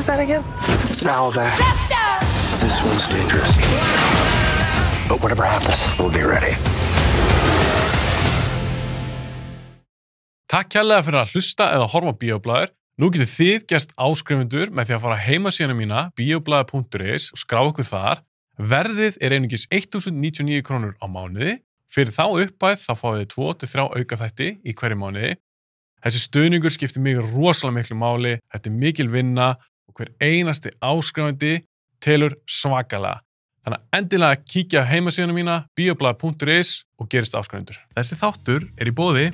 was that again? It's an owlbear. This one's dangerous. But whatever happens, we'll be ready. Takk kærlega fyrir að hlusta eða horfa á Bíóblaður. Nú getur þið gerst áskrifundur með því að fara á heimasíðuna mína bioblaður.is og skrá ykkur þar. Verðið einungis 1.099 krónur á mánuði. Fyrir þá upphæð þá fáið þið 2-3 aukaþætti í hverju mánuði. Þessi stuðningur skiptir mig rosalega miklu máli. Þetta mikil vinna og hver einasti áskrifandi telur svakalega. Þannig að endilega kíkja á heimasíðuna mína bioblaður.is og gerist áskrifundur. Þessi þáttur í boði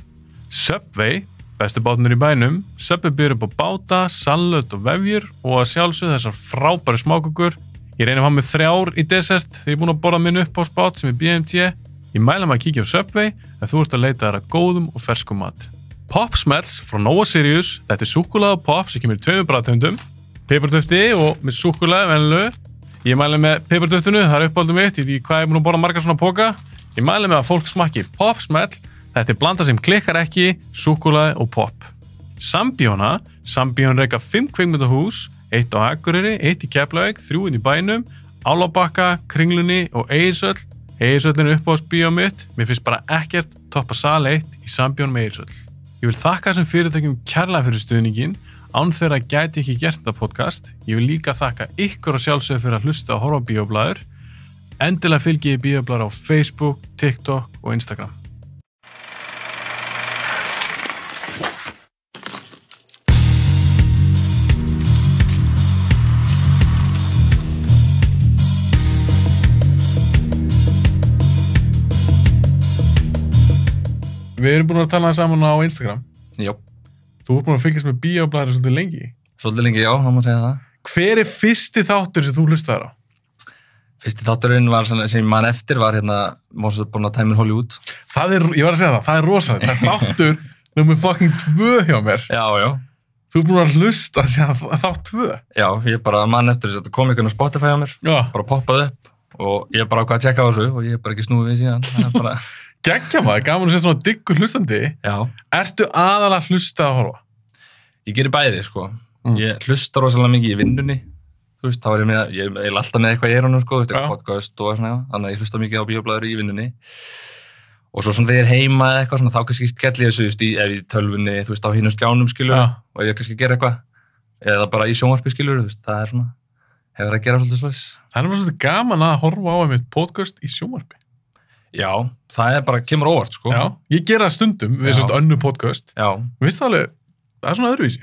Subway, bestu bátunir í bænum, Subway býður upp á báta, salat og vefjur og að sjálfsögðu þessar frábæru smákökur. Ég reyni að hafa með 3 í desert þegar ég er búin að borða minn upp á spát sem BMT. Ég mæla maður að kíkja á Subway ef þú ert að leita þær að góðum og ferskum mat. Pop Smells frá Nova Sirius, þetta er súkkulaði og pop sem kemur í 2 bragðtegundum, pipardufti og með súkkulaði venjulegu. Ég mæla með piparduftinu, það er uppáhaldið mitt, ég veit ekki hvað ég er búin að borða margar svona póka. Ég mæla með að fólk smakki Pop Smell. Þetta er blanda sem klikkar ekki, súkkulaði og pop. Sambíón reka 5 kvikmyndahús, 1 á Akureyri, 1 í Keflavík, 3 í bænum, Álfabakka, Kringlunni og Egilshöll. Egilshöllin er uppáhaldsbíó mitt, mér finnst bara ekkert toppa sal 1 í Sambíón með Egilshöll. Ég vil þakka þessum fyrirtækjum kærlega fyrir stuðningin, án þeirra gæti ekki gert þetta podcast. Ég vil líka þakka ykkur og sjálfsögðu fyrir að hlusta og horfa á Bíóblaður. Endilega fylgið Bíóblaður á Facebook, TikTok og Instagram. Við erum búin að tala saman á Instagram. Já. Þú ert búin að fylgjast með Bíóblaður svolítið lengi. Svolítið lengi, já, það má segja það. Hver er fyrsti þáttur sem þú hlustaðir á? Fyrsti þátturinn var sem ég man eftir var Most Born Time in Hollywood. Ég var að segja það er rosalega. Það er þáttur nummer fucking 2 hjá mér. Já, já. Þú ert búin að hlusta síðan þátt 2. Já, ég bara man eftir þess að kom ykkur á Spotify á mér. Já. Bara poppaði upp og ég bara ákvað að tjekka á þessu og ég bara ekki snúið við síðan. Það er bara... Geggja maður, gaman að sé svona diggur hlustandi. Já. Ertu aðalega hlusta að horfa? Ég gerir bæði, sko. Ég hlusta rosalega mikið í vinnunni. Þú veist, þá er ég er alltaf með eitthvað í eyrunum, sko, þú veist, eitthvað podcast og svona, þannig að ég hlusta mikið á Bíóblaður í vinnunni. Og svo svona þegar ég er heima eða eitthvað svona, þá kannski skelli ég þessu, þú veist, ef í tölvunni, þú veist, á hinu skjánum, skilur, og ég kannski gera eitthvað, eða bara í sjónvarpi, skilur, þú veist, það er svona, hefur að gera svolítið svoleiðis. Það er svolítið gaman að horfa á einmitt podcast í sjónvarpi. Já, það er bara, kemur óvart, sko. Já, ég gera það stundum við svona önnu podcast. Já. Vist það alveg, það er svona öðruvísi.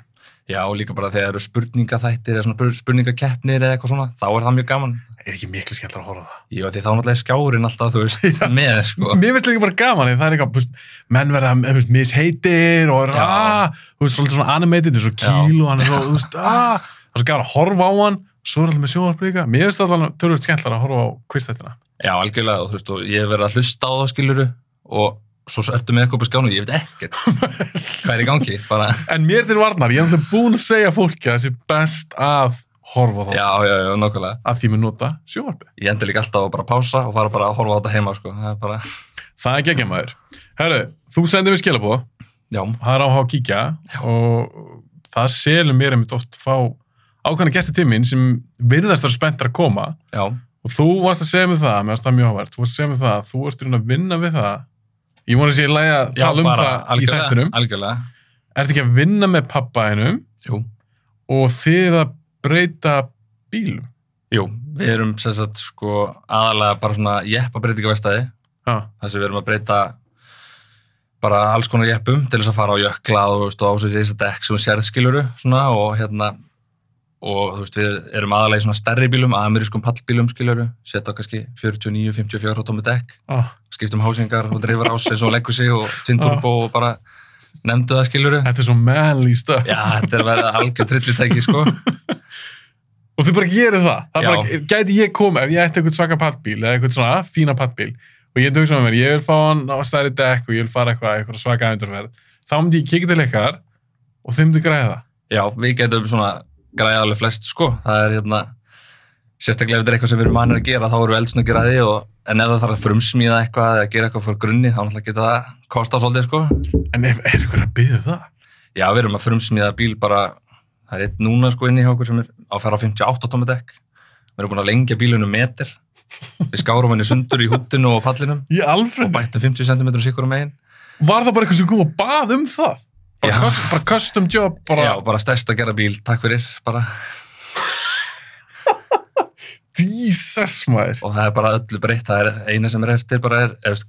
Já, líka bara þegar eru spurningaþættir eða svona spurningakeppnir eða eitthvað svona, þá er það mjög gaman. Er ekki miklu skemmtilega að horfa á það? Já, því þá náttúrulega skjárin alltaf, þú veist, með, sko. Mér finnst líka bara gaman, það er eitthvað, menn verða, misheitir og þú veist, svolítið svona animated, eins og Kíl og hann er svo, þú veist, það er svo gaman að horfa á hann, svo er alltaf með sjónvarp líka. Mér finnst alltaf töluvert skemmtilega að horfa á quizþættina. Já, algjörlega, og þú veist, og ég hef verið að hlusta á það, skiluru, og svo ertu með eitthvað upp á skjánu, ég veit ekkert hvað er í gangi, bara. En mér til varnar, ég er náttúrulega búin að segja fólki að það sé best að horfa á það. Já, nákvæmlega. Að því mér nota sjónvarpið. Ég enda líka alltaf að bara pása og fara bara að horfa á þetta heima, sko, það er bara. Það er geggjað maður. Herru, þú sendir mér skilaboð. Já. Það er áhuga að kíkja og það selur mér einmitt oft fá ákveðna gesti til mín sem virðast vera spenntir að koma. Já. Og þú varst að segja mig það, mér varst það mjög áhvert, þú varst að segja mig það, þú ert að vinna við það. Ég vona að ég lægi að tala það í þættinum. Algjörlega. Ertu ekki að vinna með pabba einum? Jú. Og þið að breyta bílum? Jú, við erum sem sagt sko aðalega bara svona jeppabreitingaverkstæði. Þar sem við erum að breyta bara alls konar jeppum til þess að fara á jökla og á þessu reisadekk sem sérðskiluru svona og þú veist, við erum aðalega í svona stærri bílum, amerískum pallbílum, skiljuru, setja kannski 49-54 tómi dekk, skiptum hásingar og dreifur ás eins og leggur sig og tvinn-turbo og bara nefndu það, skiljuru. Þetta er svo manly stuff. Já, þetta er verið algjör trillitæki, sko. Og þið bara gerir það. Það bara, gæti ég koma, ef ég ætti eitthvað svaka pallbíl eða eitthvað svona fína pallbíl og ég hugsa með mér, ég vil fá hann á stærri dekk og ég vil fara eitthvað svaka ævintýraferð, þá myndi ég kíkja til ykkar og þið myndi græða það. Já, við getum svona græða alveg flest, sko. Það er sérstaklega ef þetta er eitthvað sem við erum vanir að gera, þá erum við eldsnöggir að því en ef það þarf að frumsmíða eitthvað eða gera eitthvað fyrir grunni, þá náttúrulega geta það kosta svolítið, sko. En er eitthvað að biðja það? Já, við erum að frumsmíða bíl bara, Það einn núna sko inni hjá okkur sem að fara á 58 tómmu dekk. Við erum búin að lengja bílunum meter. Við skárum hann í sundur í húttinu og pallinum. Í alfreð? Og bættum 50 cm sikkur megin. Var það bara eitthvað sem kom og bað það? Bara custom job? Já, bara stærst að gera bíl, takk fyrir, bara. Jesus, maður. Og það bara öllu breytt, það eina sem eftir bara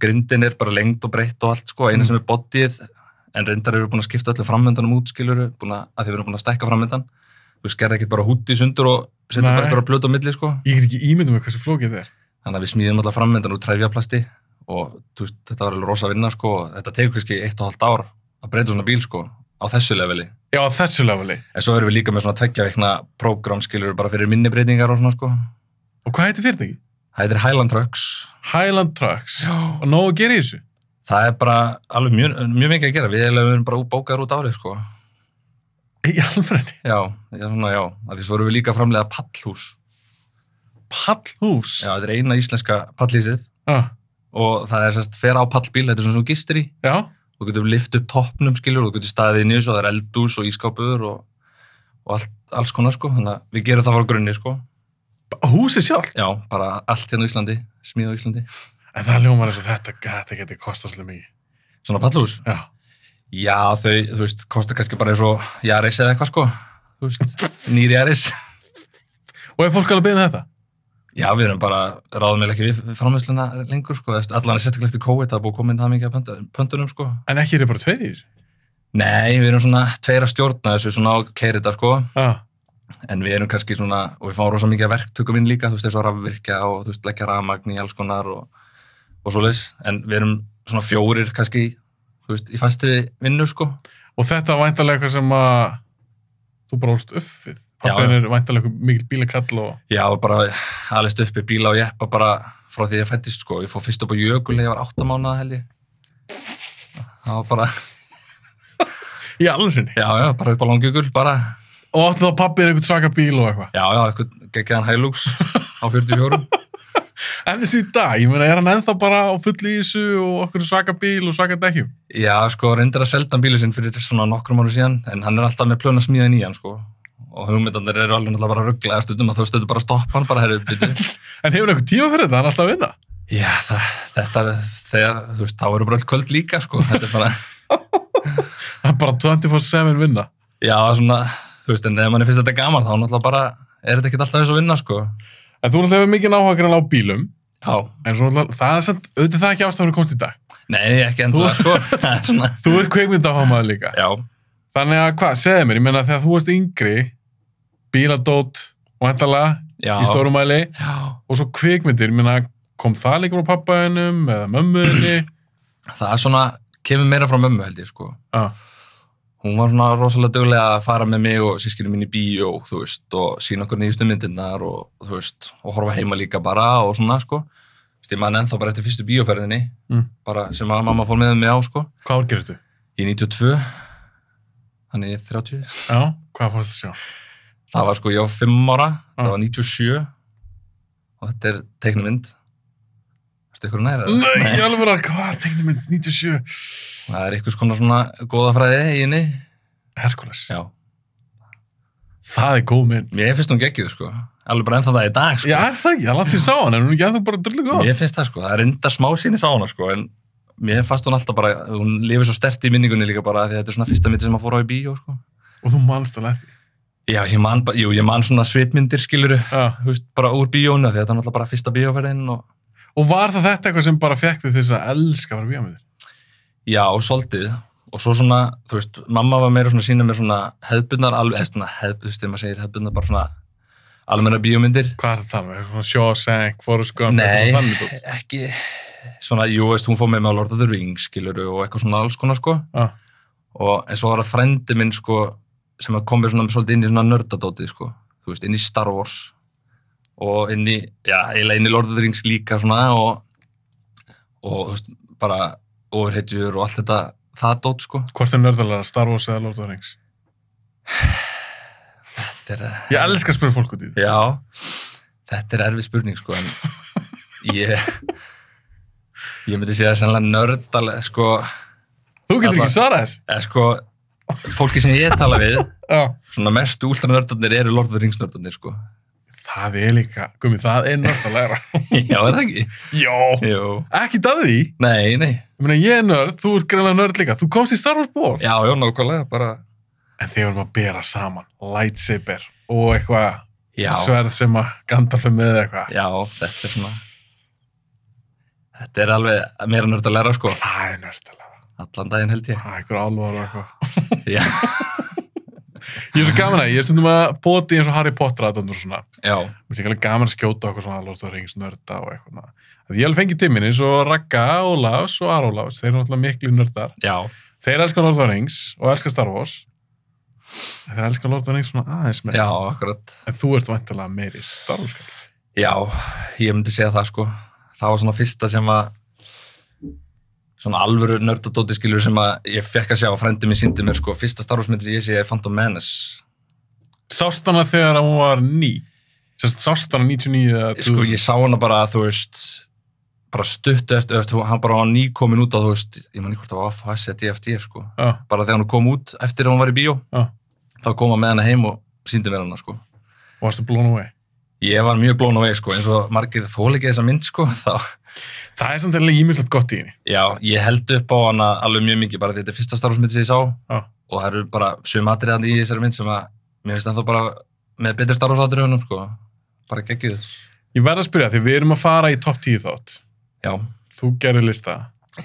grindin bara lengd og breytt og allt sko, eina sem bodyið, en reyndar eru búin að skipta öllu framöndanum út, skiluru, að þið verðum búin að stækka framöndan. Þú skerði ekkert bara húti í sundur og setja bara eitthvað blöt á milli, sko. Ég get ekki ímyndum með hversu flókið það Þannig að við smíðum alla framöndan úr træfjaplasti og þetta var alveg rosa vinna, sko. Þetta tekur kannski 1,5 ár að breyta svona bíl, sko, á þessu leveli. Já, á þessu leveli. En svo erum við líka með svona 2 vikna prógram, skiluru, bara fyrir minni breytingar og svona, sko. Og hvað heitir fyrirtæki? Það heitir Highland Trucks. Highland Trucks. Já. Og nóg að gera í þessu? Það bara alveg mjög mikið að gera. Við erum bara bókaðar út árið, sko. Í alveg? Já. Af því svo erum við líka að framleiða pallhús. Pallhús? Já, þetta eina íslenska pallhýsið. Og það sérst fer á pallbíl, þetta svona gistir í. Já. Þú getur lyft upp toppnum, skilur, og þú getur staðið inn í þessu og það eldhús og ískápur og alls konar, sko. Þannig að við gerum það frá grunni, sko. Húsið sjálf? Já, bara allt hérna á Íslandi, smíð á Íslandi. En það hljómar eins og þetta getur kostað svolítið mikið. Svona pallhús? Já. Já, þau, þú veist, kostar kannski bara eins og Yaris eða eitthvað, sko. Þú veist, nýr Yaris. Og er fólk alveg beðið þetta? Já, við erum bara ráðum ekki við framleiðsluna lengur, sko. Allan sérstaklega eftir COVID, það búið að koma inn það mikið af pöntunum, sko. En ekki bara 2 í þessu? Nei, við erum svona 2 að stjórna þessu, svona á keirita, sko. Já. En við erum kannski svona, og við fáum rosa mikið verktökum inn líka, þú veist, eins og rafvirkja og þú veist, leggja rafmagn í alls konar og svoleiðis. En við erum svona 4 kannski, þú veist, í fastri vinnu, sko. Og þetta var væntanlega eitthvað sem að þú bara ólst upp við? Pappin væntanlega mikil bílakall og... Já, bara alist upp í bíla og jeppa bara frá því ég fættist, sko. Ég fór fyrst upp á Jökul þegar ég var 8 mánaða, held ég. Það var bara... Í alvörinni? Já, bara upp á Langjökul, bara... Og áttu þá pappið einhvern svaka bíl og eitthvað? Já, einhvern geggjaðan Hilux á 44. En þessi í dag, ég meina, hann ennþá bara á fullu í þessu og okkur svaka bíl og svaka dekkjum? Já, sko, reyndar að selda bílið sinn fyrir svona nokkrum árum síðan, en hann alltaf með plön að smíða nýjan, sko. Og hugmyndanir eru alveg náttúrulega bara rugglaðar stundum að þau stöðu bara að stoppa hann, bara herru byttu. En hefur einhvern tíma fyrir þetta, hann alltaf að vinna? Já, þetta þegar, þú veist, þá eru bara öll kvöld líka, sko. Þetta bara... Það er bara 24/7 vinna? Já, svona... Þú veist, en ef manni finnst þetta gaman, þá náttúrulega bara er þetta ekkert alltaf þess að vinna, sko. En þú náttúrulega hefur mikið áhuga á bílum. Já. En svo náttúrulega, auðvitað það ekki ástæður að komast í dag. Nei, ekki endilega, sko. Þú kvikmyndaáhugamaður líka. Já. Þannig að hvað, segðu mér, ég meina þegar þú varst yngri, bíladót, væntanlega, í stórumæli, og svo kvikmyndir, ég meina, kom það líka frá pabbaðinum eða mömmuðinni? Það er svona, kemur meira frá mömmu, held ég, sko. Já. Hún var svona rosalega duglega að fara með mig og systkini mín í bíó, þú veist, og sína okkur nýjustu myndirnar og, þú veist, og horfa heima líka bara og svona, sko. Þú veist, ég man ennþá bara eftir fyrstu bíóferðinni, bara sem að mamma fór með mig á, sko. Hvað ár gerðist þú? Í 92, þannig 30. Já, hvað fórst það sjá? Það var, sko, ég var 5 ára, það var 97 og þetta er teiknumynd. Ertu ykkur nær? Nei, ég alveg bara, hvað teiknumynd, 97? Það er eitthvað svona góðafræði í henni. Herkules. Já. Það er góð mynd. Mér finnst hún geggjuð, sko. Alveg bara ennþá það í dag, sko. Já, er það ekki? Það er langt fyrir sá hana, en hún er ekki ennþá bara drullu góð. Mér finnst það, sko. Það er enda smá sínis á hana, sko, en mér fannst hún alltaf bara, hún lifir svo sterkt í minningunni líka bara, því þetta er svona fyrsta myndi sem maður fór á í bíó, sko. Og þú manst alveg eftir? Já, ég man svona svipmyndir, skiluru, þú veist, bara úr bíónu, því þetta er náttúrulega bara fyrsta bíóferðin og var það þetta eitthvað sem bara fékk þig til þess að elska að vera bíómyndir? Já, svolítið. Og svo svona, þú veist, mamma var meira svona sína með svona hefðbundnar, alveg, eða svona hefðbundnar, þegar maður segir hefðbundnar, bara svona almenna bíómyndir. Hvað er þetta að tala um? Svona Shawshank, Forrest Gump? Nei, ekki svona, jú, veist, hún fór með á Lord of the Rings, skiluru, og eitthvað svona alls konar, sko. Og en svo var það frændi minn, sko, sem komið svona svolítið inn í svona nördadótið, sko. Þú veist, inn í Star Wars og inn í, já, eiginlega inn í Lord of the Rings líka svona og þú veist, bara ofurhetjur og allt þetta, það dót, sko. Hvort er nördalega, Star Wars eða Lord of the Rings? Þetta er... Ég elska að spyrja fólk út í því. Já, þetta er erfið spurning, sko, en ég myndi segja sannlega nördalega, sko... Þú getur ekki svarað þess? Sko, fólki sem ég tala við, Já. svona mestu últranördarnir eru Lord of the Rings nördarnir, sko. Það er líka, gummi, það er nörd að læra. Já, er það ekki? Jó. Ekki það því. Nei. Ég meina, ég er nörd, þú ert greinlega nörd líka. Þú komst í Star Wars ból. Já, nákvæmlega, bara... En þeir vorum að bera saman lightsaber og eitthvað sverð sem að Gandalf er með eitthvað. Já, þetta er svona... Þetta er alveg meira nörd að læra, sko. Það er nörd að læra. Allan daginn held ég. Það er einhver álvar og eitthvað. Já. Ég er svo gaman að, ég er stundum að bóti eins og Harry Potter aðdöndur og svona. Já. Mér finnst ekki alveg gaman að skjóta okkur svona Lord of the Rings nörda og eitthvað. Ég alveg fengið tíminn eins og Ragga, Ólafs og Arólafs, þeir eru náttúrulega miklu nördar. Já. Þeir elskar Lord of the Rings og elskar Star Wars. Þeir elskar Lord of the Rings svona aðeins með. Já, akkurat. En þú ert væntanlega meiri Star Wars kall. Já, ég myndi segja það, sko. Það var svona fyrsta sem að svona alvöru nördadóti skilur sem að ég fekk að sjá og frændi minn sýndi mér, sko. Fyrsta Star Wars myndi sem ég sé er Phantom Menace. Sást hana þegar hún var ný? Sást hana 99 eða 2000? Sko, ég sá hana bara, þú veist, bara stuttu eftir, hann bara var ný komin út á, þú veist, ég man ekki hvort það var AFHS eða DFT, sko. Já. Bara þegar hann kom út eftir að hún var í bíó, þá kom hann með hana heim og sýndi mér hana, sko. Og varstu blown away? Ég var mjög blown away, sko, eins og margir þoleikið þessa mynd, sko, þá... Það er samt eiginlega ímyndilegt gott í henni. Já, ég held upp á hana alveg mjög mikið, bara þetta er fyrsta Star Wars mynd sem ég sá og það eru bara sum atriði í þessari mynd sem að mér finnst ennþá bara með betri Star Wars atriðunum, sko, bara geggjuð. Ég verð að spyrja, því við erum að fara í topp 10 þátt. Já. Þú gerir lista.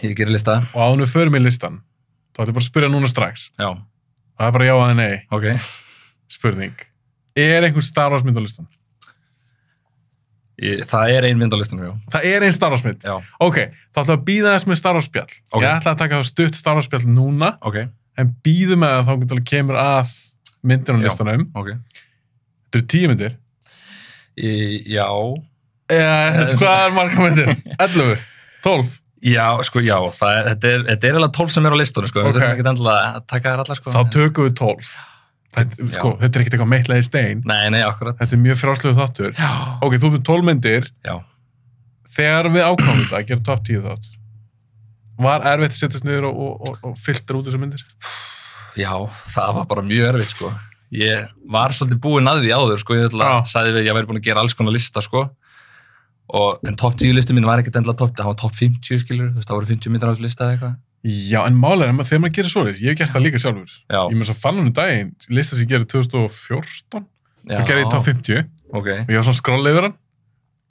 Ég gerir lista. Og áður en við förum í listan, þá ætlum ég bara að spyrja núna strax. Já. Og það er bara já eða nei. Ok. Spurning. Er einhver Star Wars mynd á listan? Það er ein mynd á listanum, já. Það er ein Star Wars mynd? Já. Ok, þá ætlum við að býða þess með Star Wars spjall. Okay. Ég ætla að taka það stutt Star Wars spjall núna, en býðum með það þá kemur að myndin á listanum. Ok. Þetta eru 10 myndir. Já. Hvað er marga myndir? 11? 12? Já, sko, já. Þetta er eiginlega 12 sem er á listunum, sko. Við þurfum ekki endilega að taka þær allar, sko. Þá tökum við 12. Þetta er ekkert eitthvað meitlega í stein. Nei, akkurat. Þetta er mjög frjálslegu þáttur. Já. Ok, þú með 12 myndir. Já. Þegar við ákváðum þetta að gera topp 10 þátt, var erfitt að setjast niður og filtra út þessar myndir? Já, það var bara mjög erfitt, sko. Ég var svolítið búinn að því áður, sko. Ég sagði við, ég væri búinn að gera alls konar lista, sko. En topp 10 listi mín var ekkert endilega það var topp 50, skilur. Þú veist, það voru 50 myndir á þessu lista eða eitthvað. Já, en málega er þegar maður gerir svoleiðis, ég hef gert það líka sjálfur. Já. Ég með svo fann hann daginn, lista sem ég gerði 2014, þá gerði ég top 50 og ég var svona skroll yfir hann,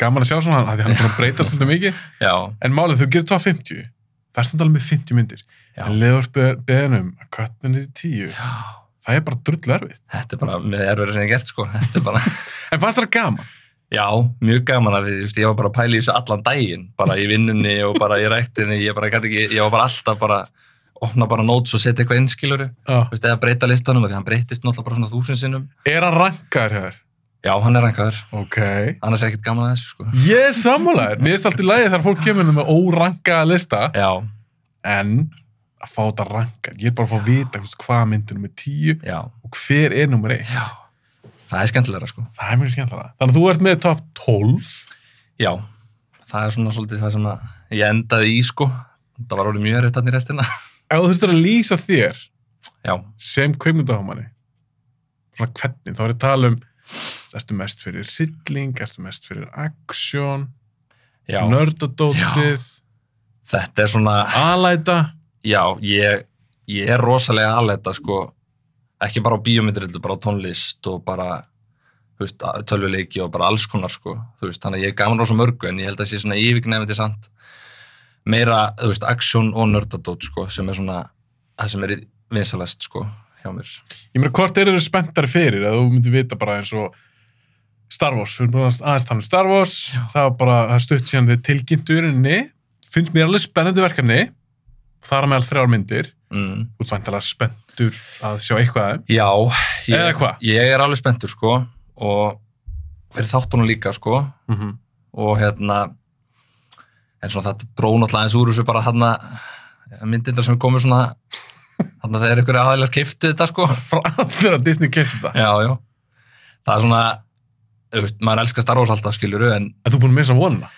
gaman að sjá svona, því hann er búin að breyta svolítið mikið. Já. En málega þegar þú gerir top 50, það er samt alveg með 50 myndir. Já. En leður beðinum að köttin er 10, það er bara drullu erfitt. Þetta er bara með erfiðar sem ég gert, sko. Þetta er bara... En fannst það gaman? Já, mjög gaman að því, ég var bara að pæla í þessu allan daginn, bara í vinnunni og bara í ræktinni, ég var bara alltaf bara, opna bara notes og setja eitthvað inn, skilurðu, eða breyta listanum, því hann breytist náttúrulega bara svona 1000 sinnum. Er hann rankaður hér? Já, hann er rankaður. Ok. Annars er ekkert gaman að þessu, sko. Ég er sammálaður, mér finnst alltaf í lagi þegar fólk kemur með órankaða lista. Já. En að fá þetta rankað, ég er bara að fá að vita hvað myndir nummer 10 og hver er nummer 1. Já. Það er skemmtilegra, sko. Það er mjög skemmtilegra. Þannig að þú ert með top 12? Já, það er svona svolítið það sem ég endaði í, sko. Það var alveg mjög erfitt þarna í restina. Ef þú þurftir að lýsa þér sem kvikmyndahámanni, svona hvernig, þá er ég að tala ertu mest fyrir hrylling, ertu mest fyrir action, nördadótið, þetta er svona... Alæta? Já, ég er rosalega alæta, sko. Ekki bara á bíómyndir, bara á tónlist og bara, þú veist, tölvuleiki og bara alls konar, sko. Þú veist, þannig að ég er gaman rosa mörgu, en ég held að það sé svona yfirgnefndi samt meira, þú veist, action og nördadót, sko, sem er svona, það sem er vinsalast, sko, hjá mér. Ég meina, hvort eru þau spenntari fyrir, að þú myndir vita bara eins og Star Wars, við erum bara aðeins tala um Star Wars, það var bara, það stutt síðan þau tilkynnturinni, finnst mér alveg spennandi verkefni, þar meðal 3 myndir, þú ert væntanlega spenntur að sjá eitthvað af þeim? Já, ég er alveg spenntur, sko, og fyrir þáttunum líka, sko, og en svona þetta dró náttúrulega eins úr þessu bara myndindar sem er komið svona, þegar einhverju aðeinar keyptu þetta, sko. Þegar Disney keyptu þetta? Já. Það er svona, þú veist, maður elskar Star Wars alltaf, skilurðu, en... Er þú búin að missa vonuna?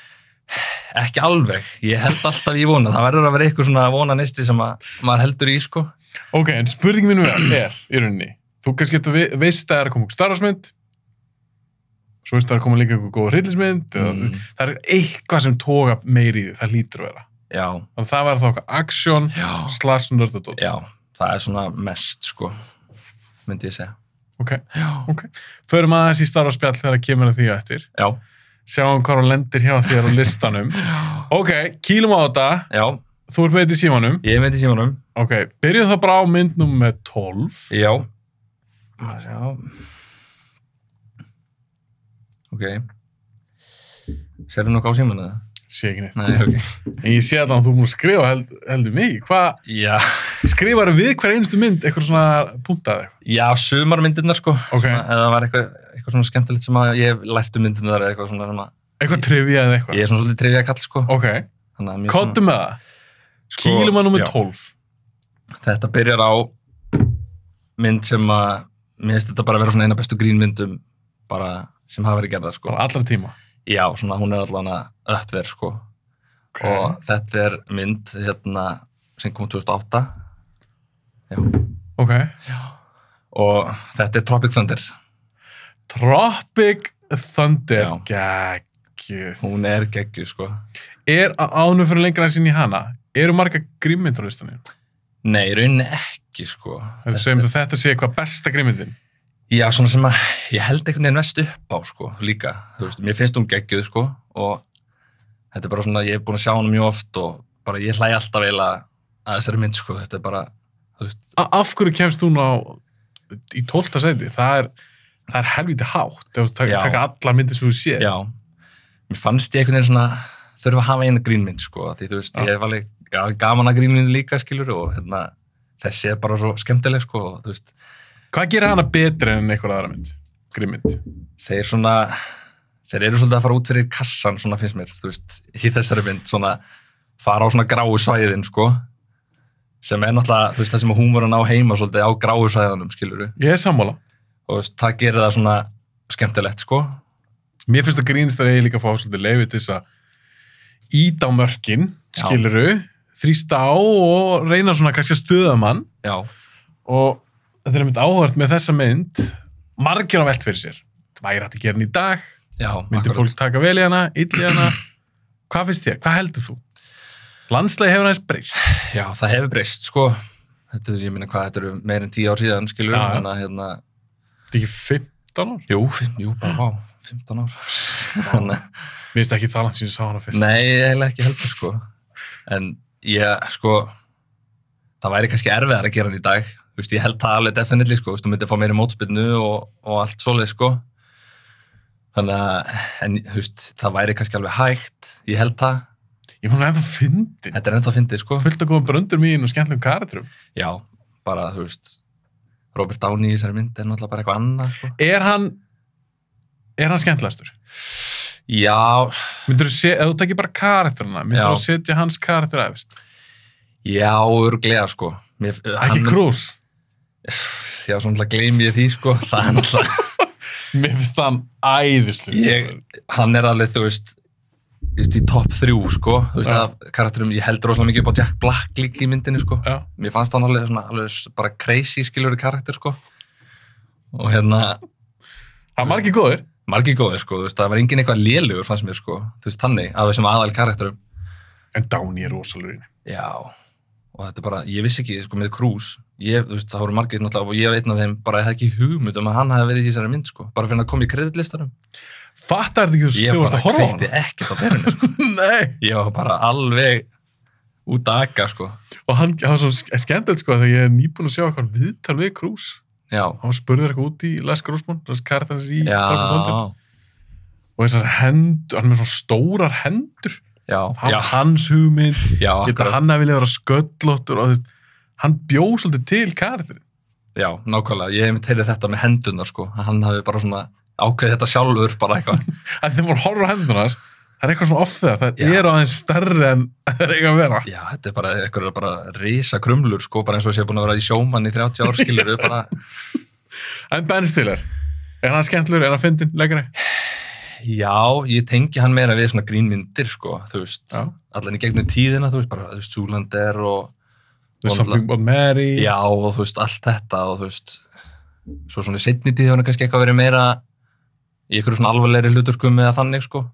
Ekki alveg, ég held alltaf í vona, það verður að vera eitthvað svona vonanisti sem maður heldur í, sko. Ok, en spurning mínu er í rauninni, þú kannski veist að það er að koma Star Wars mynd, svo veist að það er að koma líka eitthvað góð hryllismynd, það er eitthvað sem toga meiri í því, það lítur að vera. Já. Þannig það var þá eitthvað action / nördadótt. Já, það er svona mest, sko, myndi ég segja. Ok. Förum aðeins í Star Wars spjall þegar það kemur að því eftir. Já. Sjáum hvað hún lendir hjá þér á listanum. Ok, kýlum á þetta. Já. Þú ert með þetta í símanum. Ég er með þetta í símanum. Ok, byrjuð þá bara á mynd númer 12. Já. Já. Ok. Serðu nokkuð á símanum það? Sé ekki neitt. Nei, ok. En ég sé að þú múið skrifa heldur mikið. Hvað? Já. Skrifaðu við hver einustu mynd eitthvað svona puntaði eitthvað? Já, sumarmyndirnar, sko. Ok. Svona, eða var eitthvað svona skemmtilegt sem að ég hef lært myndirnar eða eitthvað svona sem að... Eitthvað trivia eða eitthvað? Ég er svona svolítið trivia kall, sko. Ok. Kottu með það. Kýlum að númer 12. Þetta byrjar á mynd sem að mér finnst þetta bara að vera svona eina bestu grínmyndum bara sem hafa verið gerðar, sko. Bara allra tíma? Já, svona hún er allavega upp þér, sko. Okay. Og þetta er mynd hérna sem kom 2008. Já. Ok. Já. Og þetta er Tropic Thunder. Tropic Thunder. Geggjuð. Hún er geggjuð, sko. Ánum fyrir lengra sinni í hana, eru marga grímmyndir á listanum? Nei, rauninni ekki, sko. Þetta sé eitthvað besta grímmyndin? Já, svona sem að ég held einhvern veginn mest upp á, sko, líka. Þú veist, mér finnst hún geggjuð, sko, og þetta er bara svona, ég hef búin að sjá hana mjög oft og bara ég hlæ alltaf eiginlega að þessari mynd, sko, þetta er bara, þú veist. Af hverju kemst hún í 12. sæti? Það er helvítið hátt, þú taka alla myndir sem þú séð. Já, mér fannst ég einhvern veginn svona, þurfa að hafa eina grínmynd, sko, því þú veist, ég hef alveg gaman að grínmynd líka, skilur, og hérna, þessi er bara svo skemmtileg, sko, og þú veist. Hvað gerir hana betri en einhver aðra mynd? Grínmynd? Þeir eru svolítið að fara út fyrir kassan, svona finnst mér, þú veist, í þessari mynd, svona, fara á svona gráu svæðin, sko, sem er náttúrulega, þú veist, það sem húmorinn á heima svolítið á gráu svæðanum, skiluru. Ég er sammála. Og þú veist, það gerir það svona skemmtilegt, sko. Mér finnst að grínstæri eigi líka að fá svolítið leyfi til þess að íta á mörkin, skiluru, þrýsta á og reyna svona kannski að stuða mann. Já. Og þetta er mynd áhört með þessa mynd, margir á velt fyrir sér. Það væri hægt að gera henni í dag. Já, myndir fólk taka vel í hana, ill í hana. Hvað finnst þér? Hvað heldur þú? Landslagi hefur aðeins breyst. Já, það hefur breyst, sko. Þetta er, ég minna hvað, þetta eru meir en 10 ár síðan, skilur. Þannig að hérna... Þetta er ekki 15 ár? Jú, bara 15 ár. Þannig... Mér finnst ekki það langt sem ég sá hana fyrst. Nei, eiginlega ekki heldur, sko. En ég, sko, það væri kannski erfiðar að gera hann í dag. Þú veist, ég held það alveg definitely, sko. Þú myndir fá meiri mótspyrnu og allt svoleið, sko. Þannig að, en, þú veist, það væri kannski alveg hægt. Ég held það. Ég fann ennþá fyndin. Þetta er ennþá fyndið, sko. Fullt að koma bröndur mín og skemmtilegum karakterum. Já, bara, þú veist, Robert Downey í þessari mynd er náttúrulega bara eitthvað annað, sko. Er hann skemmtilegastur? Já. Myndirðu ef þú tekir bara karakterina, myndirðu setja hans karakter efst? Já, örugglega, sko. Ekki Cruise? Já, svona gleymi ég því, sko. Það er náttúrulega... Mér finnst hann æðislegur. Hann er alveg, þú veist, í topp 3, sko. Þú veist, af karakterum, ég held rosalega mikið upp á Jack Black líka í myndinni, sko. Já. Mér fannst hann alveg bara crazy skilur karakter, sko. Og hérna... Það er margir góðir. Margir góðir, sko. Þú veist, það var engin eitthvað lélugur, fannst mér, sko. Þú veist, þannig, af þessum aðal karakterum. En Downey er rosalur. Já. Og þetta er bara, ég vissi ekki, sko, með Cruise. Þú veist, það voru margir náttúrulega, og ég var einn af þeim, bara ég hef ekki hugmynd að hann hafi verið í þessari mynd, sko. Bara fyrir að koma í kreditlistanum. Fattar þetta ekki þú stjóðast að horfa á hana? Ég bara kveikti ekkert á perunni, sko. Nei! Ég var bara alveg út að akka, sko. Og hann var svo skemmtilegt, sko, þegar ég er nýbúin að sjá eitthvað viðtal við Cruise. Já. Hann spurði eitthvað út í Les Grossman, þessi karakterins í Tropic Thunder. Og þessar hendur, hann með svona stórar hendur. Já. Hans hugmynd. Já, akkurat. Hann vilja vera sköllóttur og hann bjóð svolítið til karakterin. Já, nákvæmlega. Ég hef heyrið þetta með hendunar, sko. Hann hafi bara svona ákveðið þetta sjálfur, bara eitthvað. Það þegar maður horfir á hendunar, það er eitthvað svona off það. Það er aðeins stærri en það er eitthvað að vera. Já, þetta er bara eitthvað risa krumlur, sko, bara eins og sé búin að vera í sjómann í 30 ár, skilur bara. En Ben Stiller, er hann skemmtilegur, er hann fyndinn, leikari? Já, ég tengi hann meira við svona grínmyndir, sko, þú veist, allan í gegnum tíðina, þú veist, bara, þú veist, Zoolander og There's Something About Mary. Já, og þú veist, allt þetta og þú veist, svo svona í seinni tíð hefur hann kannski eitthvað verið meira í einhverju svona alvarlegri hluturkum eða þannig, sko.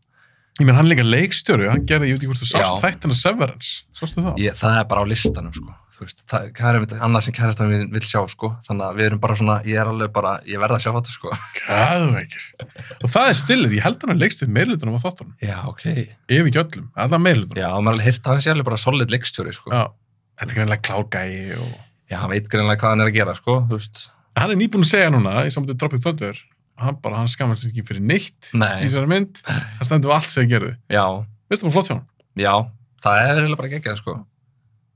Ég menn, hann líka leikstjóri, hann gerði, ég veit ekki hvort þú sást þættina Severance, sástu það? Það er bara á listanum, sko. Þú veist, það er einmitt annað sem kærastan mín vill sjá, sko. Þannig að við erum bara svona, ég er alveg bara, ég verð að sjá þetta, sko. Gæðveikir. Og það er stillið, ég held hann að leikstjóri meirhlutunum á þáttunum. Já, ok. Ef ekki öllum, alltaf meirhlutunum. Já, og maður alveg heyrt að hann sé alveg bara solid leikstjóri, sko. Já, þetta er greinlega klárgæi og... Já, hann veit greinlega hvað hann er að gera, sko, þú veist. Hann er nýbúinn að segja núna, í samtöðu Tropic Thunder, hann skammast ekki fyrir neitt í þessari mynd, hann stendur allt sem gerði. Já. Veistu bara flott hjá hann? Já, það er eiginlega bara geggjað, sko.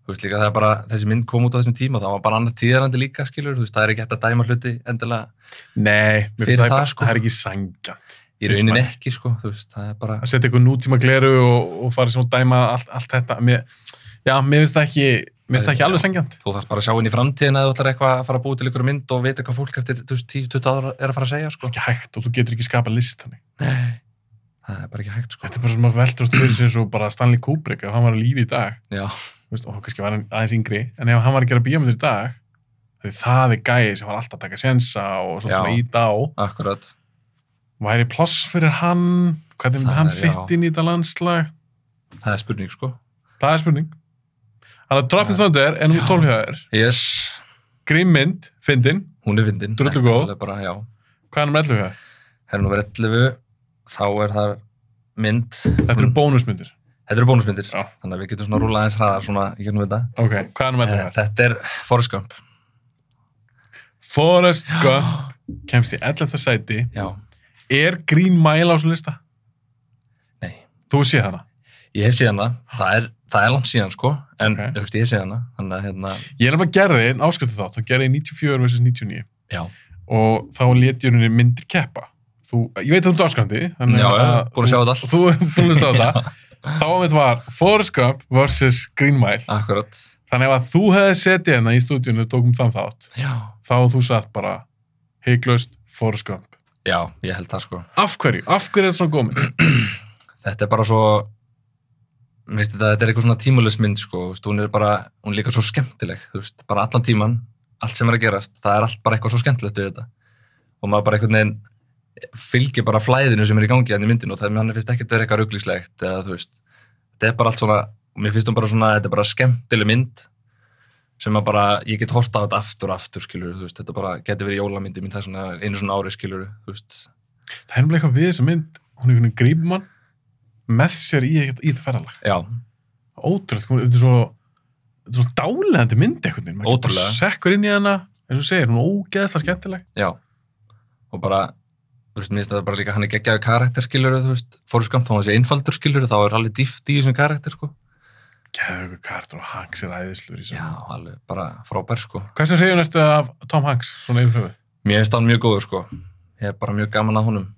Þú veist líka, það er bara, þessi mynd kom út á þessum tíma og það var bara annar tíðarandi líka, skilur, þú veist, það er ekki hægt að dæma hluti endilega. Nei, fyrir það, sko. Það er ekki sanngjarnt. Í rauninni ekki, sko, þú veist, það er bara... Að setja eitthvað nútíma gleru og fara sem að dæma allt þetta. Mér finnst það ekki alveg sanngjarnt. Þú þarf bara að sjá inn í framtíðina eða þú ætlar eitthvað að fara að búa til einhverju mynd og vita hvað fólk eftir 10-20 ára er að fara að segja, sko. Ekki hægt og þú getur ekki skapað list þannig. Nei, það er bara ekki hægt, sko. Þetta er bara sem að veldur út fyrir sig eins og bara Stanley Kubrick ef hann var að lífi í dag. Já. Þú veist, kannski var hann aðeins yngri, en ef hann var að gera bíómyndir í dag, það er gæi sem var alltaf að taka sénsa og svona íta á. Akkurat. Væri pláss fyrir hann, hvernig myndi hann fitt inn í þetta landslag? Það er spurning, sko. Það er spurning. Þannig að Tropic Thunder er númer 12 hjá þér. Yes. Grímmynd, fyndin. Hún er fyndin. Drullu góð. Bara, já. Hvað er númer 11 hjá þér? Númer 11, þá er það mynd. Þetta eru bónusmyndir. Þetta eru bónusmyndir. Já. Þannig að við getum svona rúlað eins hraðar svona í gegnum þetta. Ok, hvað er númer 11 hjá þér? Þetta er Forrest Gump. Forrest Gump kemst í 11. sæti. Já. Er Green Mile á svo lista? Nei. Þú séð hana? Ég hef séð hana. Það er langt síðan, sko, en ég hef séð hana. Þannig að hérna... Ég er nefnilega gerði einn ásköldu þátt, þá gerði ég 94 vs. 99. Já. Og þá lét ég henni myndir keppa. Ég veit að þú ert áskandi. Já, búin að sjá þetta allt. Þú er búin að sjá þetta. Þá mitt var Forrest Gump vs. Green Mile. Akkurat. Þannig að þú hefði setið hérna í stúdíunum og tókum þann þátt. Já. Þá þú satt bara hygglust Forrest Gump. Já, ég held það, sko. Af hverju? Af hverju er þetta svona góð mynd? Þetta er bara svo... Mér finnst þetta er eitthvað svona tímulegs mynd, sko. Hún er líka svo skemmtileg, þú veist, bara allan tíman, allt sem er að gerast, það er allt bara eitthvað svo skemmtilegt við þetta. Og maður bara einhvern veginn fylgir bara flæðinu sem er í gangi hann í myndinu og það mér finnst ekki að vera eitthvað ruglingslegt eða þú veist, þetta er bara allt svona, mér finnst bara svona, þetta er bara skemmtileg mynd sem að bara, ég get hort á þetta aftur og aftur, skilur, þú veist, þetta bara getur verið jólamyndi mín það svona einu svona ári, skilur, þú veist. Það er eitthvað við þessa mynd, hún er einhvern veginn grípur mann með sér í það ferðalag. Já. Ótrúlega, þetta er svo dáleiðandi mynd einhvern veginn. Ótrúlega. Maður sekkur inn í hana, eins og segir, hún er ógeðslega skemmtileg. Já. Og bara, þú veist, minnst það bara líka hann er geggjaður karakter, skilur, þú veist, Forrest Gump, þá hann sé einfaldur, skilur, þá er alveg dýft í þessum karakter, sko. Geðveikur karakter og Hanks er æðislur í þessu. Já, alveg, bara frábær, sko. Hversu hrifinn ertu af Tom Hanks, svona yfir höfuð? Mér finnst hann mjög góður, sko. Ég er bara mjög gaman að honum.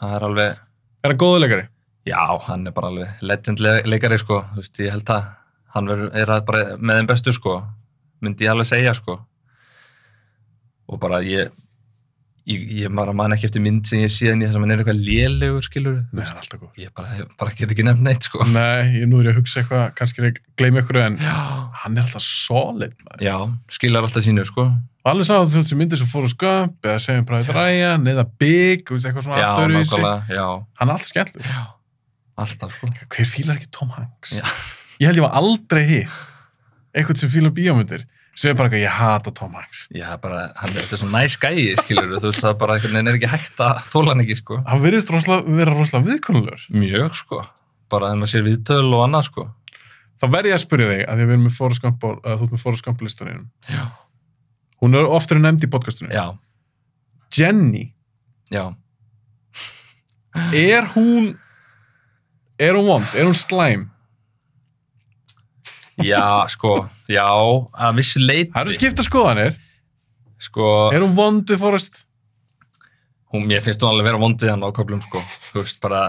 Það er alveg... Er hann góður leikari? Já, hann er bara alveg legend leikari, sko. Þú veist, ég held að hann er bara með þeim bestu, sko. Myndi ég alveg segja, sko. Og bara ég man ekki eftir mynd sem ég síðan í þess að hann er eitthvað lélegur, skilur. Nei, hann er alltaf góð. Ég bara get ekki nefnt neitt, sko. Nei, nú er ég að hugsa eitthvað, kannski gleyma ykkur, en hann er alltaf solid, maður. Já, skilar alltaf sínu, sko. Og alveg sá þú sem myndir sem Forrest Gump, eða Saving Private Ryan, eða Big, eitthvað svona allt öðru í sig. Já, hann er alltaf skemmtilegur. Já, alltaf, sko. Hver fílar ekki Tom Hanks? Já. Ég held ég var aldrei hitt eitthvað sem fílar bíómyndir. Sem er bara eitthvað, ég hata Tom Hanks. Já, bara, þetta er svona næs gæi, skilur, þú veist, það bara einhvern veginn er ekki hægt að þola hann ekki, sko. Hann virðist vera rosalega viðkunnulegur. Mjög, sko. Bara þegar maður sér viðtöl og annað, sko. Þá verð ég að spyrja þig, að því við erum með Forrest Gump, þú ert með Forrest Gump listanum. Já. Hún er oftar nefnd í podcastunum. Já. Jenny. Já. Er hún vond? Er hún slæm? Já, sko, já, að vissu leyti. Það eru skipta skoðanir. Sko... Er hún vond við Forrest? Mér finnst hún alveg vera vond við hann á köflum, sko. Þú veist, bara,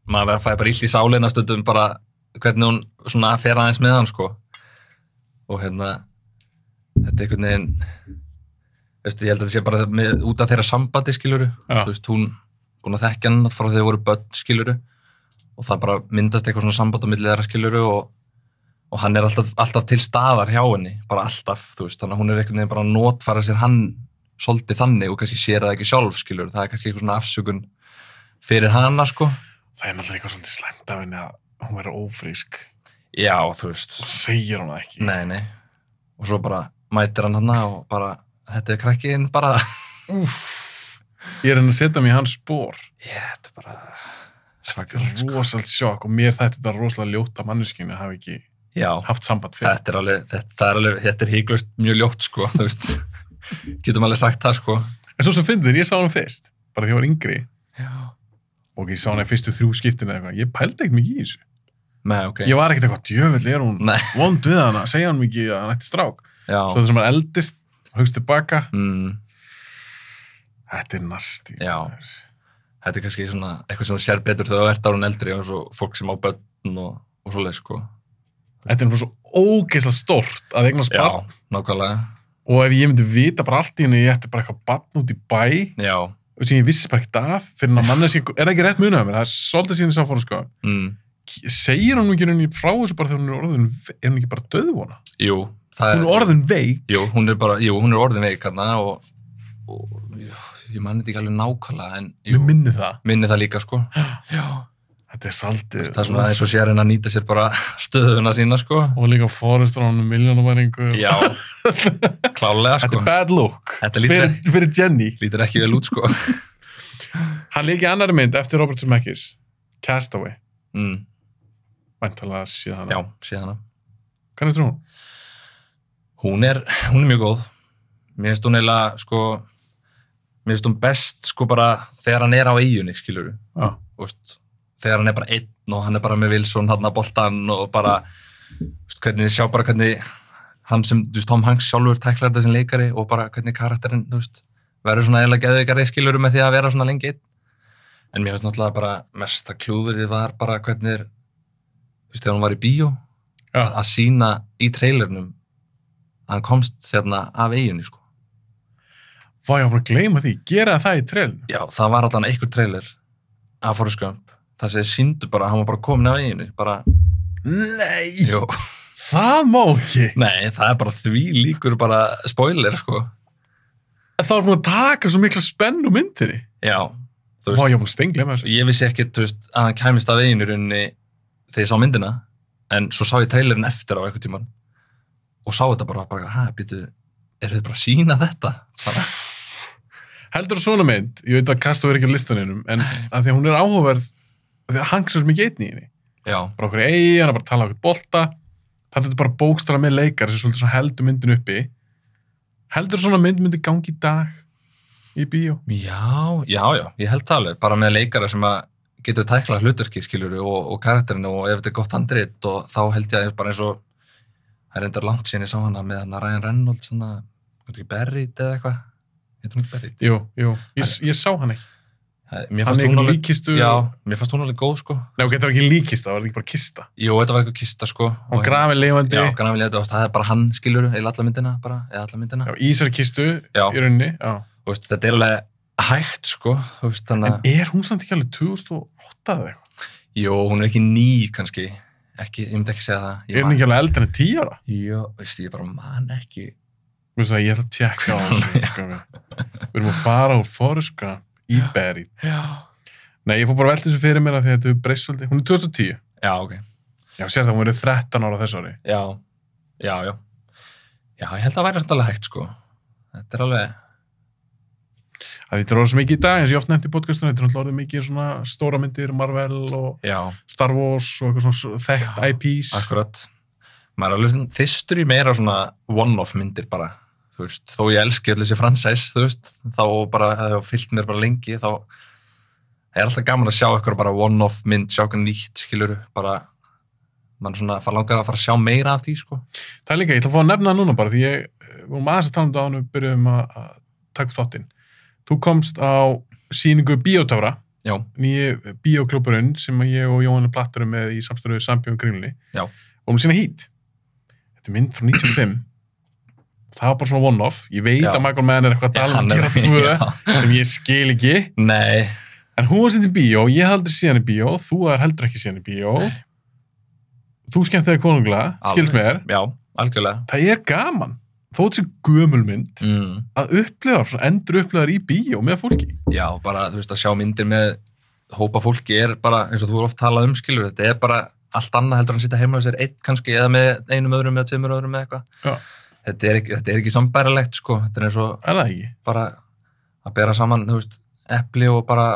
maður fæði bara illt í sáleina stundum, bara hvernig hún svona fer aðeins með hann, sko. Og hérna, þetta er einhvern veginn, veistu, ég held að þetta sé bara út af þeirra sambandi, skiluru. Þú veist, hún búin að þekkja hann frá þegar þau voru börn, skiluru. Og það bara myndast eitthvað svona samband á milli þeirra, skiluru, og og hann alltaf til staðar hjá henni, bara alltaf, þú veist, þannig að hún einhvern veginn bara að notfæra sér hann svolítið þannig og kannski sér það ekki sjálf, skilur, það kannski eitthvað svona afsökun fyrir hana, sko. Það náttúrulega eitthvað svolítið slæmt af henni að hún verður ófrísk. Já, þú veist. Og segir hún það ekki. Nei. Og svo bara mætir hann hana og bara, þetta krakkiðinn bara. Úff. Ég að setja mig í hans spór. Þetta bara svakar. Rosalt sjokk og mér þetta rosalega ljóta manneskinu að hafa ekki haft samband fyrir. Þetta híklaust mjög ljótt, sko, þú veist. Getum alveg sagt það, sko. En svo sem finnir, ég sá hann fyrst, bara því ég var yngri. Já. Og ég sá hann fyrstu 3 skiptin eða eitthvað. Ég pældi ekkert mikið í þessu. Nei, ok. Ég var ekkert eitthvað, djöfull hún vond við hana, segja hann mikið að hann ætti strák. Já. Svo þess að maður eldist, hugst tilbaka. Þetta nasty. Já. Þetta kannski svona, eitthvað sem þú sér betur þegar þú ert árun eldri og svo fólk sem á börn og svoleið, sko. Þetta bara svo ógeðslega stórt að eignast barn. Já, nákvæmlega. Og ef ég myndi vita bara allt í henni, ég ætti bara eitthvað barn út í bæ. Já. Og sem ég vissi bara ekkert af, fyrir að manneski, það ekki rétt munið af mér, það svolítið síðan ég sá fórskap. Segir hann ekki henni frá þessu bara þegar hún orðin, hún ekki bara döðvona? Jú. Hún orðin veik? Jú, hún orðin veik hérna og ég manni þetta ekki alveg nákvæmlega, en jú. Minni það líka, sko. Já. Þetta svolítið. Það er svona eins og sér henni að nýta sér bara stöðuna sína, sko. Og líka Forrestur á hann milljónumæringu. Já, klálega, sko. Þetta bad look. Fyrir Jenny. Lítur ekki vel út, sko. Hann leik í annari mynd eftir Robert Zemeckis. Castaway. Væntanlega séð hana. Já, séð hana. Hvernig er hún? Hún er mjög góð. Mér finnst hún eiginlega, sko, mér finnst hún best, sko, bara þegar hann er á eyjunni, skilurðu. Já. Veist, þegar hann er bara einn og hann er bara með Wilson hann að boltan og bara hvernig sjá bara hvernig hann sem, þú veist, Tom Hanks sjálfur tæklar þetta sem leikari og bara hvernig karakterinn, þú veist, verður svona eiginlega geðveikari, skilurðu, með því að vera svona lengi einn. En mér finnst náttúrulega bara mesta klúðurinn var bara hvernig, þú veist, þegar hún var í bíó, að sýna í trailernum að hann komst hérna af eyjunni, sko. Vá, ég var bara að gleyma því, gera það í trailernum? Já, það var allan einhver trailer af Forrest Gump. Það sem sýndu bara, hann var bara komin af eyjunni, bara... Nei! Jú. Það má ekki! Nei, það er bara því líkur bara spoiler, sko. Það var búin að taka svo mikla spennu myndinni. Já. Vá, ég var búin að stengla með þessu. Ég vissi ekki, þú veist, að hann kæmist af eyjunni runni þegar ég sá myndina, en svo sá ég trailerinn eftir á einhvern tímann og sá þetta bara, býtu, eru þið bara að sýna þetta? Heldur þú svona mynd, ég veit að Castaway er ekki á listaninum, en að því að hún er áhugaverð, að því að Hanks er svo mikið einn í henni. Já. Bara okkur eigi, hann er bara að tala okkur bolta, það er bara bókstala með leikar sem svolítið heldur myndin uppi. Heldur svona mynd myndi gangi í dag í bíó? Já, ég held það alveg, bara með leikara sem að getur tæklað hlutverki, skiljuru, og karakterinu og ef þetta er gott handrit og þá held ég bara eins og, það er reyndar langt síðan ég sá hana með hana Ryan Reynolds, svona, Buried eða eitthvað. Heitir hún Buried? Jú, ég sá hann ekki. Mér fannst hún alveg líkistu. Já, mér fannst hún alveg góð, sko. Nei, ok, þetta var ekki líkista, það var ekki bara kista. Jú, þetta var eitthvað kista, sko. Og grafin lifandi. Já, grafin lifandi, það er bara hann, skiljuru, eða alla myndina, Já, í þessari kistu, í rauninni, já. Og veist, þetta er alveg hægt, sko, þú veist, þannig að... En er hún samt ekki alveg 2008 eða eitthvað? Jú, hún er ekki ný, kannski. Ekki, ég myndi ekki segja það. Er hún ekki alveg eldri en 10 ára? Jú, veist, ég bara man ekki. Þú veist það, ég ætla að tjekka á þessu. Við erum að fara úr Forrest Gump í Buried. Já. Nei, ég fór bara velta þessu fyrir mér að því að þetta er breyst svolítið. Hún er 2010. Já, ok. Já, sér það, hún verið 13 ára þessu ári. Já. Já, ég held að það væri svolítið alveg hægt, sko. Þetta er alveg... Þetta er orðið svo mikið í dag, eins og ég oft nefnt í podcastunum, þetta er náttúrulega orðið mikið svona stóra myndir, Marvel og Star Wars og eitthvað svona þekkt IPs. Akkurat. Maður er alveg þyrstur í meira svona one-off myndir bara, þú veist. Þó ég elski allir þessi franchise, þú veist, þá bara, það hefur fyllt mér bara lengi, þá er alltaf gaman að sjá eitthvað bara one-off mynd, sjá eitthvað nýtt, skiluru, bara, mann svona fara langar að fara að sjá meira af því, sko. Það er líka, ég ætla að fá að nefna það núna bara, því við vorum aðeins að tala um það og við byrjuðum að taka upp þáttinn. Þú komst á sýningu Bíótöfra, nýju bíóklúburinn sem ég og Jóhann Plattur erum með í samstarfi Sambíum Kringlunni, og um sína Heat. Þetta er mynd frá 95. Það var bara svona one-off. Ég veit að Michael Mann er eitthvað að tala um að gera 2 sem ég skil ekki. Nei. En hún var sett í bíó, ég hef aldrei síðan í bíó, þú er heldur ekki síðan í bíó. þú skemmt þegar konunglega, skilst mér. Já, algjörlega. Það gaman, þótt sér gömulmynd, að upplifa, svona endur upplifar í bíó með fólki. Já, bara, þú veist, að sjá myndir með hópa fólki bara, eins og þú oft talað skilur, þetta bara allt annað heldur en að sitja heima á sér einn kannski, eða með einum öðrum eða tveimur öðrum eða eitthvað. Já. Þetta er ekki sambærilegt, sko. Þetta er eins og bara að bera saman, þú veist, epli og bara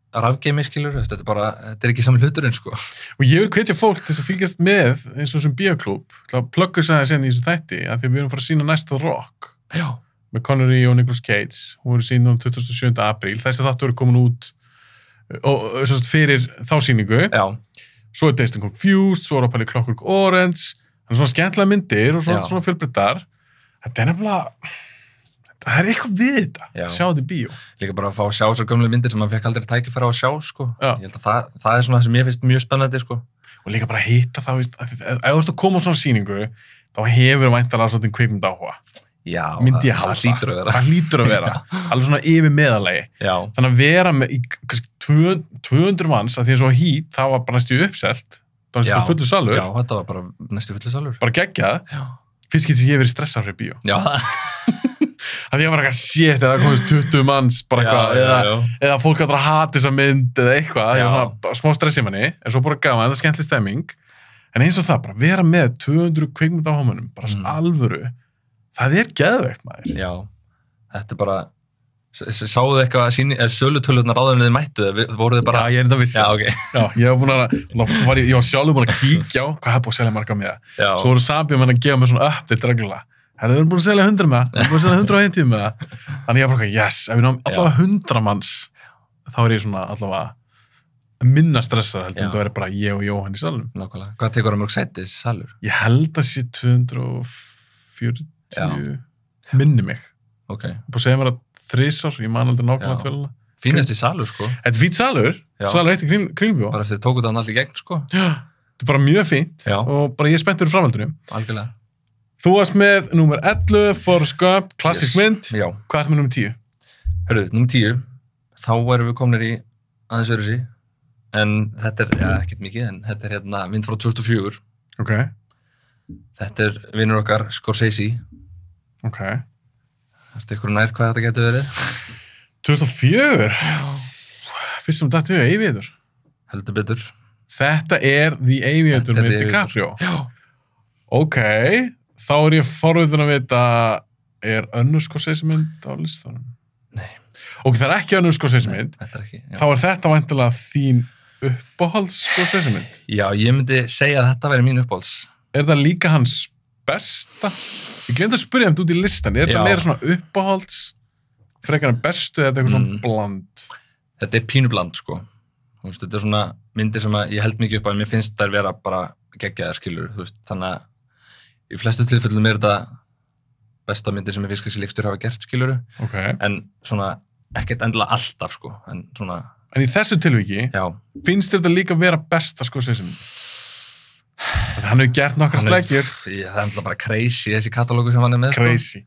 rafgeimi, skilur, þetta er ekki saman hluturinn, sko. Og ég vil hvetja fólk til að fylgjast með eins og sem bíóklúbb, til að plugga sig aðeins í þessu þætti, að því við erum fara að sýna næsta Rock. Já. Með Connery og Nicolas Cage, hún verður sýnd 27. apríl, þessi þáttur eru komin út og fyrir þá sýningu. Já. Svo Dazed and Confused, svo er Opal Clockwork Orange, þannig svona skemmtilega myndir og svona fjölbreyttar. Þetta er nefnilega, það er eitthvað við þetta, sjá þetta í bíó. Líka bara að fá að sjá þessar gömlu myndir sem maður fekk aldrei tækifæri á að sjá, sko. Já. Ég held að það er svona sem ég finnst mjög spennandi, sko. Og líka bara hitta það, ef þú ert að koma á svona sýningu, þá hefur væntanlega svona kvikmynd áhuga. Já, myndi ég halda. Það hlýtur að vera. Alveg svona yfir meðalagi. Já. Þannig að vera með kannski 200 manns, að því að svo Heat, það var bara næstu uppselt. Það var næstu fullu salur. Já, þetta var bara næstu fullu salur. Bara geggjað. Fyrst getur ég verið stressað fyrir bíó. Já. Að ég var eitthvað shit, eða komist 20 manns, bara eitthvað, eða fólk áttur að hata þessa mynd, eða eitthvað. Ég var svona smá stress í manni, en svo bara gaman, það er skemmtileg stemming. En eins og það, bara vera með 200 kvikmyndaáhugamönnum, bara alvöru. Það er geðveikt, maður. Já, þetta er bara, sáðu þið eitthvað sölutölurnar áður en þið mættu, voruð þið bara... Já, ég er þetta viss. Já, ok. Já, ég var sjálfur búin að kíkja á hvað hefði búin að selja marga með það. Já. Svo voru Sabjum að gefa mér svona update reglulega. Við erum búin að selja 100 með það, við erum búin að selja 101 tíma með það. Þannig ég bara, yes, ef við náum allavega 100 manns, þá er ég svona allavega minna stressað heldur en það verður bara ég og Jóhann í salnum. Nákvæmlega. Hvað tekur það mörg sæti þessi salur? Ég held að sé 240 minni mig. Ok. Búið að segja mér að 3 ár, ég man aldrei nákvæmlega töluna. Fínasti salur, sko. Þetta er fínn salur. Salur heitir Kringlubjó. Bara eftir tókuð hann allir gegn, sko. Já, þetta er bara mjög fínt og bara ég er spenntur í framhaldinu. Algjörlega. Þú varst með númer 11, Forrest Gump, klassísk mynd. Já. Hvað er með númer 10? Hörru, númer 10, þá erum við komnir í aðeins öðru sí. En þetta er, ekkert mikið, en þetta er hérna mynd frá 2004. Ok. Þetta er vinur okkar Scorsese. Ok. Ertu ykkur nær hvað þetta getur verið? 2004? Fyrst sem þetta er Aviator. Heldur betur. Þetta er The Aviator með DiCaprio. Já. Ok, þá er ég forvitin að vita, er önnur Scorsese mynd á listanum? Nei. Ok, það er ekki önnur Scorsese mynd. Þetta er ekki. Þá er þetta væntanlega þín uppáhalds Scorsese mynd? Já, ég myndi segja að þetta væri mín uppáhalds. Er það líka hans besta? Ég gleymdi að spyrja út í listan. Er þetta meira svona uppáhalds, frekar en bestu, eða eitthvað svona bland? Þetta er pínu bland, sko. Þú veist, þetta er svona myndir sem ég held mikið upp á, en mér finnst þær vera bara geggjaðar, skilur. Þú veist, þannig að í flestu tilfellum er þetta besta myndir sem ég finnst kannski leikstur hafa gert, skilur. Ok. En svona ekkert endilega alltaf, sko. En svona... En í þessu tilviki, finnst þetta líka vera besta Scorsese mynd? Hann hefur gert nokkra sleggjur. Það er endilega bara crazy, þessi katalógu sem hann er með. Crazy.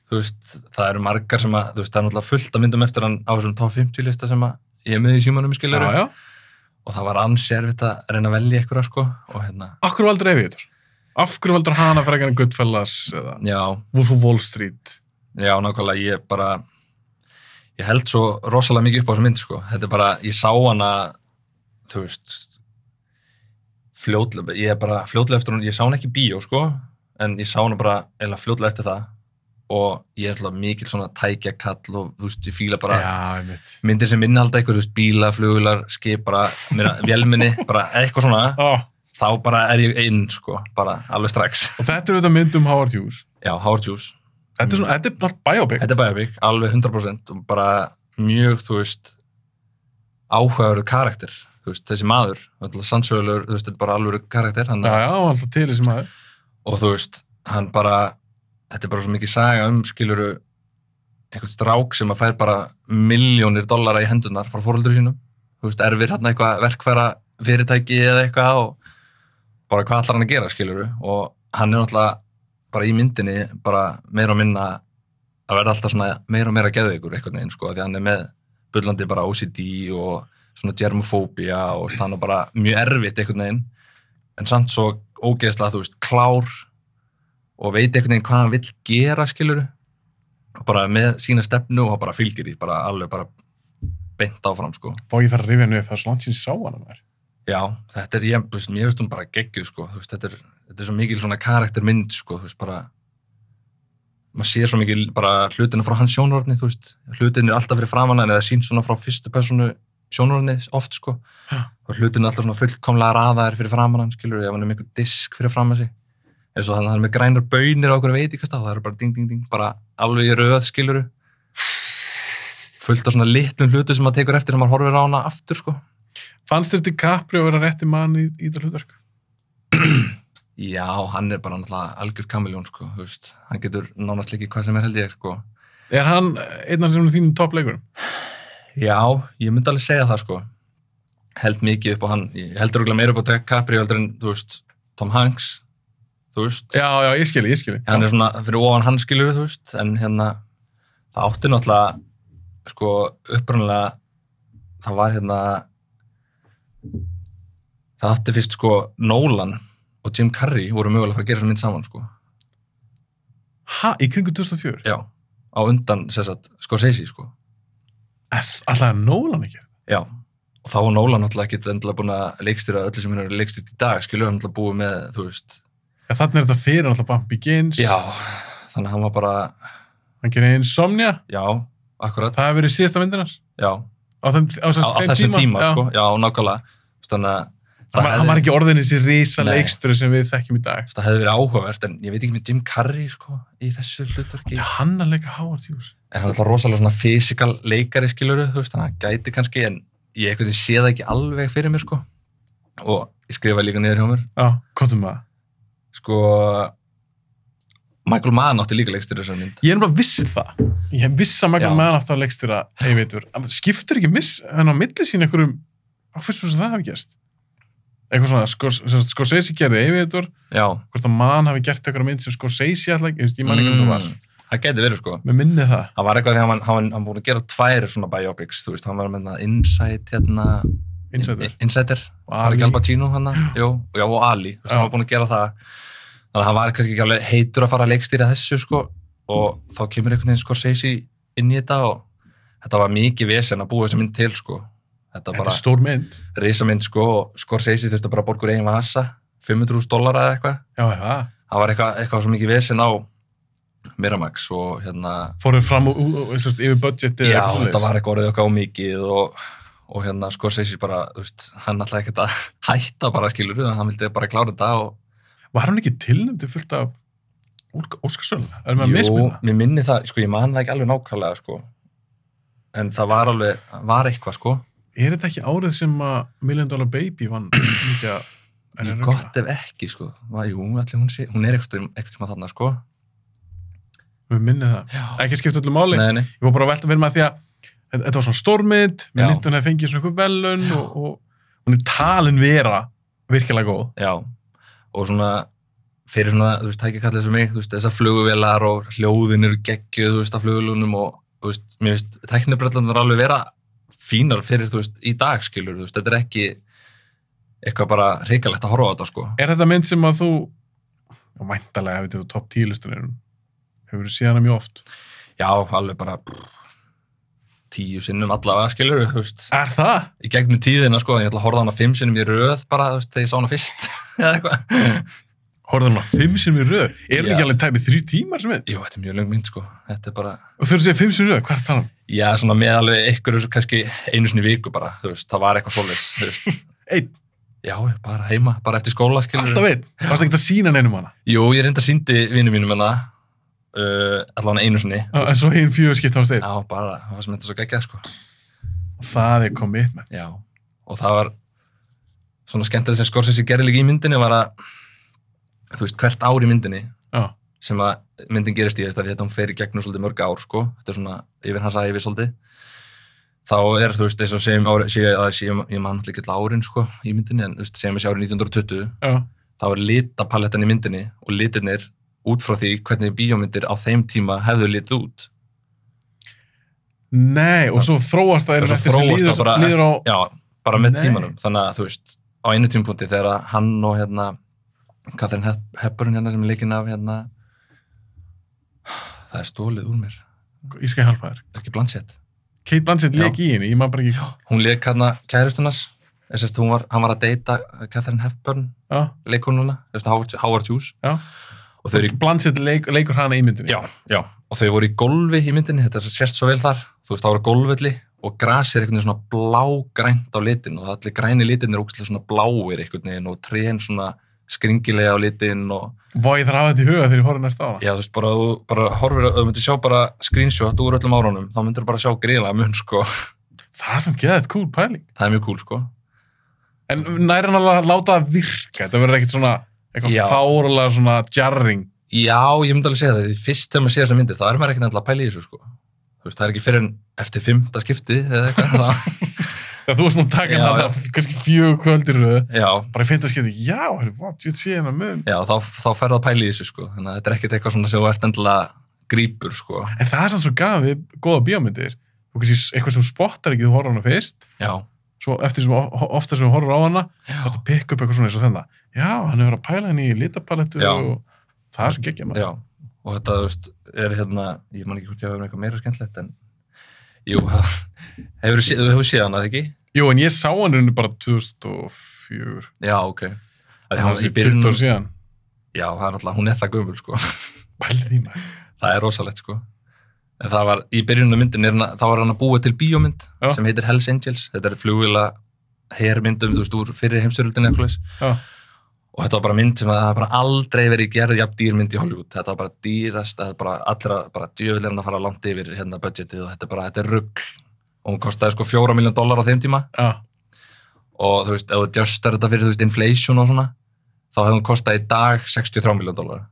Þú veist, það eru margar sem að, þú veist, það er náttúrulega fullt af myndum eftir hann á þessum top 50 lista sem að ég er með í símanum, skilur. Já. Og það var anservitt að reyna að velja einhverja, sko. Og hérna... Af hverju valdur Aviator? Af hverju valdur hana frekar en Goodfellas eða Wolf of Wall Street? Já, nákvæmlega, ég held svo rosalega mikið upp á þessu mynd, sko. Þetta er bara, ég sá hana, þú veist, fljótlega eftir hún, ég sá hana ekki í bíó, sko, en ég sá hana bara eiginlega fljótlega eftir það og ég er alltaf mikil svona tækjakall og, þú veist, ég fíla bara myndir sem innihalda eitthvað, þú veist, bíla, flugular, skip, bara, vélminni, bara eitthvað svona, þá bara er ég inn, sko, bara alveg strax. Og þetta er auðvitað mynd mynd Howard Hughes? Já, Howard Hughes. Þetta er bara biopic? Þetta er biopic, alveg 100% og bara mjög, þú veist, áhugaverður karakter, þú veist, þessi maður, sannsögulegur, þú veist, þetta er bara alveg karakter. Já, alltaf til þessi maður. Og þú veist, hann bara, þetta er bara svo mikið saga skiluru, einhvern strák sem að fær bara milljónir dollara í hendunar frá foreldrum sínum. Þú veist, erfir hann eitthvað verkfæra fyrirtæki eða eitthvað og bara hvað ætlar hann að gera, skiluru. Og hann er náttúrulega bara í myndinni bara meira og minna að verða alltaf svona meira og meira geðveikur einhvern veginn, sko, því hann er með bullandi bara OCD og svona germofóbía og hann er bara mjög erfitt einhvern veginn. En samt svo ógeðslega, þú veist, klár og veit einhvern veginn hvað hann vill gera, skilurðu, og bara með sína stefnu og bara fylgir því, bara alveg bara beint áfram, sko. Fá ég þarf að rifja henni upp, það er svo langt síðan sá hana maður. Já, þetta er, þú veist, mér veist hún bara geggjuð, sko, þú veist, þetta er svo mikil svona karaktermynd, sko, þú veist, bara, maður sér svo mikil bara hlutina frá hans sjónarhorni, þú veist, hlutin er alltaf fyrir framan hann eða sínt svona frá fyrstu persónu sjónarhorni oft, sko, og hlutin er alltaf svona fullkomlega raðaðir fyrir framan hann, skilur, ef hann er með einhver disk fyrir framan sig, eins og hann er með grænar baunir á okkur veitingastað, það er bara ding, ding, ding, bara alveg í röð, skilur, fullt af svona litlum hlutu sem maður tekur eftir þegar maður horfir á hana aftur, sko. Fannst þér DiCaprio að vera rétti mann í það hlutverk? Já, hann er bara náttúrulega algjör kameljón, sko, þú veist, hann getur nánast líki hvað sem held ég, sko. Er hann einn af þínum toppleikurum? Já, ég myndi alveg segja það, sko. Held mikið upp á hann, ég heldur örugglega meira upp á DiCaprio heldur en, þú veist, Tom Hanks, þú veist. Já, ég skilji. Hann er svona fyrir ofan hann, skilur við, þú veist, en hérna, það átti náttúrulega, sko, upprunalega, það var hérna, það átti fyrst, sko, Nolan og Jim Carrey voru mögulega að fara að gera þessa mynd saman, sko. Í kringum 2004? Já, á undan, sérstætt, Scorsese, sko. Alltaf Nolan ekki? Já, og þá var Nolan náttúrulega ekkert endilega búin að leikstýra öllu sem hann er leikstýrt í dag, skilur hann náttúrulega búið með, þú veist. Ja, þannig er þetta fyrir náttúrulega Batman Begins. Já, þannig að hann var bara... Hann gerir Insomnia. Já, akkurat. Það hefur verið síðasta myndin hans. Já. Á þessum tíma, sko. Já, nákvæmlega. Þannig að... Hann var ekki orðin þessi risa leikstjóri sem við þekkjum í dag. Það hefði verið áhugavert, en ég veit ekki með Jim Carrey, sko, í þessu hlutverki. Já, hann að leika Howard Hughes. En hann er alltaf rosalega svona physical leikari, skilurðu, þú veist, þannig að gæti kannski, en ég einhvern veginn sé það ekki alveg fyrir mér, sko. Og ég skrifaði líka niður hjá mér. Já, hvað með það? Sko, Michael Mann átti líka leikstýra þessar mynd. Ég er bara vissið það. Ég hef viss að Michael Mann átti að leikstýra, ég veitur. Skiptir ekki hann á milli sín einhverjum, áfyrst sem það hafi gerst? Eitthvað svona, Scorsese gerði Aviator, hvort að Mann hafi gert eitthvað mynd sem Scorsese alltaf, ég man ekki hvað það var. Það geti verið, sko. Mér minni það. Það var eitthvað þegar hann búin að gera 2 svona biopics, þú veist, hann var með Insight, hérna, Insider, var ekki Al Pacino hann, og Ali, þú veist, hann var búin að gera það, þannig að hann var kannski ekki alveg heitur að fara að leikstýra þessu, sko, og þá kemur einhvern veginn Scorsese inn í þetta og þetta var mikið vesen að búa þessa mynd til, sko. Þetta er stór mynd. Risamynd, sko, og Scorsese þurfti bara að borga úr eigin vasa, $500,000 eða eitthvað. Já, það. Það var eitthvað svo mikið vesen á Miramax og hérna... Fóruð fram yfir budgetið? Já, þetta var orðið eitthvað ómikið og hérna Scorsese bara, þú veist, hann ætlaði ekkert að hætta bara, skilurðu, hann vildi bara klára þetta og... Var hann ekki tilnefndur fullt af Óskarsverðlauna? Er maður að mismunna? Jú, mér minni það, sko, ég man það ekki alveg nákvæmlega, sko. En það var eitthvað, sko. Er þetta ekki árið sem að $1 Million Baby vann mikið að... Gott ef ekki, sko. Jú, allir hún er eitthvað tíma þarna, sko. Mér minni það. Já. Ekki skipt öllu máli. Nei. Ég var bara að velta fyrir maður því að þetta var svona stórmynd, mér myndi hún hefði fengið svona eitthvað velun og hún er talin vera virkilega góð. Já, og svona fyrir svona, þú veist, tækjakallið sem mig, þú veist, þessar flugvélar og hljóðin eru geggjuð, þú veist, af flugvélunum og, þú veist, mér veist, tæknibrellarnir alveg vera fínar fyrir, þú veist, í dag, skilur, þú veist, þetta er ekki eitthvað bara hrikalegt að horfa á þetta, sko. Er þetta mynd sem að þú, væntanlega hefur þetta topp 10 listunum, hefur þú séð hana mjög oft? Já, alveg bara 10 sinnum allavega, skilur, þú veist. Er það? Í gegnum tíðina, sko, ég ætla að horfa hana 5 sinnum í röð bara, þú veist, þegar ég sá hana fyrst, eða eitthvað. Horfðu hana 5 sinnum í röð? Er það ekki alveg tæpið 3 tímar sem mynd? Jú, þetta er mjög löng mynd, sko. Þetta er bara... Og þau eru að segja 5 sinnum í röð, hvað er það? Já, svona með alveg ykkur, kannski einu sinni í viku bara, þú veist, það var eitthvað svoleiðis, þú veist. Einn? Já, bara heima, bara eftir skóla, skilur. Alltaf einn? Varstu ekki að sýna neinum hana? Jú, ég reynda að sýndi vinum mínum hana, allavega einu sinni. En svo hinn 4 skipta á stein? Já, bara, það var sem þetta svo geggjað, sko. Það er commitment. Já, og það var svona skemmtilegt sem Scorsese gerði líka í myndinni var að, þú veist, hvert ár í myndinni sem að myndin gerist í þetta hún fer í gegnum svolítið mörg ár, sko. Þetta er svona yfir hans ævi svolítið. Þá er, þú veist, eins og ég man náttúrulega ekki árin, sko, í myndinni, en, þú veist, segjum við árið 1920, þá er litapalettan í myndinni og litirnir út frá því hvernig bíómyndir á þeim tíma hefðu litið út. Nei, og svo þróast það eftir sem líður á... Já, bara með tímanum. Þannig að, þú veist, á einu tímapunkti þegar hann og hérna Catherine Hepburn hérna sem er leikinn af hérna, það er stólið úr mér. Ískai Harpaður. Ekki Blanchett. Kate Blanchett leik í henni, ég man bara ekki. Hún leik hérna kærustunas, hann var að deyta Catherine Hepburn, leikonuna, Howard Hughes. Já. Og Blanchett leikur hana í myndinni. Já. Og þau voru í golfi í myndinni, þetta sést svo vel þar. Þú veist, það voru golfvelli og grasi einhvern veginn svona blágrænt á litin og allir græni litin ógeðslega svona bláir einhvern veginn og trén svona skringilega á litin og... Vá, ég þarf að hafa þetta í huga þegar ég horfði næst á það. Já, þú veist, bara horfir, ef þú myndir sjá bara screenshot úr öllum árunum, þá myndir þú bara sjá gríðlega mun, sko. Það er samt geðveikt cool pæling. Það er mjög cool, sko. En nær hann alveg að láta það virka? Þetta verður ekkert svona, eitthvað fárulega svona jarring. Já, ég myndi alveg segja það, því fyrst þegar maður sé þessar myndir, þá er maður ekkert nefnilega að pæla í þessu, sko. Þú veist, það er ekki fyrir en eftir 5. skiptið eða eitthvað. Já, þú varst nú að taka hana kannski 4 kvöldir já. Bara í 5. skiptið, já, ég sé hennar mun. Já, þá ferðu að pæla í þessu, sko. Þannig að þetta er ekkert eitthvað svona sem þú ert endilega grípur, sko. En það er samt svo gaman við góða bíómyndir. Þú kannski eitthvað sem spottar ekki, þú horfir hana fyrst. Já. Svo eftir ofta sem þú horfir á hana, þá ertu að pikka upp eitthvað svona eins og þennan. Já, hann hefur verið að pæla henni í litapalettu og það er svo geggjað maður. Já, og þetta, þú veist, er hérna, ég man ekki hvort ég hafa eitthvað meira skemmtilegt, en jú, þú hefur séð hana, ekki? Jú, en ég sá hann bara 2004. Já, ok. Það var 20 ára síðan. Já, það er náttúrulega, hún er það gömul, sko. Pælið því maður. Það er rosalegt, sko. En það var, í byrjunum myndin, þá var hann að búa til bíómynd sem heitir Hells Angels. Þetta er flugvéla hermyndum, þú veist, úr fyrir heimsstyrjöldinni eitthvað. Já. Og þetta var bara mynd sem það bara aldrei verið gerð jafn dýr mynd í Hollywood. Þetta var bara dýrast, það er bara allir að djöfull að fara langt yfir hérna budgetið og þetta er rugl. Og hún kostaði sko $4 million á þeim tíma. Já. Og þú veist, ef þú adjustar þetta fyrir, þú veist, inflation og svona, þá hefði hún kostað í dag $63 million.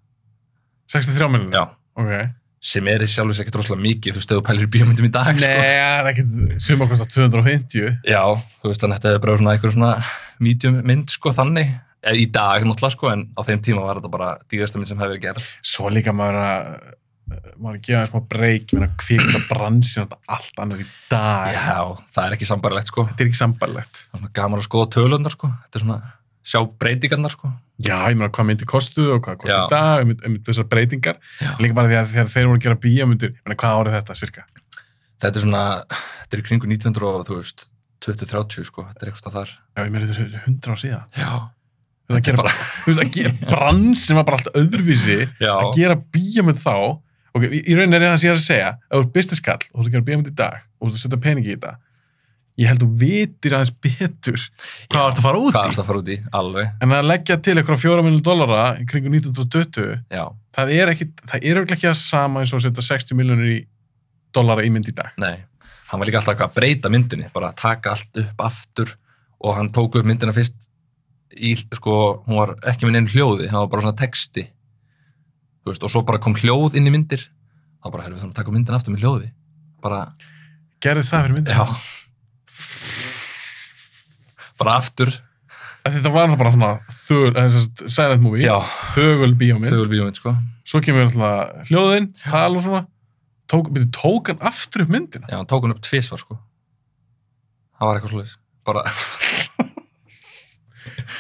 63 million? Já. Ok. Sem í sjálfis ekkert rosalega mikið, þú veist, ef þú pælir í bíómyndum í dag, sko. Nei, það er ekkert, sumar kostar 250. Já, þú veist, þannig að þetta er bara svona einhver svona medium mynd, sko, þannig. Í dag, náttúrulega, sko, en á þeim tíma var þetta bara dýrasta mynd sem hefði verið gerð. Svo líka maður að gefa smá breyk, kvikmynda bransin og allt annað í dag. Já, það er ekki sambærilegt, sko. Þetta er ekki sambærilegt. Það er svona gaman að skoða tölundar, sko. Þetta er svona, sjá breytingarnar, sko. Já, ég meina hvað myndi kostu og hvað kostu í dag, þessar breytingar. Líka bara því að þegar þeir voru að gera bíómyndir, hvað árið þetta, cirka? Þetta er svona, þetta er í kringu 1920-30, sko. Þetta er eitthvað þar. Já, ég meina þetta er 100 ár síðan. Já. Þú veist, að gera bransin var bara allt öðruvísi að gera bíómynd þá. Ok, í rauninni er það sem ég er að segja, ef þú ert business kall og þú ert að gera bíómynd í dag og þú setja peningi í þetta, ég held þú vitir aðeins betur hvað þú ert að fara út í. Hvað þú ert að fara út í, alveg. En að leggja til eitthvað $4 million í kringu 1920, það er örugglega ekki það sama eins og að setja $60 milljónir í mynd í dag. Nei, hann var líka alltaf að breyta myndinni, bara að taka allt upp aftur og hann tók upp myndina fyrst sko, hún var ekki með neinu hljóði, það var bara svona texti, þú veist, og svo bara kom hljóð inn í myndir, þá bara, við þurfum að taka myndin aftur með hljóði, bara... Gerðist það fyrir myndin? Já. Bara aftur. Þetta var bara svona silent movie, þögul bíómynd. Þögul bíómynd, sko. Svo kemur alltaf hljóðin, tal og svona, tók hann aftur upp myndina? Já, hann tók hann upp 2 svar, sko. Það var eitthvað svoleiðis, bara...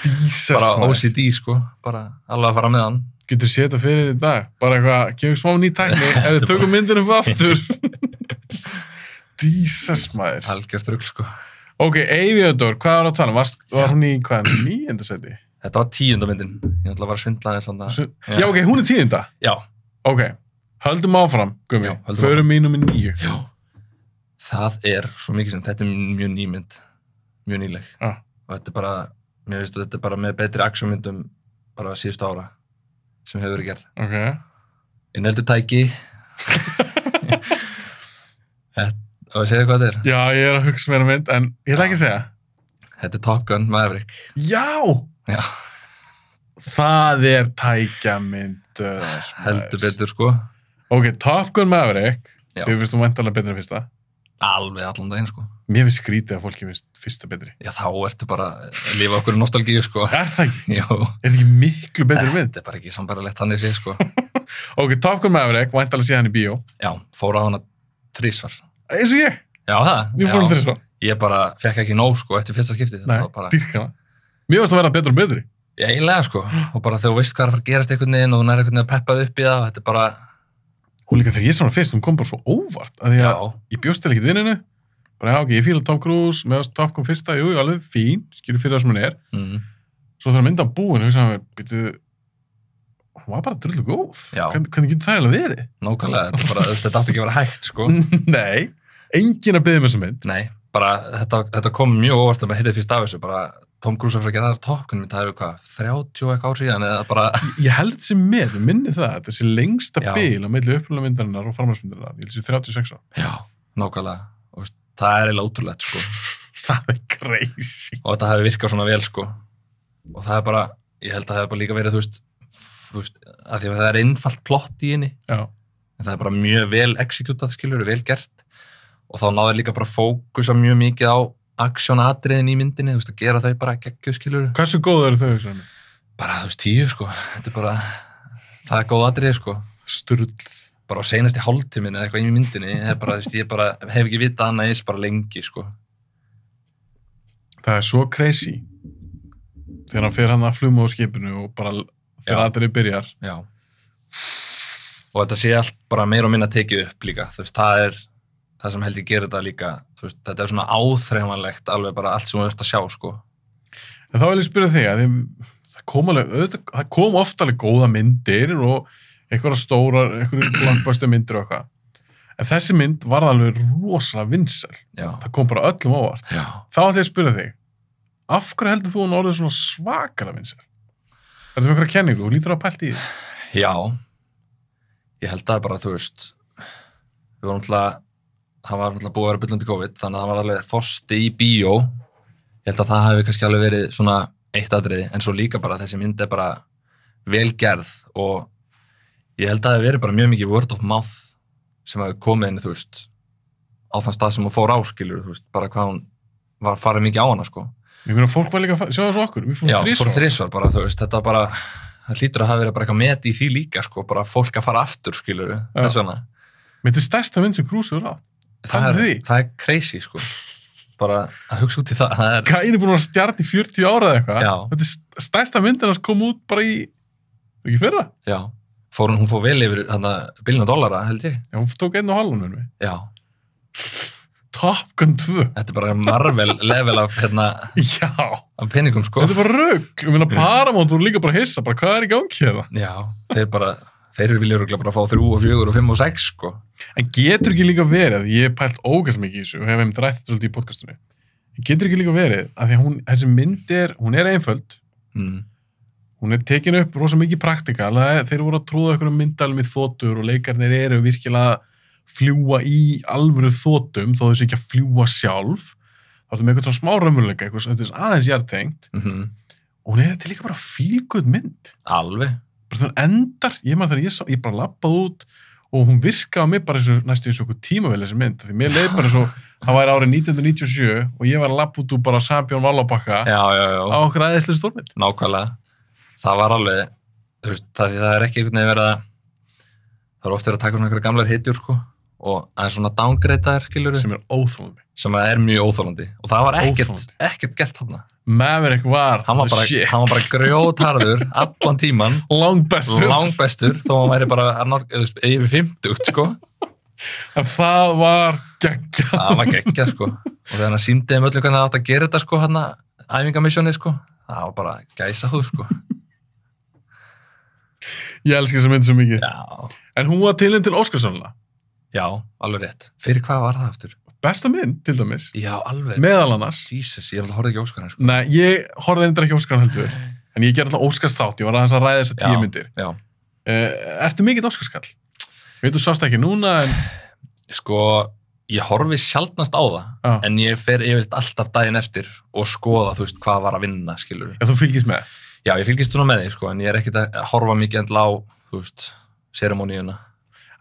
Jesus, bara OCD, sko, bara alveg að fara með hann. Getur séð þetta fyrir í dag, bara eitthvað, gefum smá ný tækni, ef þið tökum myndinu upp aftur. Jesus, maður. Algjört rugl, sko. Ok, Aviator, hvað var að tala? Var hún í, hvað, 9. seti? Þetta var 10. myndin, ég ætla að vera svindlaðið svona. Já, ok, hún er 10. Já. Ok, höldum áfram, Gummi, förum í númer 9. Já. Það er svo mikið sem, þetta er mjög ný mynd, mjög nýleg. Og þetta er bara, mér finnst þetta bara með betri actionmyndum bara síðustu ára sem hefur verið gerð. Ok. Innöldutæki. Og að segja hvað þetta er? Já, ég er að hugsa mér mynd, en ég ætla ekki að segja. Þetta er Top Gun Maverick. Já! Já. Það er tækjamynd. Heldur betur, sko. Ok, Top Gun Maverick. Þið finnst þú væntanlega betur en fyrsta? Alveg allan daginn, sko. Mér finnst skrítið að fólki finnst fyrsta betri. Já, þá ertu bara að lifa okkur nostalgíu, sko. Er það ekki? Jó. Er það ekki miklu betri mynd? Þetta er bara ekki sambærilegt þannig sé, sko. Ok, Top Gun Maverick, væntanlega sé hann í bíó. Já, fór á hana 3 svar. Eins og ég? Já, það. Ég fór 3 svar. Ég bara fekk ekki nóg, sko, eftir fyrsta skiptið. Nei, dýrkana. Mér finnst það að vera betur og betri. Já, eiginlega sko, og bara þegar þú veist hvað er að fara að gerast einhvern veginn og þú næri einhvern veginn að peppa upp í það og þetta er bara... Og líka þegar ég sá hana fyrst, hún kom bara svo óvart, að því að ég bjóst til ekkert vinninu, bara ok, ég fíla Tom Cruise, með að Top Gun fyrsta, jú, alveg fín, skilur fyrir það sem hún Svo þegar mynda á búin, hún var bara drullu góð. Hvernig getur það eiginlega verið? Nákvæmlega, þetta átti ekki að vera hægt, sko. Nei, enginn að biðja með þessa mynd. Nei, bara þetta kom mjög óvart að maður heyrði fyrst af þessu, bara Tom Cruise að fara að gera aðra Top Gun, það hvað, 30 eitthvað ár síðan, eða bara... Ég held þessi með, ég minni það, þessi lengsta bil á milli upprunalegu myndarinnar og framhaldsmyndarinnar, ég held þessi 36 ár. Já, nákvæmlega, og það er eiginlega ótrúlegt, sko. Það er crazy. Og þetta hefur virkað svona vel, sko. Og það er bara, ég held að það hefur bara líka verið, þú veist, að því að það er einfalt plott í henni. Já. En það er bara mjög vel executað, skilur, vel gert. Og þá náður líka bara fókusa mjög mikið á aksjónatriðin í myndinni, þú veist, að gera þau bara geggjuð, skilur. Hversu góð eru þau, svona? Bara, þú veist, 10, sko. Þetta er bara, það er góð atriði, sko. Sturl. Bara á seinasti hálftíminn eða eitthvað í myndinni, það er bara, þú veist, ég bara hef ekki vitað annað eins bara lengi, sko. Það er svo crazy. Þegar hann fer hann að fluma á skipinu og bara þegar atriði byrjar. Já. Og þetta sé allt bara meira og minna tekið upp líka, þú veist, það er það sem held ég gerir þetta líka, þú veist, þetta er svona áþreifanlegt alveg bara allt sem þú ert að sjá, sko. En þá vil ég spyrja þig að það kom ofta alveg góða myndir og einhverja stórar, einhverju blockbuster myndir og eitthvað. En þessi mynd var alveg rosalega vinsæl. Já. Það kom bara öllum óvart. Já. Þá ætla ég að spyrja þig, af hverju heldur þú hún orðið svona svakalega vinsæl? Er þetta með einhverja kenningu? Þú lítur að pælt í því? Já. Ég held að bara, þú veist, það var náttúrulega búið að vera bullandi COVID, þannig að það var alveg þorsti í bíó. Ég held að það hafi kannski alveg verið svona eitt atriði, en svo líka bara þessi mynd er bara vel gerð og ég held að það hafi verið bara mjög mikið word of mouth sem hafi komið inn, þú veist, á þann stað sem hún fór á, skilur, þú veist, bara hvað hún var farið mikið á hana, sko. Ég meina, fólk var líka að sjá þessu okkur, við fórum þrisvar. Já, fórum þrisvar bara, þú veist, þetta bara, það hlýtur að hafa verið bara eitthvað met í því líka, sko, bara fólk að fara aftur, skilur, þess vegna. Mér þetta er stærsta mynd sem Cruise hefur átt. Það er crazy, sko. Bara að hugsa út í það. Gæin er búin að stjarna í 40 ára eða eitthvað. Já. Þetta er stærsta myndin að koma út bara í, ekki fyrra? Já. Hún fór vel yfir $1 billion, held ég. Já, hún tók 1,5 með mig. Já. Top Gun 2. Þetta er bara Marvel level af, Já. Af peningum, sko. Þetta er bara rugl. Ég meina, Paramount voru líka bara hissa, bara hvað er í gangi hérna? Já, þeir vilja örugglega bara fá 3 og 4 og 5 og 6, sko. En getur ekki líka verið, ég hef pælt ógeðs mikið í þessu og hef einmitt rætt þetta svolítið í podcastunni. Getur ekki líka verið að því að þessi mynd hún er einföld. Hún er tekin upp rosa mikið praktikal. Þeir voru að trúða einhverjum myndalum í þotur og leikarnir eru virkilega fljúa í alvöru þotum þó þessi ekki að fljúa sjálf. Þá er með eitthvað svona smá raunveruleika, eitthvað aðeins jartengt. Og hún er þetta líka bara feel-good mynd. Alveg. Bara þannig endar, ég bara lappaði út og hún virkaði á mig bara næstu eins og okkur tímavel þessi mynd. Því mér leið bara svo, það væri árið 1997 og ég var að lappa út úr bara Sabjón Vallabakka á okkur æðislega stórmynd. Nákvæmlega. Það var alveg, þú veist, það er ekki einhvern veginn verið að, það er oft verið að taka svona einhverja gamlar hitjur, sko, og aðeins svona downgradaðar, skilur sem er óþolandi. Sem er mjög óþolandi. Og það var ekkert gert þarna. Maverick var hann var bara grjótharður allan tíman. Langbestur, þó hann væri bara yfir 50, sko. En það var geggjað. Það var geggjað, sko. Og þegar hann sýndi öllu hvernig það átt að gera þetta, sko, æfingamissjóni, sko. Það var bara gæsahúð, sko. Ég elska þessa mynd svo mikið. Já. En hún var tilnefnd til Óskarsverðlauna. Já, alveg rétt. Fyrir hvað var það aftur? Besta mynd, til dæmis. Já, alveg. Meðal annars. Jesus, ég horfði ekki Óskarinn, sko. Nei, ég horfði endur ekki Óskarinn heldur. En ég gerði alltaf Óskarsþátt, ég var aðeins að ræða þessar 10 myndir. Já. Ertu mikill Óskarskall? Veit, þú sást ekki núna, en... Sko, ég horfi sjaldnast á það, en ég fer yfirleitt alltaf daginn eftir og skoða, þú veist, hvað var að vinna, skilur. Já, þú fylgist með? Já, ég fylgist svona með því, sko, en ég er ekkert að horfa mikið endla á, þú veist, seremoníuna.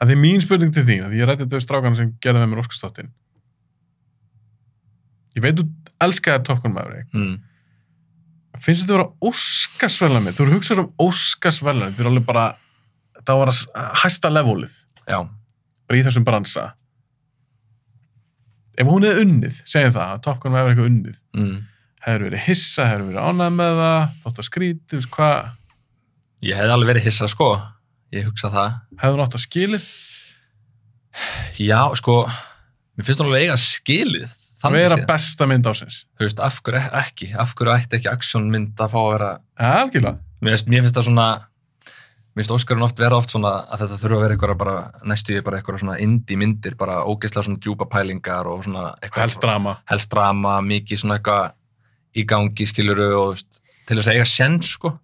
Að því mín spurning til þín, að ég rætti þetta við strákana sem gerði með mér Óskarsþáttinn. Ég veit, þú elskaði Top Gun Maverick. Finnst þetta að vera Óskarsverðlaun? Þú eru hugsað Óskarsverðlaun, þetta er alveg bara, það var að hæsta levelið. Já. Bara í þessum bransa. Ef hún unnið, segjum það, Top Gun Maverick unnið, Hefur verið hissa, hefur verið ánægð með það, þótt að skrítið, hvað? Ég hefði alveg verið hissa, sko. Ég hugsa það. Hefðu nátt að skilið? Já, sko, mér finnst alveg eiga skilið. Það vera besta mynd ásins. Þú veist, af hverju ekki? Af hverju ætti ekki actionmynd að fá að vera... Algjörlega. Mér finnst það svona... Mér finnst Óskarinn vera oft svona að þetta þurfa að vera eitthvað bara, næstu ég bara eitthvað svona indie myndir, bara ógeðslega svona djúpa pælingar og svona eitthvað... Helst drama, mikið svona eitthvað í gangi, skiluru, og þú veist, til þess að eiga séns, sko.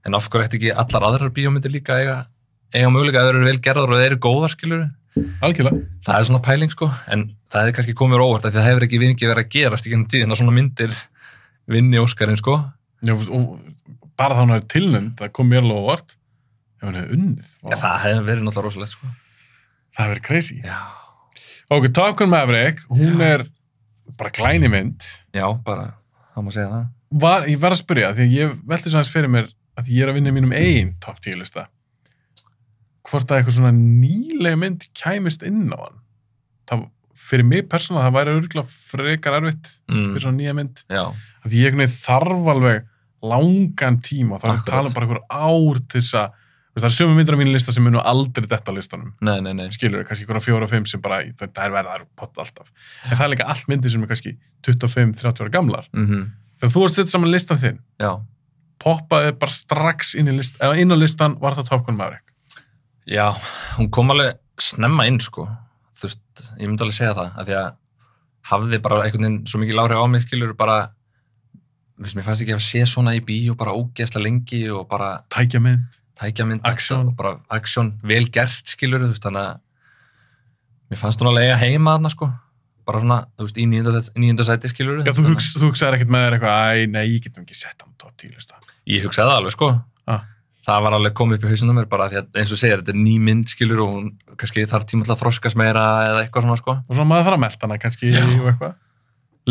En af hverju ætti ekki allar aðrar bíómyndir líka eiga möguleika að þeir eru vel gerðar og þeir eru góðar, skiluru. Algjörlega. Það er svona pæling, sko, en það hefði kannski komið mér óvart af því það hefur ekki verið að gerast í gennum tíðin að svona myndir vinni Óskarinn, sko. Já, og bara þá hann er tilnefnd, það kom mér alveg óvart. Ef hann hefði unnið. Já, það hefði verið náttúrulega rosalegt, sko. Það hefði verið crazy. Já. Ok, Top Gun Maverick, hún er bara glæni mynd. Já, bara, það má segja það. Ég var að spyrja, því að ég velti svo aðeins fyrir mér að ég er að vinna mínum eigin top 10 lista. Hvort að eitthvað svona nýlega mynd kæmist inn á hann. Það, fyrir mig persónulega, það væri örugglega frekar erfitt fyrir svona nýja mynd. Já. Því ég þarf alveg langan tíma og það er að tala bara einhver ár til þess að það er sömu myndir á mínu lista sem munu aldrei detta á listanum. Nei. Skilur, kannski einhverja 4 og 5 sem bara, það er verðar pott alltaf. En það er líka allt myndir sem er kannski 25-30 ára gamlar. Þegar þú varst sett saman listan þinn, poppaði bara strax inn á listan var það Top Gun Maverick. Já, hún kom alveg snemma inn, sko. Þú veist, ég myndi alveg segja það, að því að hafði bara einhvern veginn svo mikið láhrif á mig, skilur, bara, veist, mér fannst ekki að sé svona í bíó bara ógeðslega lengi og bara... Tækjamynd, action, bara action, vel gert, skilur, þú veist, þannig að mér fannst hún alveg eiga heima þarna, sko. Bara svona, þú veist, í 9. sæti, skilur. Já, þú hugsaðir ekkert með þér eitthvað, nei, ég getum ekki sett hann top 10 lista. Ég hugsaði það alveg, sko. Það var alveg komið upp í hausinu mér bara því að eins og segir, þetta er ný mynd, skilur, og hún kannski þarf tíma til að þroskast meira eða eitthvað svona, sko. Og svona maður þarf að melta hana kannski og eitthvað.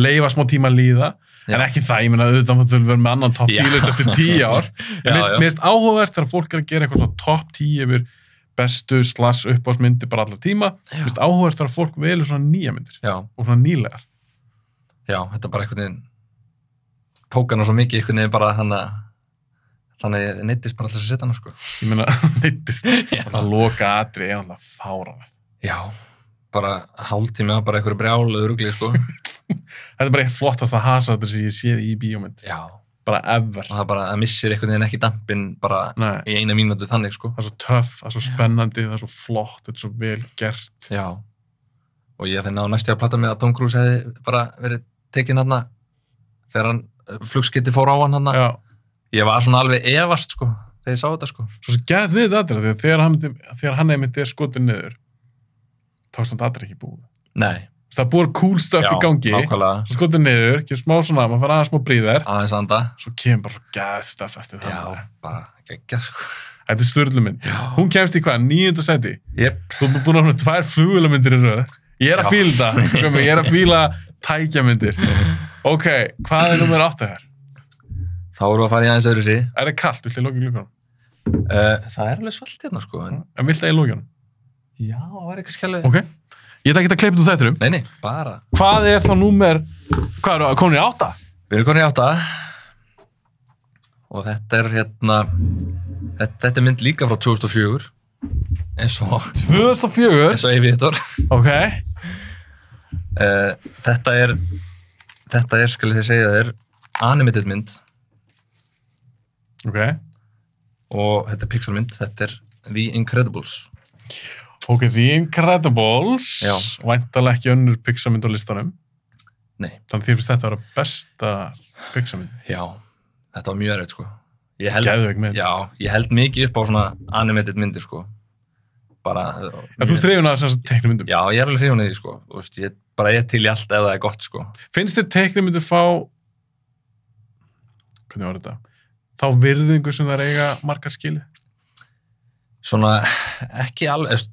Leifa smá tíma að líða, en ekki það, ég meina auðvitað máttu vera með annan top 10 list eftir 10 ár. Mér finnst áhugavert þegar fólk er að gera eitthvað svona top 10 yfir bestu / uppáhaldsmyndir bara alla tíma. Mér finnst áhugavert þegar fólk velur svona nýja myndir og svona nýlegar. Já, þetta bara einhvern veginn tók hana svo mikið einhvern veginn bara þannig ég neittist bara alltaf að setja hana, sko. Ég meina, neittist. Það loka atri, ég er alltaf fáránlegt. Já, bara hálftími að bara einhverju brjáluðu rugli, sko. Þetta er bara eitt flottasta hasardur sem ég séð í bíómynd. Já. Bara ever. Og það bara, það missir einhvern veginn ekki dampinn bara í 1 mínútu þannig, sko. Það er svo töff, það er svo spennandi, það er svo flott, þetta er svo vel gert. Já. Og ég þegar náðu næstu að plata með að Tom Cruise hefði bara verið tekinn þarna þegar flugskeytið fór á hann þarna. Já. Ég var svona alveg efast, sko, þegar ég sá þetta, sko. Svo gæt við þetta, þegar hann einmitt skotin niður, þá er samt aðra ekki búið. Nei. Það búið cool stuff í gangi, svo skotin niður, kemur smá svona, maður fara aðeins smá bríðar, aðeins anda, svo kemur bara svo gæt stuff eftir það. Já, bara geggjað, sko. Þetta er sturlumynd. Hún kemst í hvað, 9. sæti? Jep. Þú er búin að hafa 2 flugvélamyndir í röð. Ég er að fíla það, ég er að fíla tækjamyndir. Ok, hvað er númer 8 hér? Þá erum við að fara í aðeins öðru sí. Er það kalt? Viltu ég loka í glugganum? Það er alveg svalt hérna, sko. En viltu ég loka hann? Já, það var eitthvað skjálfið. Ok. Ég ætla ekki að klippa út þættirum. Nei, bara. Hvað er þá númer... Hvað eru komin í 8? Við erum komin í 8. Og þetta er hérna... Þetta er mynd líka frá 2004. Eins og... 2004? Eins og Aviator. Ok. Þetta er, skal ég þið segja þér, animated mynd. Ok. Og þetta er Pixar-mynd, þetta er The Incredibles. Ok, The Incredibles. Já. Væntanlega ekki önnur Pixar-mynd á listanum. Nei. Þannig því finnst þetta að vera besta Pixar-mynd. Já, þetta var mjög erfitt, sko. Geðveik mynd. Já, ég held mikið upp á svona animated myndir, sko. Bara... En þú hrifin að þessar teiknumyndum? Já, ég er alveg hrifin að því, sko. Þú veist, ég til í allt ef það er gott, sko. Finnst þér teiknumyndir fá... Hvernig var þetta? Þá virðingu sem það eiga margar skilið? Svona, ekki alveg,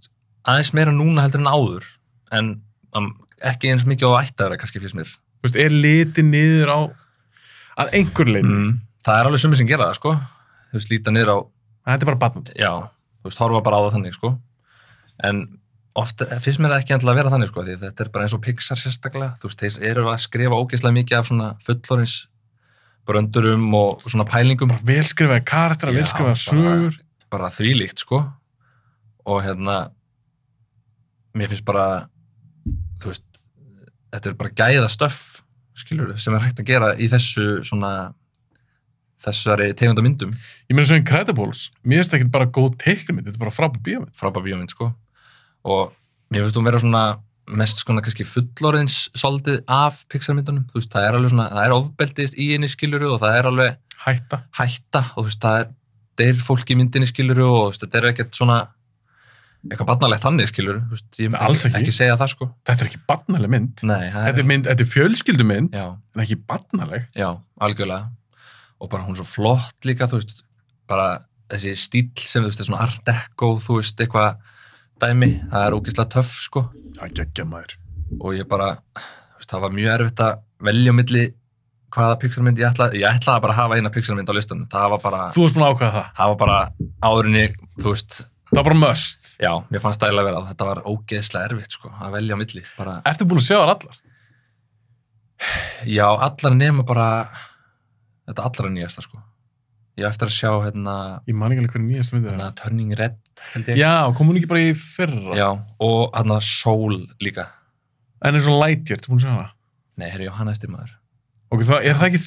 aðeins meira núna heldur en áður, en ekki eins mikið á ættaðara, kannski fyrst mér. Þú veist, er litið niður á að einhver leiti? Það er alveg sumir sem gera það, sko. Þú veist, líta niður á... Þetta er bara barnum. Já, þú veist, horfa bara á það þannig, sko. En oft finnst mér það ekki endilega að vera þannig, sko, því þetta er bara eins og Pixar sérstaklega. Þú veist, þeir eru að skrifa ógeðslega mikið af svona fullorins bröndurum og svona pælingum. Bara velskrifaði karakter, velskrifaði sögur. Bara þvílíkt, sko. Og mér finnst bara, þú veist, þetta bara gæða stöff, skilur, sem hægt að gera í þessari tegundamyndum. Ég meina svo Incredibles, mér finnst ekki bara góð teiknumynd, þetta bara frábær bíómynd. Frábær bíómynd, sko. Og mér finnst vera svona mest svona kannski fullorðins svolítið af Pixar-myndunum. Þú veist, það alveg svona, það ofbeldist í henni, skiluru, og það alveg hætta, og þú veist, það deyr fólk í myndinni, skiluru, og þú veist, þetta ekkert svona eitthvað barnalegt þannig, skiluru. Þú veist, ég myndi ekki segja það, sko. Þetta ekki barnaleg mynd. Nei, þetta fjölskyldumynd, en ekki barnaleg. Já, algjörlega. Og bara hún svo flott líka, þú veist, bara þessi stíll sem, þú veist, svona art deco, þú veist, eitthvað dæmi, það ógeðslega töff, sko. Það geggja maður. Og ég bara, þú veist, það var mjög erfitt að velja á milli hvaða Pixar-mynd ég ætlaði bara að hafa eina Pixar-mynd á listunum. Það var bara... Þú varst búin að ákveða það? Það var bara áður en ég, þú veist... Það var bara must? Já, mér fannst það eiginlega vera að þetta var ógeðslega erfitt, sko, að velja á milli. Ertu búin að sjá þar allar? Já, allar nema bara þetta allra nýjasta, sko. Ég eftir að sjá, Ég man ekki alveg hvernig nýjasta myndið er. Turning Red, held ég. Já, kom hún ekki bara í fyrra? Já, og Soul líka. En eins og Lightyear, þú búin að sjá það? Nei, Jóhanna eftir maður. Ok, er það ekki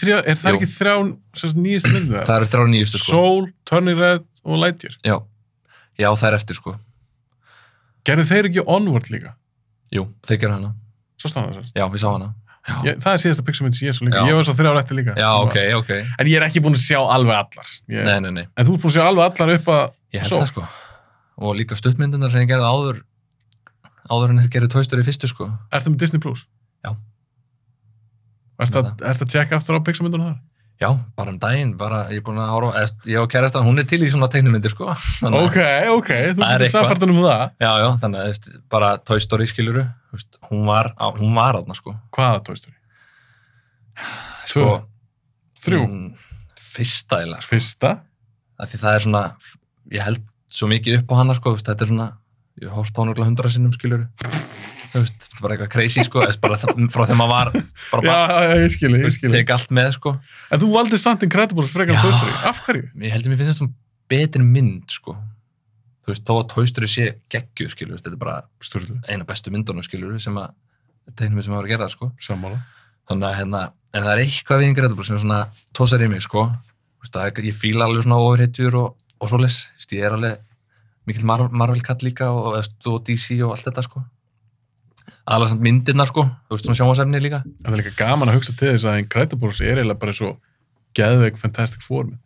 þrjá nýjastu myndið það? Það eru þrjá nýjastu, sko. Soul, Turning Red og Lightyear? Já, það er eftir, sko. Gerðu þeir ekki Onward líka? Jú, þeir gerðu hana. Svo stáðan þessar? Já, við sá hana. Það er síðasta Pixar-mynd sem ég svo líka. Ég var svo 3 eftir líka. Já, ok. En ég er ekki búin að sjá alveg allar. Nei. En þú ert búin að sjá alveg allar upp að... Ég held það, sko. Og líka stuttmyndunar sem ég gerði áður en þeir gerðu Toy Story fyrstu, sko. Ertu með Disney Plus? Já. Ertu að tjekka aftur á Pixar-myndunum þar? Já, bara daginn, ég er búin að ára, ég og kærastan, hún er til í svona teiknumyndir, sko. Ok, þú búin að samfartan það. Já, þannig að bara Toy Story, skiluru, hún var þarna, sko. Hvaða Toy Story? 2? 3? Fyrsta, eiginlega. Fyrsta? Því það er svona, ég held svo mikið upp á hana, sko, þetta er svona, ég hórt á nokkulega 100 sinnum, skiluru. Þetta er bara eitthvað crazy, sko, bara frá þegar maður var bara ég skilji. Tek allt með, sko. En þú valdi samt Incredibles frekar Toy Story. Af hverju? Ég held að mér finnst þetta betri mynd, sko. Þú veist, þó að Toy Story sé geggjuð, skilur, þetta er bara eina bestu myndunum, skilur, sem að teiknum sem að vera að gera það, sko. Sammála. Þannig að, en það er eitthvað við Incredibles sem er svona tósar í mig, sko. Þú veist, ég fíla alveg svona ofurhetjur og svoleiðis. Ég er alveg mikill Marvel-kall líka og DC og allt þetta, sko. Aðalega samt myndirnar, sko, þú veist, svona sjónvarpsefni líka. Það er líka gaman að hugsa til þess að Incredibles er eiginlega bara svo geðveik Fantastic Four mynd.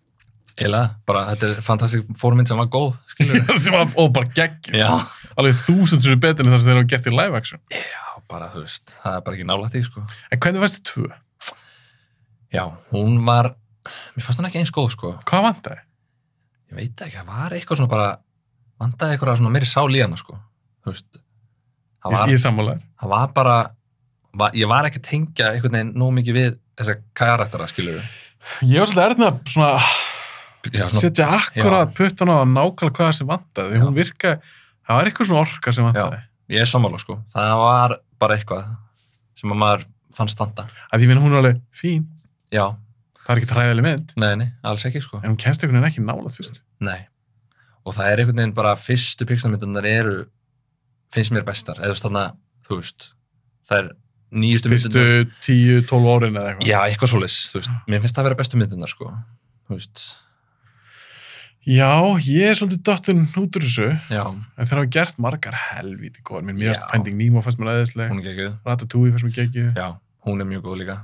Eiginlega, bara þetta er Fantastic Four mynd sem var góð, skilur við. Og bara geggjur. Já. Alveg 1000 sem er betur en það sem þeir hafa gert í live action. Já, bara, þú veist, það er bara ekki nálægt því, sko. En hvernig varstu 2? Já, hún var, mér fannst hún ekki eins góð, sko. Hvað vantaði? Ég veit ekki, það var eitthvað svona bara, vantaði eitthvað svona meiri sál í hana, sko. Þú veist, ég sammálaður. Það var bara, ég var ekki að tengja einhvern veginn nóg mikið við þessa karaktera, skilur við. Ég var svolítið erfnið að svona setja akkurat puttan á að nákvæmlega hvað sem vantaði. Því hún virkaði, það var eitthvað svona orka sem vantaði. Ég er sammála, sko. Það var bara eitthvað sem að maður fannst vanta. Ég meina hún er alveg fín. Já. Það er ekki hræðileg mynd. Nei, alls ekki, sko. En hún kemst einhvern veginn ekki nálægt fyrst. Nei. Og það er einhvern veginn bara fyrstu Pixar-myndirnar finnst mér bestar, eða þú veist, það er nýjustu myndirnar. Fyrstu 10-12 árin eða eitthvað. Já, eitthvað svoleiðis, þú veist, mér finnst það að vera bestu myndirnar, sko, þú veist. Já, ég er svolítið dottinn út úr þessu, já. En þeir hafa gert margar helvíti góðar, mér finnst Finding Nemo fannst mér aðeinsleg, hún er geggjuð. Ratatouille fannst mér geggjuð. Já, hún er mjög góð líka.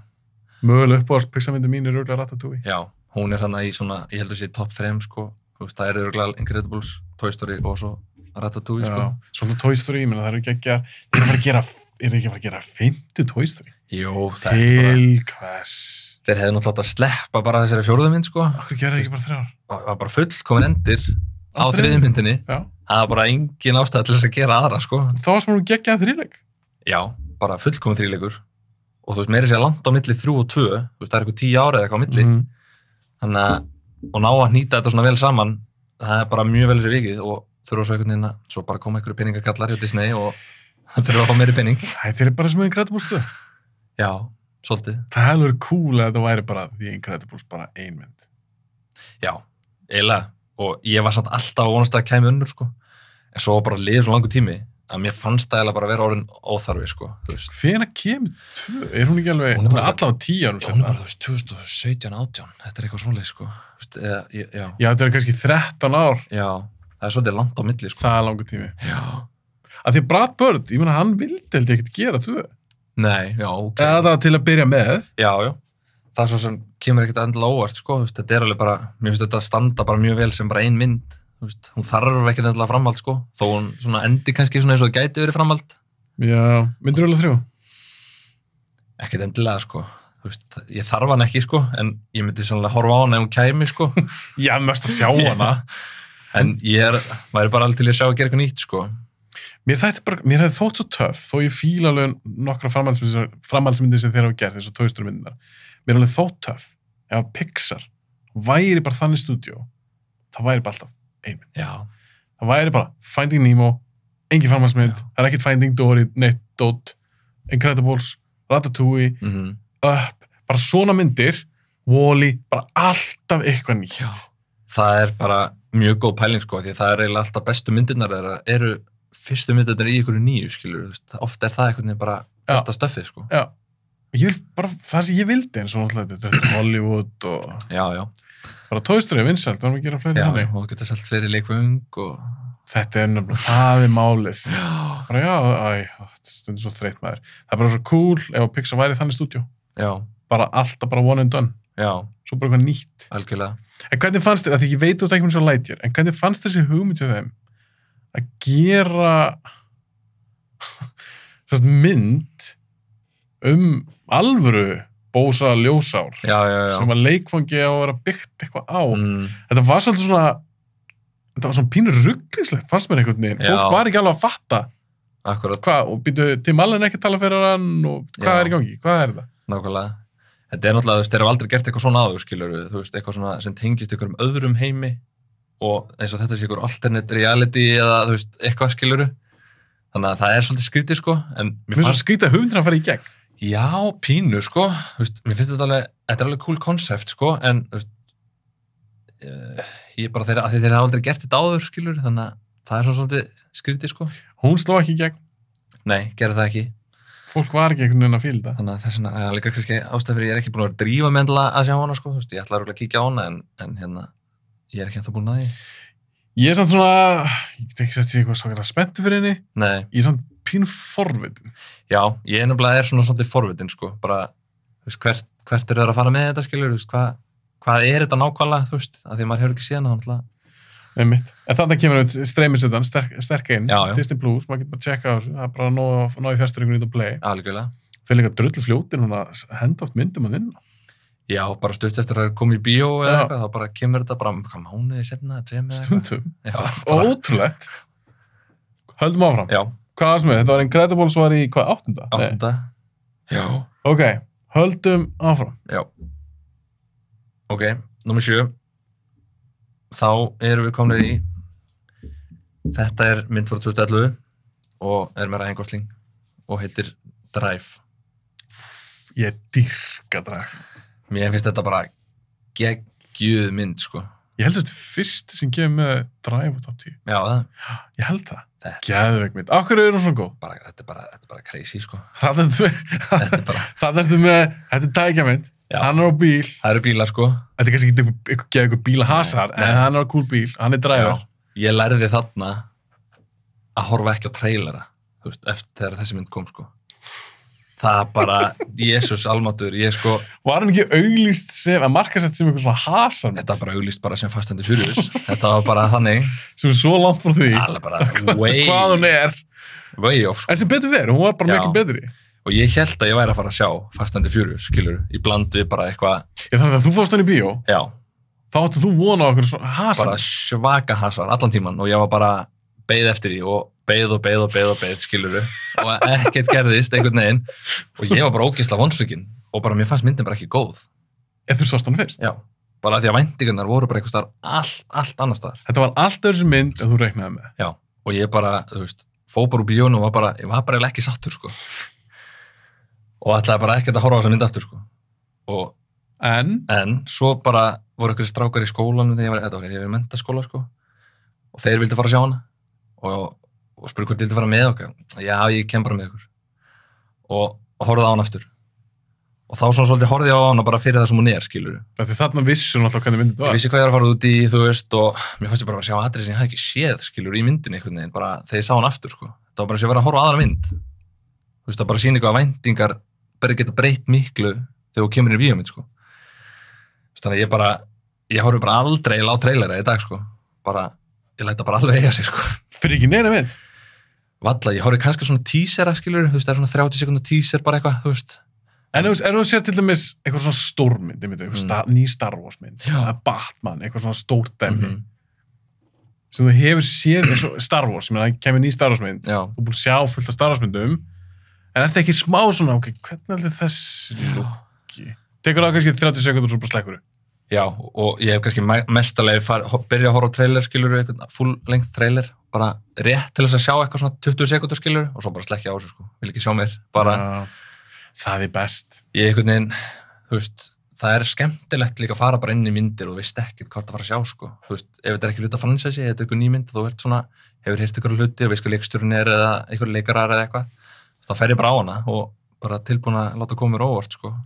Mögulega uppáhalds Pixar-myndin mín er örugglega Ratatouille. Já, hún er þarna í svona, ég held að sé top 3, sko, þú veist, það örugglega Incredibles, Toy Story og svo Ratatouille, sko. Svona Toy Story, menn það eru geggjar, þeir eru ekki að fara að gera 5. Toy Story. Jú, það til hvers? Þeir hefðu náttúrulega átt að sleppa bara þessari 4. mynd, sko. Akkur gera ekki bara 3? Það var bara fullkomin endir á 3. myndinni. Já. Það var bara engin ástæða til þess að gera aðra, sko. Þá varst maður geggjaðan 3-leik. Já, bara fullkomin 3-leikur. Og þú veist, meiri sé að landa á milli 3 og 2, þú veist, það er eitthvað 10 ára eða eitthvað á milli. Þannig að, og ná að hnýta þetta svona vel saman, það er bara mjög vel þessi vikið og þurfa svo einhvern veginn að, svo bara koma einhverju peningakallar hjá Disney og það þurfa að fá meiri pening. Þetta er bara sem Incredibles 2. Já, svolítið. Það hefði verið cool að þetta væri bara The Incredibles, bara ein mynd. Já, eiginlega. Og ég var samt alltaf að vonast að það kæmi önnur, sko. En svo bara liðið svo langur tími að mér fannst það eiginlega bara vera orðin óþarfi, sko. Hvenær kemur 2? Er hún ekki alveg, hún er allavega 10 árum? Hún er bara, 2017-18. Þetta er eitthvað svoleið, sko. Já, þetta er kannski 13 ár. Já, það er svolítið langt á milli, sko. Það er langur tími. Já. Að því Brad Bird, ég meina, hann vildi held ég ekkert gera 2. Nei, já, ok. Eða það til að byrja með. Já. Það er svo sem kemur ekkert endilega óvart, sko. Þetta er alveg bara, mér finnst þetta að standa bara mjög vel sem bara ein mynd. Hún þarf ekkert endilega framhald, sko. Þó hún svona endi kannski svona eins og það gæti verið framhald. Já, myndir þú 3? Ekkert endilega, sko. Ég þarf hann ekki, sko, en ég myndi sannlega horfa á hana ef hún kæmi, sko. Já, mest að sjá hana. En væri bara alveg til að sjá að gera eitthvað nýtt, sko. Mér hefði þótt svo töff, þó ég fíla alveg nokkra framhaldsmyndir sem þeir hafa gert, eins og Toy Story myndirnar. Mér er alveg þótt töff, ef Pixar væri bara þannig stúdíó, það væri bara alltaf ein mynd. Já. Það væri bara Finding Nemo, engin framhaldsmynd, það er ekkert Finding Dory, neitt, Dot, Incredibles, Ratatouille, Up, bara svona myndir, Wall-E, bara alltaf eitthvað nýtt. Já. Það er bara mjög góð pæling, sko, því það er eiginlega alltaf bestu myndirnar eru fyrstu myndirnar í einhverju nýju, skilur, ofta er það einhvern veginn bara besta stöffið, sko. Já, það sem ég vildi eins og náttúrulega, þetta er Hollywood og... Já. Bara Toy Story er vinsælt, varum við að gera fleiri henni. Já, og þú getur selt fleiri leikvöng og... Þetta er nefnilega, það er málið. Bara þetta er svo þreytt maður. Það er bara svo cool ef Pixar væri þannig stúdíó. Já. Bara alltaf bara one and done. Já. Svo bara eitthvað nýtt. Algjörlega. En hvernig fannst þér, að ég veit þú þetta ekki mér svo Lightyear, en hvernig fannst þessi hugmynd til þeim að gera mynd alvöru Bósa Ljósár sem að leikfangi á að vera byggt eitthvað á. Þetta var svolítið svona þetta var svona pínur ruglislegt, fannst mér einhvern veginn. Fólk var ekki alveg að fatta. Akkurat. Og býtu Tim Allen ekki tala fyrir hann og hvað er í gangi? Hvað er það? Nákvæmlega. Þetta er náttúrulega, þeir hafa aldrei gert eitthvað svona áður, skilur við, eitthvað svona sem tengist einhverjum öðrum heimi og eins og þetta sé einhver alternate reality eða, eitthvað, skilur við. Þannig að það er svolítið skrítið, sko, en mér fannst skrítið að hugmyndina að fara í gegn. Já, pínu, sko, mér finnst þetta alveg cool konsept, sko, en, ég bara þeir hafa aldrei gert þetta áður, skilur við, þannig að það er svolítið skrítið, sko. Hún sló ekki í gegn? Nei, gerði það ekki. Fólk var ekki einhvern veginn að fíla það. Þannig að þess vegna, líka kannski ástæð fyrir ég er ekki búin að drífa með að sjá hana, sko, ég ætla að kíkja á hana, en hérna, ég er ekki ennþá búin að því. Ég er samt svona, ég get ekki sett sér eitthvað svakalega spenntur fyrir henni. Nei. Ég er samt pínu forvitin. Já, ég nefnilega svona svolítið forvitin, sko, bara, hvert er það að fara með þetta, skilur, hvað er þetta nákvæmlega, af því maður hefur ekki séð hana, Einmitt. En þannig kemur við streymisötan, sterk inn, Disney Plus, maður getur bara að checka á þessu, það er bara að ná í fjarstöringunni út að play. Algjörlega. Þeir líka drullu fljótin, hún að henda oft myndum að inn. Já, bara stutt eftir að koma í bíó eða eitthvað, þá bara kemur þetta bara, hvað mánuði setna, Stundum. Ótrúlegt. Höldum áfram. Já. Hvað var sem þetta var Incredibles var í, hvað, 8. 8. Já. Ok, höldum áfram. Já. Ok, númer 7. Þá erum við komnir í þetta er mynd frá 2011 og er með Ryan Gosling og heitir Drive. Ég dýrka Drive. Mér finnst þetta bara geggjuð mynd, sko. Ég held að þetta fyrst sem kemur með Drive á top 10. Já, það. Ég held það. Geðveik mynd. Af hverju er hún svona góð? Þetta er bara crazy, sko. Það ertu með, þetta er dækjamynd. Hann er á bíl. Það eru bílar, sko. Þetta er kannski ekki eitthvað bílahasar, en hann er á cool bíl, hann er driver. Ég lærði þarna að horfa ekki á trailera, eftir þegar þessi mynd kom, sko. Það bara, Jesús almáttur, sko... Var hann ekki auglýst sem, að markasett sem eitthvað svona hasar? Þetta var bara auglýst bara sem Fast and the Furious. Þetta var bara þannig. Sem er svo langt frá því. Alveg bara, way... Hvað hún er. Way off, sko. En sem betur verið, hún var bara mikil betri. Og ég held að ég væri að fara að sjá Fast and the Furious, skilur, í bland við bara eitthvað... Ég þannig að þú fórst hann í bíó, þá áttu þú vona á okkur hasar. Bara svaka hasar allan tíman og ég var bara beið eftir því og beið, skilur, og ekkert gerðist einhvern veginn og ég var bara ógeðslega vonsvikinn og bara mér fannst myndin bara ekki góð. Þú sást hann fyrst? Já, bara því að væntingarnar voru bara eitthvað allt annar staðar. Þetta var allt öðru sem mynd en þú reiknaði með. Já, og ég bara, fór bara úr bíónu og ég var bara ekki sáttur, sko. og ætlaði bara ekkert að horfa á þessa mynd aftur, sko. Og, en svo bara voru einhverjir strákar í skólanum þegar ég var í menntaskóla, sko. Og þeir vildu fara að sjá hana og spurði hvort vildu fara með okkar. Já, ég kem bara með ykkur. Og horfði á hana aftur. Og þá svona svolítið horfði ég á hana bara fyrir það sem hún skilurðu. Þetta þarna vissu náttúrulega hvernig myndin var. Ég vissi hvað ég var að fara út í, þú veist, og mér fannst ég bara að sjá atriði sem ég hafði ekki séð, skilurðu, í myndinni einhvern veginn, bara þegar ég sá hana aftur, sko. Það var bara sem ég var að horfa á aðra mynd. Þú veist, það bara sýni eitthvað að væntingar bara geta breytt miklu þegar þú kemur inn í bíómynd, sko. Þannig að ég horfi bara aldrei á trailera í dag, sko. Ég læt það bara alveg eiga sig, sko. Fyrir ekki neina mynd? Valla, ég horfi kannski svona teasera, skilurðu, þú veist, það svona 30 sekúndar teaser bara eitthvað, þú veist. En þú sér til dæmis eitthvað svona stórmynd, ný Star Wars mynd, Batman, eitthvað svona stórdæmi, sem þú hefur séð eins og Star Wars, ég meina, það kemur ný Star Wars mynd, þú er búin að sjá fullt af Star Wars myndum, en þetta ekki smá svona, ok, hvernig er þetta þessi lúki? Tekur það kannski 30 sekundur og svo bara slekkur? Já, og ég hef kannski mestalegi byrja að horfa á trailer, skilur, eitthvað full length trailer, bara rétt til þess að sjá eitthvað svona 20 sekundur, skilur, og svo bara slekja á þessu, sko, vil ekki sjá mér, bara... Það best. Ég einhvern veginn, þú veist, það skemmtilegt líka að fara bara inn í myndir og þú veist ekkert hvað það fara að sjá, sko. Þú veist, ef þetta ekki hluta franchise, ef þetta eitthvað ný mynd, þú ert svona, hefur heyrt ykkur hluti og veist hvað leikstjórinn eða einhver leikarar eða eitthvað, þá fer ég bara á hana og bara tilbúin að láta koma mér óvart, sko.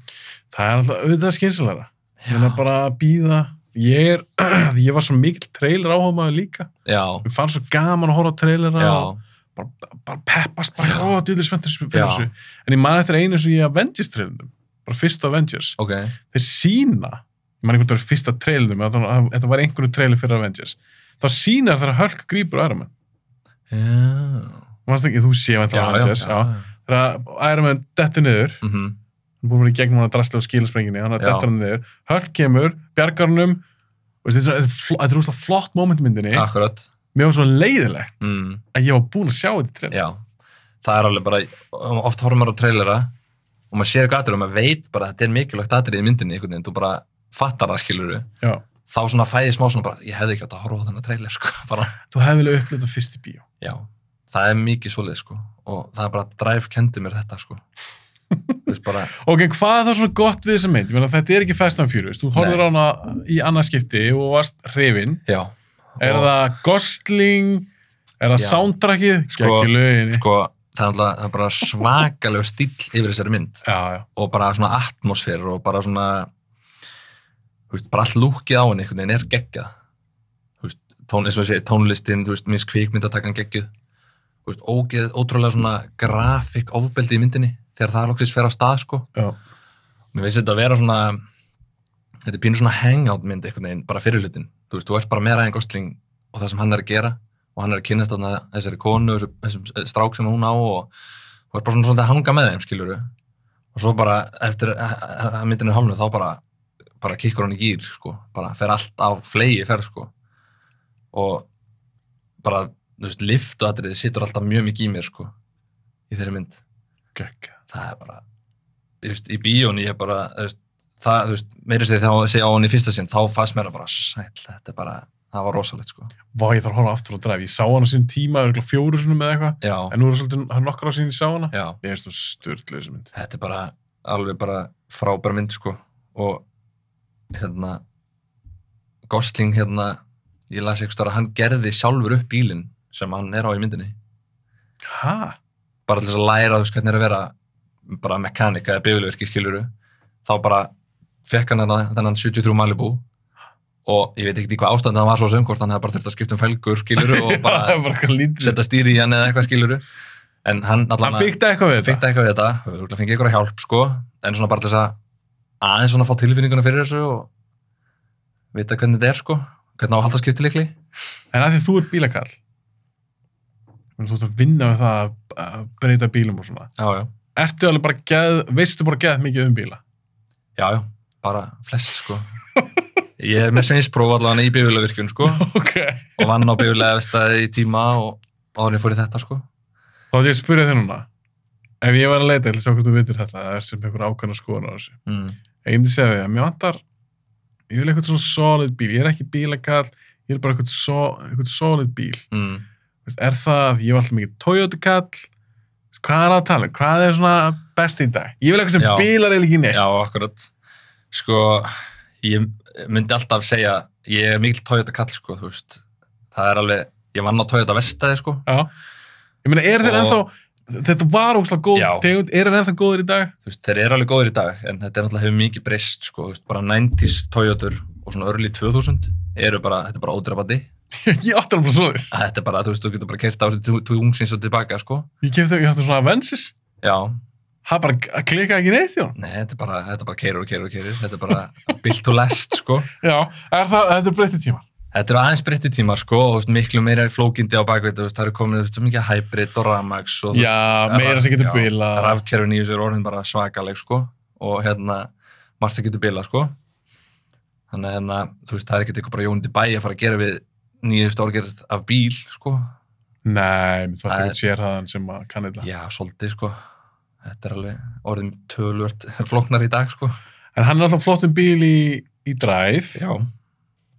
Það alltaf auðvitað skynsamlegra. Ég meina bara að bíða. Ég var svo mikill trailer áhugamaður líka. Já. Mér fannst svo gaman að horfa á trailera og bara peppast bara, djúðlega spenntur fyrir þessu. En ég man eftir einu sem ég Avengers trailernum, bara fyrsta Avengers. Okay. Þeir sína, ég man einhvern veginn fyrsta trailernum, þetta var einhverju trailer fyrir Avengers, þá sínar þegar Hulk grípur Iron Man. Já. Manstu ekki, þú sé Avengers, þegar Iron Man dettur niður, hann búið að vera í gegnum hann að drasla á skílasprenginni, hann að dettur hann niður, Hulk kemur, bjargar hannum, þetta er úrslega flott momentmyndinni. Akkurat. Mér var svo leiðilegt að ég var búin að sjá þetta í trailer. Já, það alveg bara, oft horfum maður á trailera og maður sér eitthvað atrið og maður veit bara að þetta mikilvægt atrið í myndinni einhvern veginn, þú bara fattar það, skilurðu. Já. Þá svona fæði smá svona bara, ég hefði ekki átt að horfa á þennan trailer, sko. Bara. Þú hefði vilja upplifað fyrst í bíó. Já, það mikið svoleið, sko. Og það bara drive kendi mér þetta, sko. Bara... Ok, hvað er það svona gott við þessa mynd? Ég meina, þetta ekki Fast and Furious. Þú horfðir á hana í annað skipti og varst hrifinn. Já. Er það Gosling? Er það soundtrackið? Sko, það er bara svakalega stíll yfir þessari mynd. Já. Og bara svona atmosfér og bara svona, þú veist, bara allt lúkið á henni einhvern veginn geggjað. Þú veist, eins og ég segi, tónlistin, þú veist, minnst kvikmyndatakkan geggjuð. Þú veist, ótrúlega svona grafík ofbeldi í myndinni þegar það loksins fer á stað, sko. Já. Mér veist þetta að vera svona, þetta pínur svona hangout mynd einhvern veginn, bara fyrir hlutin. Þú veist, þú ert bara með Ryan Gosling og það sem hann að gera og hann að kynast þarna þessari konu, þessum strák sem hún á og þú ert bara svona að hanga með þeim, skilurðu. Og svo bara eftir að myndin er hálfnuð, þá bara kikkur hann í gír, sko. Bara fer allt á flegi ferð, sko. Og bara, þú veist, lift og atriði situr alltaf mjög mikið í mér, sko, í þeirri mynd. Gekk. Það bara, þú veist, í bíóni ég bara, þú veist, meiri segið þegar ég sé á hann í fyrsta sinn, þá fannst mér bara sæll, þetta bara, það var rosalegt, sko. Vá, ég þarf að horfa aftur á drive. Ég sá hana sín tíma, 4 sinnum með eitthvað. Já. En nú er það svolítið nokkur á sín ég sá hana. Já. Ég veist þú störtlega þessi mynd. Þetta er bara, alveg bara frábær mynd, sko. Og, Gosling, ég las eitthvað að hann gerði sjálfur upp bílinn sem hann á í myndinni. Hæ? Bara til þess að læra, þú veist, hvernig að vera bara mekanika eða bifurverki, skilurðu. Þá bara fekk hann þennan 73 Malibu og ég veit ekki í hvað ástandi hann var svo sem, hvort hann hefði bara þurft að skipta felgur, skilurðu, og bara setja stýri í hann eða eitthvað, skilurðu. En hann allan fikk það eitthvað við þetta. Við fengið eitthvað hjálp, sko, en svona bara til þess að aðeins svona fá tilfinninguna fyrir þessu og vita hvernig þetta er, sko, hvernig á að halda skiptileikli. En af því þú ert bílakall, þú ert að vinna með það að breyta bílum og svona. Já. Ertu alveg bara veistu bara geð mikið bíla? Já, bara flest, sko. Ég með sveinspróf allavega í bifvélavirkjun, sko. Okay. Og vann á bifvélaverkstæði í tíma og áður ég fór í þetta, sko. Þá ætla ég að spyrja þig núna. Ef ég var að leita, ég ætla að sjá hvort þú vitir þetta, það sem einhver ákveðna skoðun á þessu. Ég myndi segja því að mér vantar, ég vil eitthvað svona solid bíl. Ég er ekki bílakall, ég vil bara eitthvað solid bíl. Er það, ég var alltaf mikið Toyota kall. Hvað er að tala? Hvað er svona best í dag? Ég vil eitthvað sem bílar eiginlega ekki neitt. Já, akkurat. Sko, ég myndi alltaf segja, ég mikill Toyota kall, sko, þú veist. Það alveg, ég vann á Toyota Vestaði, sko. Já. Ég meina, þeir ennþá, þetta var ógeðslega góð tegund, þeir ennþá góðir í dag? Þú veist, þeir alveg góðir í dag, en þetta náttúrulega hefur mikið breyst, sko, þú veist, bara 90s Toyotur og svona early 2000 þetta er bara ódreifandi. Ég átti alveg svo þess. Þetta er bara, þú veist, þú getur bara keyrt á þessu tungsins og tilbaka, sko. Ég átti svona Avensis. Já. Það bara klikka ekki neitt, já? Nei, þetta er bara keyrir. Þetta er bara built to last, sko. Já, þetta breytti tímar. Þetta eru aðeins breytti tímar, sko, og miklu meira flókindi á bakveit, það eru komið svo mikið hybrid og rafmagns og meira sem getur bilað. Rafkerfin í þessu orðin bara svakaleg, sko, og margt sem getur bilað, sko. Þannig þú veist, það er ekkert eitthvað bara jónandi bæ að fara að gera við nýjustu orðgerð af bíl, sko. Nei, það er ekkert sérhæðan sem að kann þetta. Já, svolítið, sko. Þetta er alveg orðin töluvert flóknar í dag, sko. En hann er alltaf flottum bíl í drive. Já.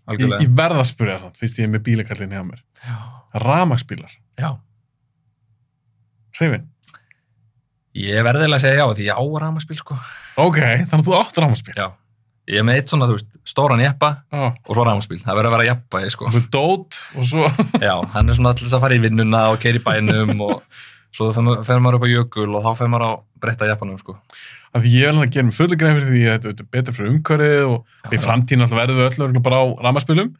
Algjörlega. Ég verð að spyrja það, fyrst ég er með bílakallin hjá mér. Já. Rafmagnsbílar. Já. Hreyfin? Ég verði að segja já, því ég á rafmagnsbíl, sko. Ok, þannig að þú átt rafmagnsbíl. Já. Ég er með eitt svona, þú veist, stóran jeppa og svo rafmagnsbíl. Það verður að vera jeppa, sko. Þú dót og svo... Já, hann er svona alltaf að fara í vinnuna og keyra í bænum og svo fer maður upp á jökul og þá fer maður á breytta jeppanum, sko. Af því ég vil að gera mig fullu grein fyrir því að þetta er betra fyrir umhverfið og í framtíðin alltaf verður við öll bara á rafmagnsbílum.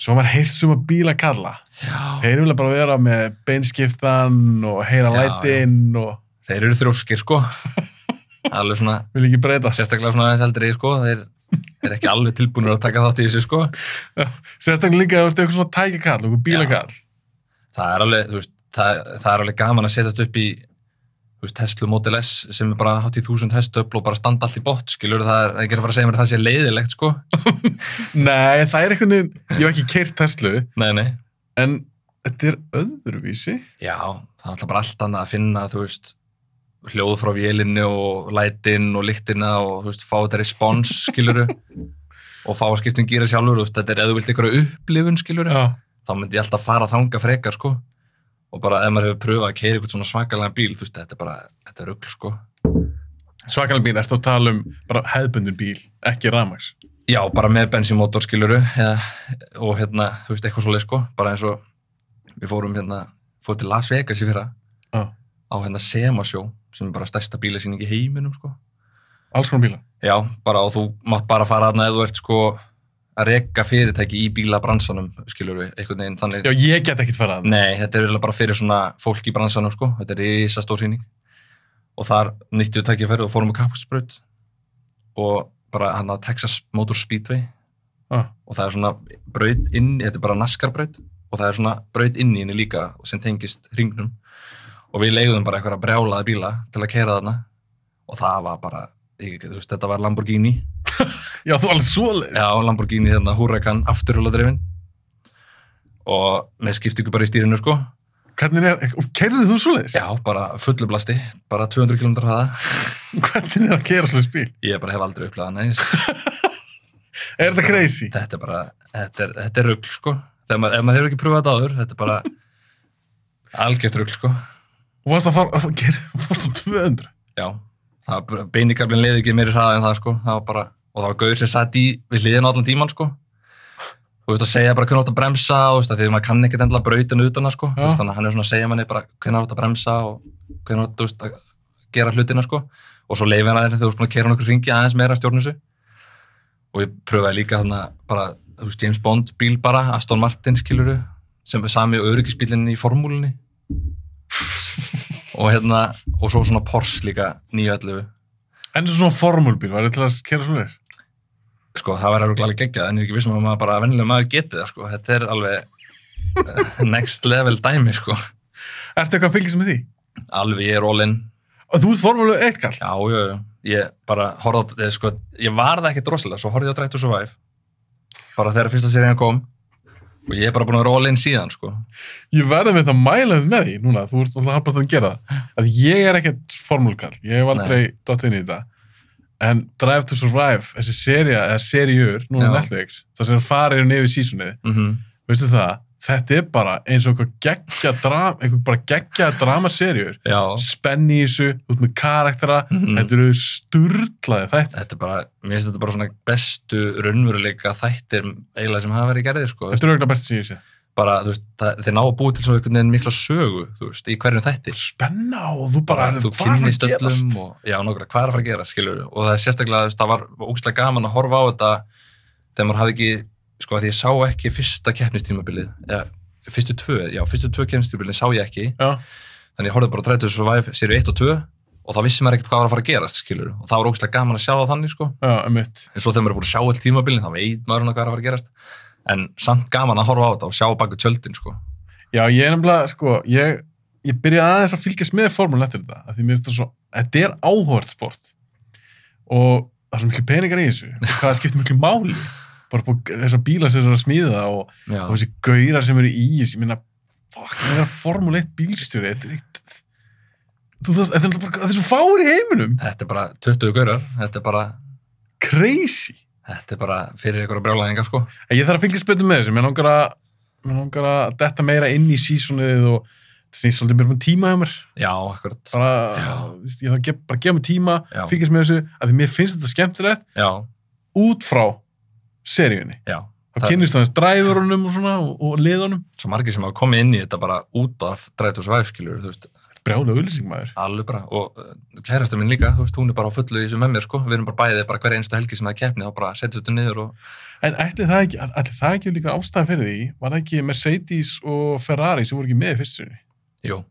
Svo maður heyrt suma bíla kalla. Já. Þeir vilja bara vera með beinskiptan og heyra lætin og... Þeir eru þrjóskir, sko. Alveg svona... Vil ekki breytast. Sérstaklega svona aðeins eldri, sko. Þeir eru ekki alveg tilbúinir að taka þátt í þessu, sko. Já, sérstaklega líka að þú ert eitthvað svona tækikall, eitthvað bílakall. Það er alveg, þú veist, það er alveg gaman að setjast upp í Tesla Model S sem er bara 80.000 hestöfl og bara standa allt í bott, skilur, það er ekki að fara að segja mér að það sé leiðilegt, sko. Nei, það er einhvern veginn, ég hef ekki keyrt Tesla. Nei. En þetta er öðruvísi. Já, það er alltaf bara allt annað að finna, þú veist, hljóð frá vélinni og lætin og lyktina og, þú veist, fá þetta respons, skiluru, og fá að skipta gíra sjálfur, þú veist, þetta er, ef þú vilt einhverja upplifun, skiluru, þá myndi ég alltaf fara að þanga frekar, sko. Og bara ef maður hefur pröfað að keyra eitthvað svona svakalega bíl, þú veist, þetta er rugl, sko. Svakalega bíl, ertu að tala um bara hefðbundin bíl, ekki rafmagns? Já, bara með bensínmótor, skiluru, og þú veist, eitthvað svoleið, sko. Bara eins og við fórum til Las Vegas í fyrra á SEMA-sjó, sem er bara stærsta bílasýning í heiminum, sko. Alls konar bíla? Já, bara, og þú mátt bara fara þarna ef þú ert, sko, að reka fyrirtæki í bílabransanum, skilur við, einhvern veginn þannig. Já, ég get ekkert farað. Nei, þetta er bara fyrir svona fólk í bransanum, sko. Þetta er risastór sýning. Og þar nýttum við tækifæri og fórum á kappakstursbraut og bara hann á Texas Motor Speedway. Og það er svona braut inn, þetta er bara NASCAR-braut og það er svona braut inn í henni líka sem tengist hringnum. Og við leigðum bara eitthvað brjálaða bíla til að keyra þarna og það var bara, þú veist, þetta var Lamborghini. Já, þú alveg svoleiðis. Já, Lamborghini, Huracan, afturhjóladrifin og með skiptingu bara í stýrinu, sko. Hvernig keyrðu þú svoleiðis? Já, bara fullu blasti, bara 200 km hraða. Hvernig að keyra svoleiðis bíl? Ég bara hef aldrei upplegað næs. Er þetta crazy? Þetta er bara, þetta er rugl, sko. Ef maður hefur ekki pröfað þetta áður, þetta er bara algjört rugl, sko. Og varst að fara að gera, fórst á 200? Já, það var bara, beinikarlinn leiði ekki meiri hraða en það, sko. Það var bara, og það var gaur sem satt í við hliðina allan tíman, sko. Þú veist, að segja bara hvernig átt að bremsa, þú veist, því maður kann ekkert endilega brautin utan það, sko. Þú veist, þannig að hann er svona að segja manni bara hvernig átt að bremsa og hvernig átt, þú veist, að gera hlutina, sko. Og svo leyfi hann að þegar þú ert búin að keyra nokkur hringi aðeins meira að stjórna þessu. Og ég pröfaði líka þarna bara, þú veist, James Bond bíl bara, Aston Martin, skiluru, sem er sami öryggisbílinn í formúlunni. Og svo svona Porsche líka 911. En svona formúlbíl, var þetta til að keyra svoleiðis? Sko, það var alveg geggjað, en ég er ekki vissum að maður bara venjulega maður geti það, sko. Þetta er alveg next level dæmi, sko. Ertu eitthvað að fylgjast með því? Alveg, ég er all in. Og þú ert formúlu 1 kall? Já. Ég bara horfði á, sko, ég var það ekkert droslega, svo horfði ég á Drive to Survive. Bara þegar fyrsta serían kom. Og ég er bara búin að vera all in síðan, sko. Ég verði með það mælað með því núna, þú ert alltaf harpað að gera það. Að ég er ekkert formúlkall, ég hef aldrei dottið inn í þetta. En Drive to Survive, þessi seríur, núna Netflix, það sem farið nefnir sísunni, veistu það, þetta bara eins og einhver geggja dramaserjur, spenni í þessu, út með karaktera, þetta eru sturlaði þættir. Þetta bara, mér finnst þetta bara svona bestu raunveruleika þættir eiginlega sem hafa verið gerðir, sko. Þetta eru eiginlega bestu sem ég sé. Bara, þú veist, þeir ná að búi til svo einhvern veginn mikla sögu, þú veist, í hverjum þætti. Spenna og þú bara, þú kynnist öllum og, já, nákvæmlega, hvað að fara að gera, skilur við. Og það sérstaklega, þú veist, það var ógeðslega gaman að horfa á þetta þegar maður hafði ekki, sko, því ég sá ekki fyrsta keppnistímabilið, fyrstu tvö keppnistímabilið sá ég ekki. Já. Þannig ég horfði bara á Drive to Survive seríu 1 og 2 og þá vissi maður ekkert hvað var að fara að gerast, skilur við. Og það var ógeðslega gaman að sjá það þannig, sko. Já, einmitt. En svo þegar maður er búin að sjá öll tímabilin, þá veit maður hvað er að fara að gerast. En samt gaman að horfa á þetta og sjá baku tjöldin, sko. Já, ég er nefnilega, sko, ég byrjaði aðeins að fylgjast með formúlunni eftir þetta, af því mér finnst það svo, þetta er áhugavert sport og það er svo miklu peningar í þessu og hvað skiptir miklu máli, bara på þessar bílar sem eru að smíða og þessi gaurar sem eru í þessu, ég meina, það er formúla 1 bílstjóri, þetta er svo fáir í heiminum. Þetta er bara 20 gaurar, þetta er bara crazy. Þetta er bara fyrir einhverja brjálæðingar, sko. Ég þarf að fylgjast betur með þessu. Mér langar að detta meira inn í sísonið og það snýst svolítið mér um tíma hjá mér. Já, akkurat. Ég þarf bara að gefa mig tíma, fylgjast með þessu, af því mér finnst þetta skemmtilegt út frá seríunni. Já. Það kynnist aðeins dræfurunum og svona og liðunum. Svo margir sem hafa komið inn í þetta bara út af Drive to Survive, skilur, þú veist. Brjálega auglýsing, maður. Alveg bara, og kærasta mín líka, þú veist, hún er bara á fullu í þessu með mér, sko. Við erum bara bæðið, bara hver einstu helgi sem það er keppni, þá bara setjum þetta niður og... En ætli það ekki líka ástæðan fyrir því, var það ekki Mercedes og Ferrari sem voru ekki með í fyrstunni? Jú.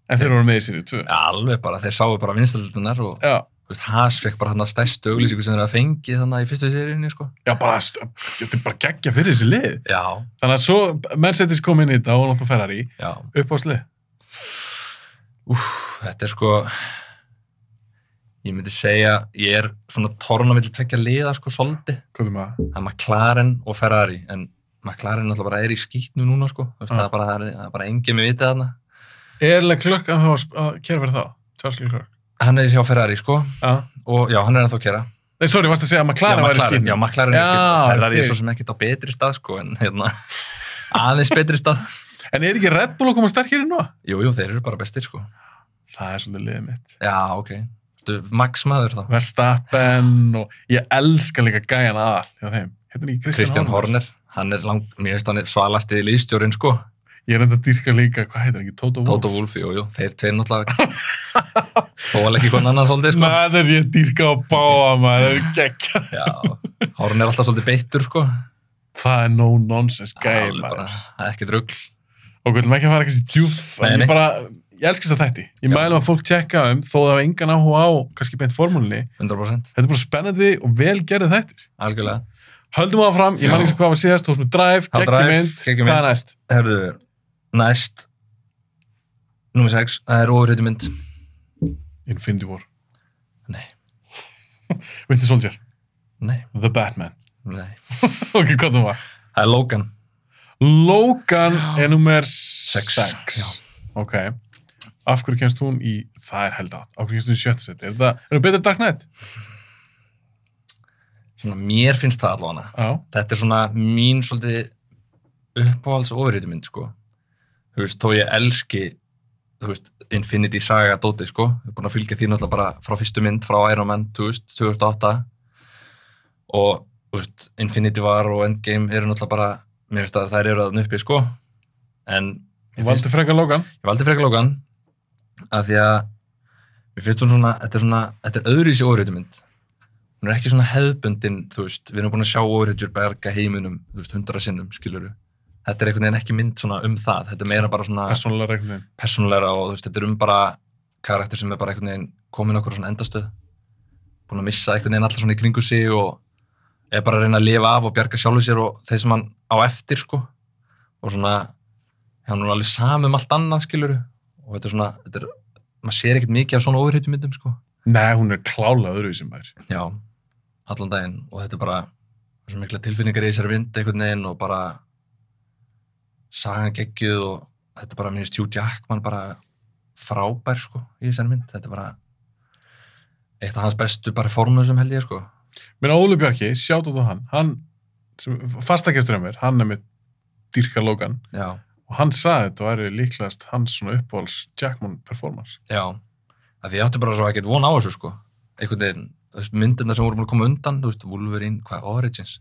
En þeir voru með í seríu 2? Ja, alveg bara, þeir sáu bara vinsældirnar og, þú veist, Haas fekk bara þarna stærstu auglýsingu sem þeir að fengið þarna í fyrstu seríunni, sko. Já, þetta er bara geggja fyrir þessi lið. Já. Þannig að svo Mercedes kom inn í þetta og náttúrulega Ferrari, uppáhaldslið. Þetta er sko, ég myndi segja, ég er svona torn á milli tveggja liða, sko, svolítið. Hvað er maður? Það er McLaren og Ferrari, en McLaren náttúrulega bara er í skítnu núna, sko. Þú veist, það er bara enginn með vitið þarna. Er Leclerc að kæra fyrir þá? Charles Leclerc? Hann er hjá Ferrari, sko. Og já, hann er ennþá að kæra. Nei, sorry, varst að segja að McLaren væri í skítnu? Já, McLaren er í skítnu. Ferrari er svo sem ekkert á betri stað, sko, en hérna, aðeins betri stað. En er ekki Red Bull að koma sterkir inn nú? Jú, þeir eru bara bestir, sko. Það er svolítið liðið mitt. Já, ok. Max maður þá. Verstappen og ég elska líka gæjan aðal hjá þeim. Hérna ekki Christian Horner. Hann er mér finnst hann er svalasti liðstjórinn, sko. Ég er enda að dýrka líka, hvað heitir hann ekki? Toto Wolff? Toto Wolff, jú. Þeir tveir náttúrulega. Þóal ekki hvern annan svolítið, sko. Nei, það er ég dýrka á báa maður, það er geggja. Já, Horner er alltaf svolítið beittur, sko. Það er no nonsense gæj, maður. Það er ekki drugl. Og við viljum ekki að fara eitthvað djúpt. Ég elskast að þætti. Ég mælum að fólk tjekka þó það hafa engan áhuga á kannski beint formúlunni. 100%. Þetta er bara spennandi og vel gerðið þættir. Algjörlega. Höldum á fram, ég man ekki hvað var síðast, hóðs með Drive, geggjumynd. Hvað er næst? Herðu, næst, númer 6, það er ofurhetjumynd. Infinity War. Nei. Winter Soldier. Nei. The Batman. Nei. Ok, hvað var? Það er Logan. Logan er númer 6. Já. Ok. Af hverju kemst hún í, það er held átt, af hverju kemst hún í 7. seti? Er það betur Dark Knight? Svona, mér finnst það allavega. Já. Þetta er svona mín svolítið uppáhalds ofurhetjumynd, sko. Þú veist, þó ég elski, þú veist, Infinity Saga dótið, sko. Ég er búin að fylgja því náttúrulega bara frá fyrstu mynd, frá Iron Man, 2008. Og, þú veist, Infinity War og Endgame eru náttúrulega bara, mér finnst að þær eru að uppi, sko. En Ég valdi frekar Logan af því að mér finnst hún svona, þetta er öðruvísi ofurhetjumynd. Hún er ekki svona hefðbundin, þú veist, við erum búin að sjá ofurhetjur berga heiminum, þú veist, 100 sinnum, skilurðu. Þetta er einhvern veginn ekki mynd svona það, þetta er meira bara svona persónulegra og þú veist, þetta er bara karakter sem er bara einhvern veginn komin okkur svona endastöð, búin að missa einhvern veginn allar svona í kringu sig og er bara að reyna að lifa af og bjarga sjálfu sér og þeir sem hann á eftir, sko, og svona hann er alveg sami allt annað, skilurðu, og þetta er svona, maður sér ekkert mikið af svona ofurhetjumyndum, sko. Nei, hún er klálega öðruvísi maður. Já, allan daginn, og þetta er bara svo mikla tilfinningar í þessari mynd einhvern veginn og bara sagan geggjuð og þetta er bara, mér finnst Hugh Jackman bara frábær, sko, í þessari mynd. Þetta er bara eitt af hans bestu performance sem held ég, sko. Mér Óli Bjarki, sjátt á hann sem fastakestur hjá mér, hann er mitt dýrkar Logan Já. og hann sagði þetta væri líklegast hans svona uppáhalds Jackman performance. Já. Að því ég átti bara svo ekkert von á þessu, sko. Einhvern veginn, þú veist, myndirna sem voru búin að koma undan, þú veist, Wolverine, hvað, Origins.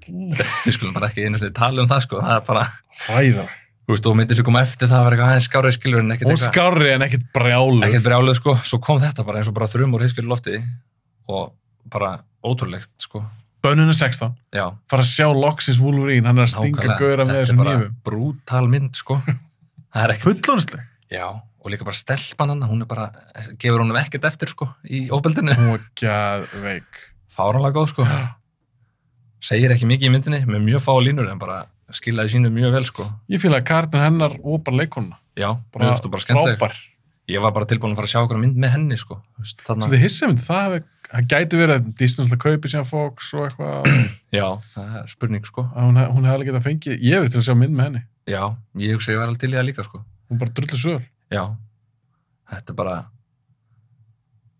Við skulum bara ekki einu sinni tala um það, sko. Það bara, Hræðar. þú veist, og myndir sem kom eftir það var eitthvað aðeins skárri skilur en ekkert Og skárri en ekkert brjáluð. ekkert brjáluð, sko. Svo kom þetta bara eins og bara þrum úr heiskjölu lofti og bara ótrúlegt, sko. Bönnuna 16. Já. Fara að sjá loksins Wolverine, hann er að stinga Nákvæmlega. gauðra með Þetta þessum er bara nýfum. brútal mynd, sko. Það er ekkert. Fullónsleg. Já, og líka bara stelpan hann, hún er bara, gefur honum ekkert eftir, sko, í óbeldinu. Hún var geðveik. Fáránlega góð, sko. Segir ekki mikið í myndinni, með mjög fá línur, en bara skilaði sínu mjög vel, sko. Ég fílaði kartin hennar og bara leikonuna. Já, Bara, mér finnst þú bara skemmtileg. frábær. Ég var bara tilbúin að fara að sjá okkur mynd með henni, sko. Þú veist, Svo þarna, þið hissa mynd, það gæti verið að Disney alltaf kaupi síðan Fox og eitthvað. já, það er spurning, sko. Að hún hefði alveg getað fengið, ég verið til að sjá mynd með henni. Já, ég hugsa ég var alveg til í það líka, sko. Hún bara drullu svöl. Já, þetta er bara,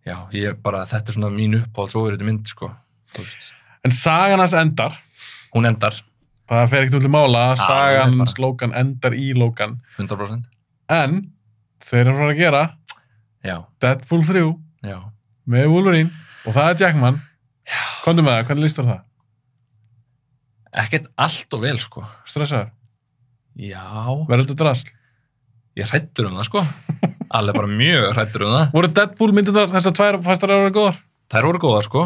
já, þetta er svona mín uppáhalds óverið mynd, sko. Þú veist, En sagan hans endar. hún endar, Það fer ekkert út í mála, Alveg sagan bara. Logan endar í Logan. 100%. En þeir eru að fara að gera Já, Deadpool 3 já. með Wolverine og það er Jackman. Komdu með það, hvernig líst þér það? Ekkert allt og vel, sko. Stressaður? Já, Verður þetta drasl? ég hrættur það, sko. Alveg bara mjög hrættur það. Voru Deadpool myndirnar þessar tvær fæstar að vera góðar? Þær voru góðar, sko.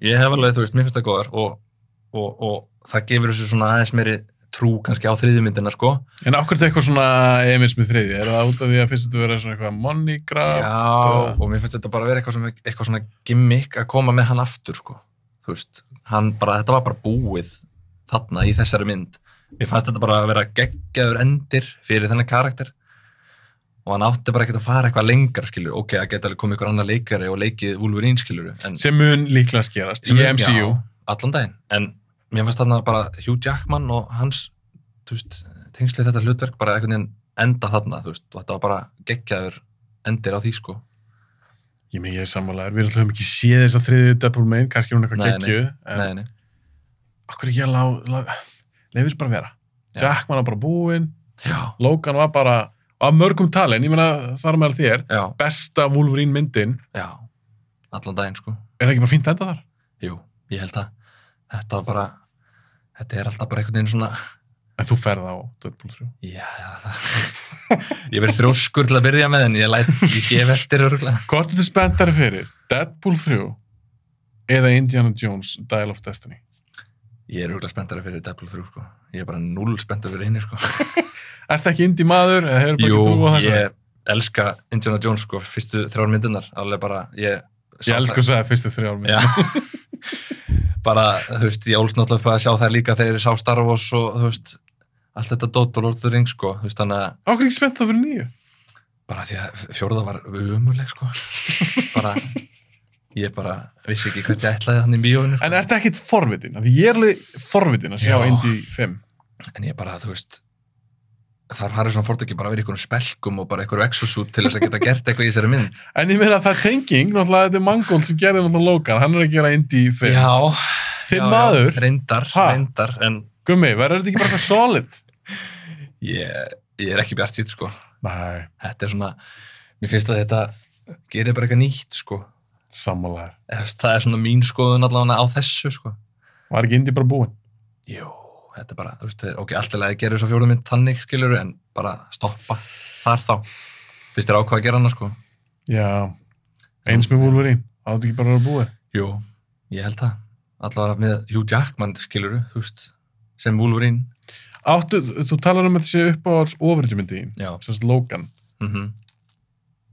Ég hef alveg, þú veist, mér finnst það góðar og það gefur þessu svona aðeins meiri trú kannski á þriðju myndina, sko. En okkur er þetta eitthvað svona Emil Smith þriðji? Er það út af því að fyrst þetta vera svona eitthvað money grab? Já, og mér finnst þetta bara vera eitthvað svona gimmick að koma með hann aftur, sko. Þú veist, þetta var bara búið þarna í þessari mynd. Mér fannst þetta bara að vera geggjaður endir fyrir þennan karakter og hann átti bara ekkert að fara eitthvað lengra, skilur. Ok, að geta alveg komið ykkur annar leikari og leikið Wolverine, skilur. Sem mun líklega skerast í MCU. Já, allan daginn. En mér fannst þarna bara Hugh Jackman og hans, þú veist, tengslið þetta hlutverk bara einhvern veginn enda þarna, þú veist, og þetta var bara geggjaður endir á því, sko. Ég er sammálaður, við höfum ekki séð þess að þriðju Deadpool main, kannski hún eitthvað geggjuð. Nei. Okkur ekki að leifis bara vera. Já. Jackman var bara búinn, Já. Logan var bara af mörgum talin, ég meina þar meðal þér, Já. besta Wolverine myndin, Já. Allan daginn, sko. er það ekki bara fínt enda þar? Jú, ég held að þetta var bara, þetta er alltaf bara einhvern veginn svona, En þú ferð á Deadpool 3. já, ég verið þrjóskur til að byrja með en ég gef eftir örgulega. Hvort er þetta spenntari fyrir? Deadpool 3 eða Indiana Jones Dial of Destiny? Ég er örgulega spenntari fyrir Deadpool 3, sko. Ég er bara 0 spenntur fyrir henni, sko. Ertu ekki indie maður? Eða hefur bara Jú, ekki trú á þessu? ég elska Indiana Jones, sko, fyrstu 3 myndirnar, alveg bara, ég elska að segja fyrstu 3 ár Já. Bara, þú veist, ég ólst náttúrulega upp að sjá þær líka þegar ég sá Star Wars og, þú veist, allt þetta dót og Lord of the Rings, sko, þú veist, þannig að Ákveð ekki spennt það fyrir 9? bara því að 4. var ömurleg, sko. Bara, ég bara vissi ekki hvert ég ætlaði hann í bíóinu, sko. En ertu ekkit forvitin? Því ég er alveg forvitin að sjá Já. Indy 5. En ég bara, þú veist, þar Harrison Ford ekki bara verið í einhverjum spelkum og bara einhverju exosút til þess að geta gert eitthvað í þessari mynd. En ég meina að það er tenging, náttúrulega þetta er Mangold sem gerði náttúrulega Logan, hann er að gera Indy 5. Já. Þinn maður? Reyndar, en Gummi, verður þetta ekki bara eitthvað solid? ég er ekki bjart sýtt, sko. Nei, Þetta er svona, mér finnst að þetta gerir bara eitthvað nýtt, sko. sammálaður. Það er svona mín skoðun allavega á þessu, sko. Var ekki Indy bara búinn? Jú, þetta er bara, þú veist, ok, alltaf að gera þess að 4. mynd þannig, skilur, en bara stoppa þar þá. Fyrst ákvað að gera hana, sko. Já, eins með Wolverine. Áttu ekki bara að vera búið? Jú, ég held það. Allavega með Hugh Jackman, skilur, þú veist, sem Wolverine. Þú talar um þessi uppáhalds overage-myndi, Já. sem sagt Logan. Mhm.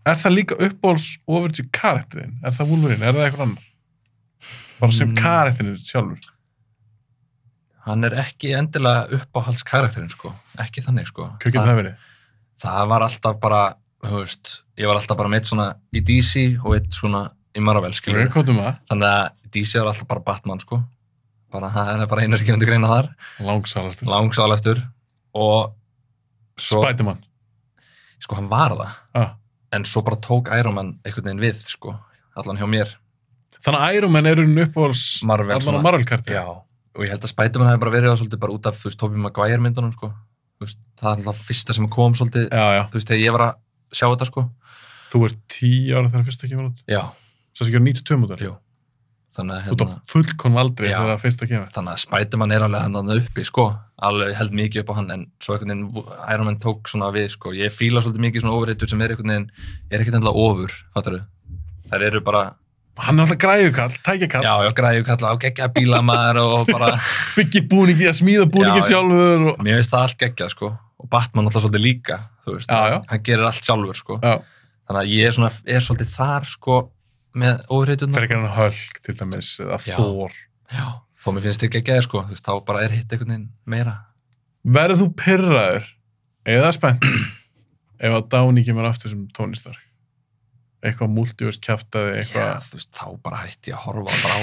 Er það líka uppáhalds overage-karakterinn? Er það Wolverine? Er það eitthvað annar? Bara sem karakterinn sjálfur? Hann er ekki endilega uppáhalds karakterinn, sko. Ekki þannig, sko. Hvað getur það verið? Það var alltaf bara, þú veist, ég var alltaf bara með eitt svona í DC og eitt svona í Marvel, skilur. Hvað er það? Þannig að DC var alltaf bara Batman, sko. Bara, það er bara eina sem kemur til greina þar. Langsalastur. Langsálastur. Og svo, Spiderman. sko, hann var það. Ah. En svo bara tók Iron Man einhvern veginn við, sko. Allan hjá mér. Þannig að Iron Man er uppáhalds Marvel, allan á svona. Marvel-karakter. Já. og ég held að Spider-Man hafi bara verið á svolítið bara út af, þú veist, Tobey Maguire myndunum, sko. Þú veist, það er alltaf fyrsta sem kom svolítið, þú veist, þegar ég var að sjá þetta, sko. Þú ert 10 ára þegar fyrsta kemur út? Já. Svo það sé ekki 92 módel? Jú. Þannig að Þú ert á fullkonum aldrei þegar það fyrsta kemur? Þannig að Spider-Man er alveg hann uppi, sko. Alveg held mikið upp á hann, en svo einhvern veginn Iron Man tók svona við, sko. Ég fíla svolítið mikið svona overreitur sem er einhvern veginn, er ekkert endilega ofur, fattarðu? Þær eru bara... Hann er alltaf græðukall, tækjakall. Já, græðukall á geggja bílamaður og bara... Byggja búningi, að smíða búningi sjálfur og... Mér finnst það allt geggjað, sko. Og Batman alltaf svolítið líka, þú veist. Hann gerir allt sjálfur, sko. Þannig að ég er svolítið þar, sko, með overreiturna. Frekar hann Hulk, til dæmis, eða Thor. Já, þó mér finnst þetta geggjaði, sko. Þú veist, þá bara hitt einhvern veginn meira. Verður þú pirraður, eða spennt, ef að Downey kemur aftur sem Tony Stark? Eitthvað multiverse kjaftaði, eitthvað... Já, þú veist, þá bara hætti ég að horfa bara á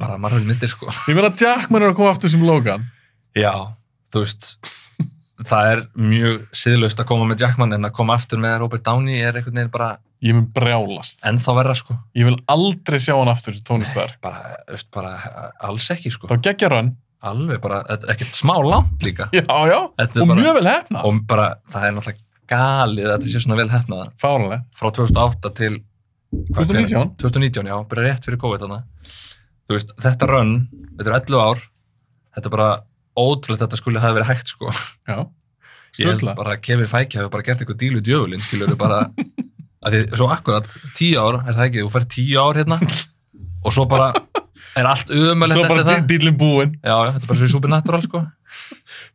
bara Marvel myndir, sko. Ég meina Jackman er að koma aftur sem Logan. Já, þú veist, það er mjög siðlaust að koma með Jackman, en að koma aftur með Robert Downey er einhvern veginn bara... Ég mun brjálast. Ennþá verra, sko. Ég vil aldrei sjá hann aftur sem Tony Stark. Bara alls ekki, sko. Þá geggjar hann. Alveg bara, ekkert smá langt líka. Já, og bara, mjög vel hefnað. Og bara, það er náttúrulega galið að þetta sé svona vel hefnað. Fáránlega. Frá 2008 til... 2019? 2019, já, bara rétt fyrir COVID þannig. Þú veist, þetta run, þetta er 11 ár, þetta er bara ótrúlegt að þetta skulle hafa verið hægt, sko. Já, ég held bara að Kevin Feige hafi bara gert eitthvað díl við djöfulinn, skilur bara, að því, svo akkurat, 10 ár, er það ekki, þú fær 10 ár hérna, og svo bara er allt ömulegt eftir það. Svo bara dílinn búinn. Já, þetta er bara svo supernatural, sko.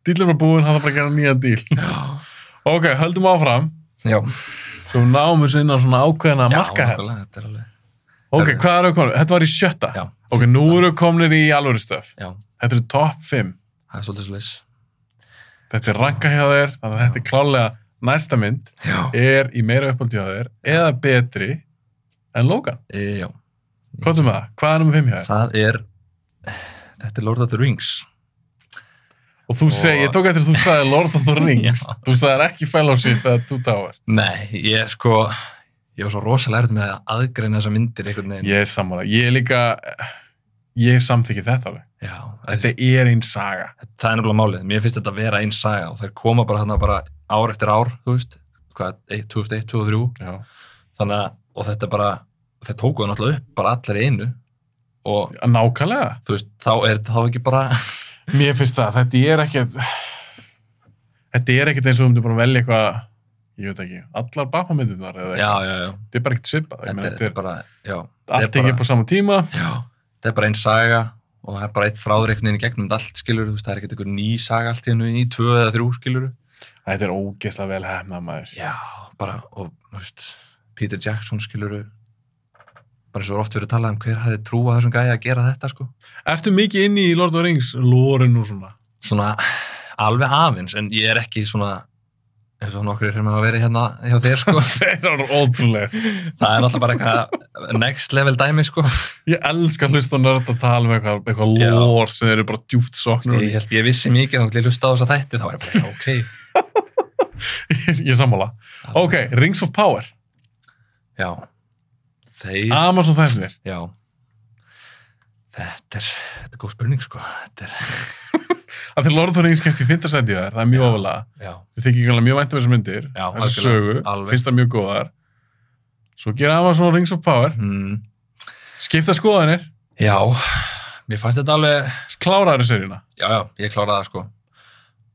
Dílinn var búinn, hann var bara að gera nýjan díl. Já. Ok, höldum áfram. Já. Svo náum við svo inn á svona ákveðina markahæð. Já, þetta er alveg. Ok, hvað eru komin? Þetta var í 7. Já. Ok, nú eru komin í alvöru stöf. Já. Þetta eru top 5. Það er svolítið svolítið. Þetta er ranka hjá þér, þannig að þetta er klálega næsta mynd. Já. Er í meira uppáldi hjá þér, eða betri en Logan. Já. Hvað með það? Hvað er nummer 5 hjá þér? Þetta er Lord of the Rings. Og þú segi, ég tók eftir að þú sagði Lord of the Rings. Þú sagði ekki Fellowship eða Two Towers. Nei, ég var svo rosalega erfitt með að aðgreina þessa myndir einhvern veginn. Ég er sammála. Ég samþykki þetta alveg. Já. Þetta er ein saga. Það er nefnilega málið. Mér finnst þetta að vera ein saga og þær koma bara ár eftir ár, þú veist. 2001, 2003. Já. Þannig að, og þetta bara, þeir tókuðu náttúrulega upp bara allir í einu. Og nákvæmlega. Þú veist, þá er þetta ekki bara... Mér finnst það, þetta er ekkert eins og þú myndir bara velja eitthvað, ég veit ekki, allar Batman-myndirnar eða eitthvað. Já. Þetta er bara ekkert svipað. Þetta er bara, já. Allt ekki upp á sama tíma. Já, þetta er bara ein saga og það er bara eitt þráður einhvern veginn í gegnum allt, skilur, þú veist, það er ekkert einhver ný saga allt í hennu í 2 eða 3, skilur. Þetta er ógeðslega vel hefnað, maður. Já, bara, og, þú veist, Peter Jackson, skilur, bara svo oft verið að tala hver hafði trúað þessum gæja að gera þetta, sko. Ertu mikið inn í Lord of the Rings lórin og svona? Svona alveg aðeins, en ég er ekki svona eins og nokkur sem hafa verið hérna hjá þér, sko. Þeir eru ótrúlega. Það er náttúrulega bara eitthvað next level dæmi, sko. Ég elska hlust og nörd að tala um eitthvað lór sem eru bara djúpt soknur. Ég vissi mikið þá ég hlusta á þessa þætti, þá var ég bara, ok. Ég sammála. Ok, Rings of Power. Já. Amazon þættir. Já. Þetta er góð spurning, sko. Að því Lord of the Rings kemst í 5. sæti þar, það er mjög ofalega. Já. Þið þykir ekki mjög vænt um þessar myndir, þessar sögu, finnst það mjög góðar. Svo gera Amazon Rings of Power. Skipta skoðanir. Já, mér fannst þetta alveg... Kláraður seríuna? Já, ég kláraði það, sko.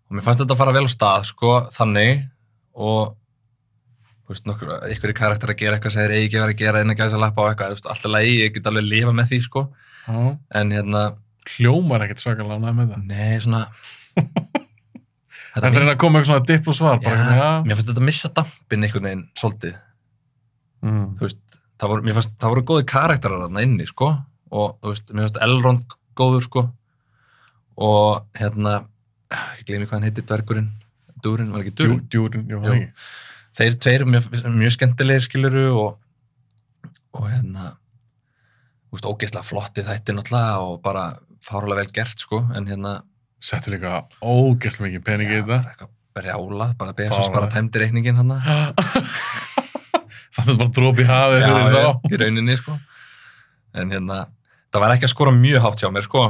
Og mér fannst þetta að fara vel á stað, sko, þannig, og þú veist, einhverjir karakter að gera eitthvað sem þeir eigi ekki verið að gera innan gæsa lappa á eitthvað, þú veist, alltaf lagi, ég get alveg lifa með því, sko. En hérna... Hljómar ekkert svakalega ánægð með það. Nei, svona... Það er að koma eitthvað svona dipp og svar, bara eitthvað, já. Mér fannst þetta að missa dampinn einhvern veginn, svolítið. Þú veist, það voru góði karakterar þarna inni, sko, og þú veist, mér fannst Elrond góður, sko, og hérna, ég gleymi hvað hann heitir, dvergurinn, Durin, var ekki Durin? Durin, jú, það ekki. Þeir tveir mjög skemmtilegir, skiluru, og hérna, þú veist, ógeðslega flotti þættir náttúrulega og bara fárlega vel gert, sko, en hérna... Settu líka ógeðslega mikið pening í þetta. Eitthvað brjálað, bara Bezos bara tæmdi reikningin hann. Það er bara dróp í hafið. Já, í rauninni, sko. En hérna, það var ekki að skora mjög hátt hjá mér, sko.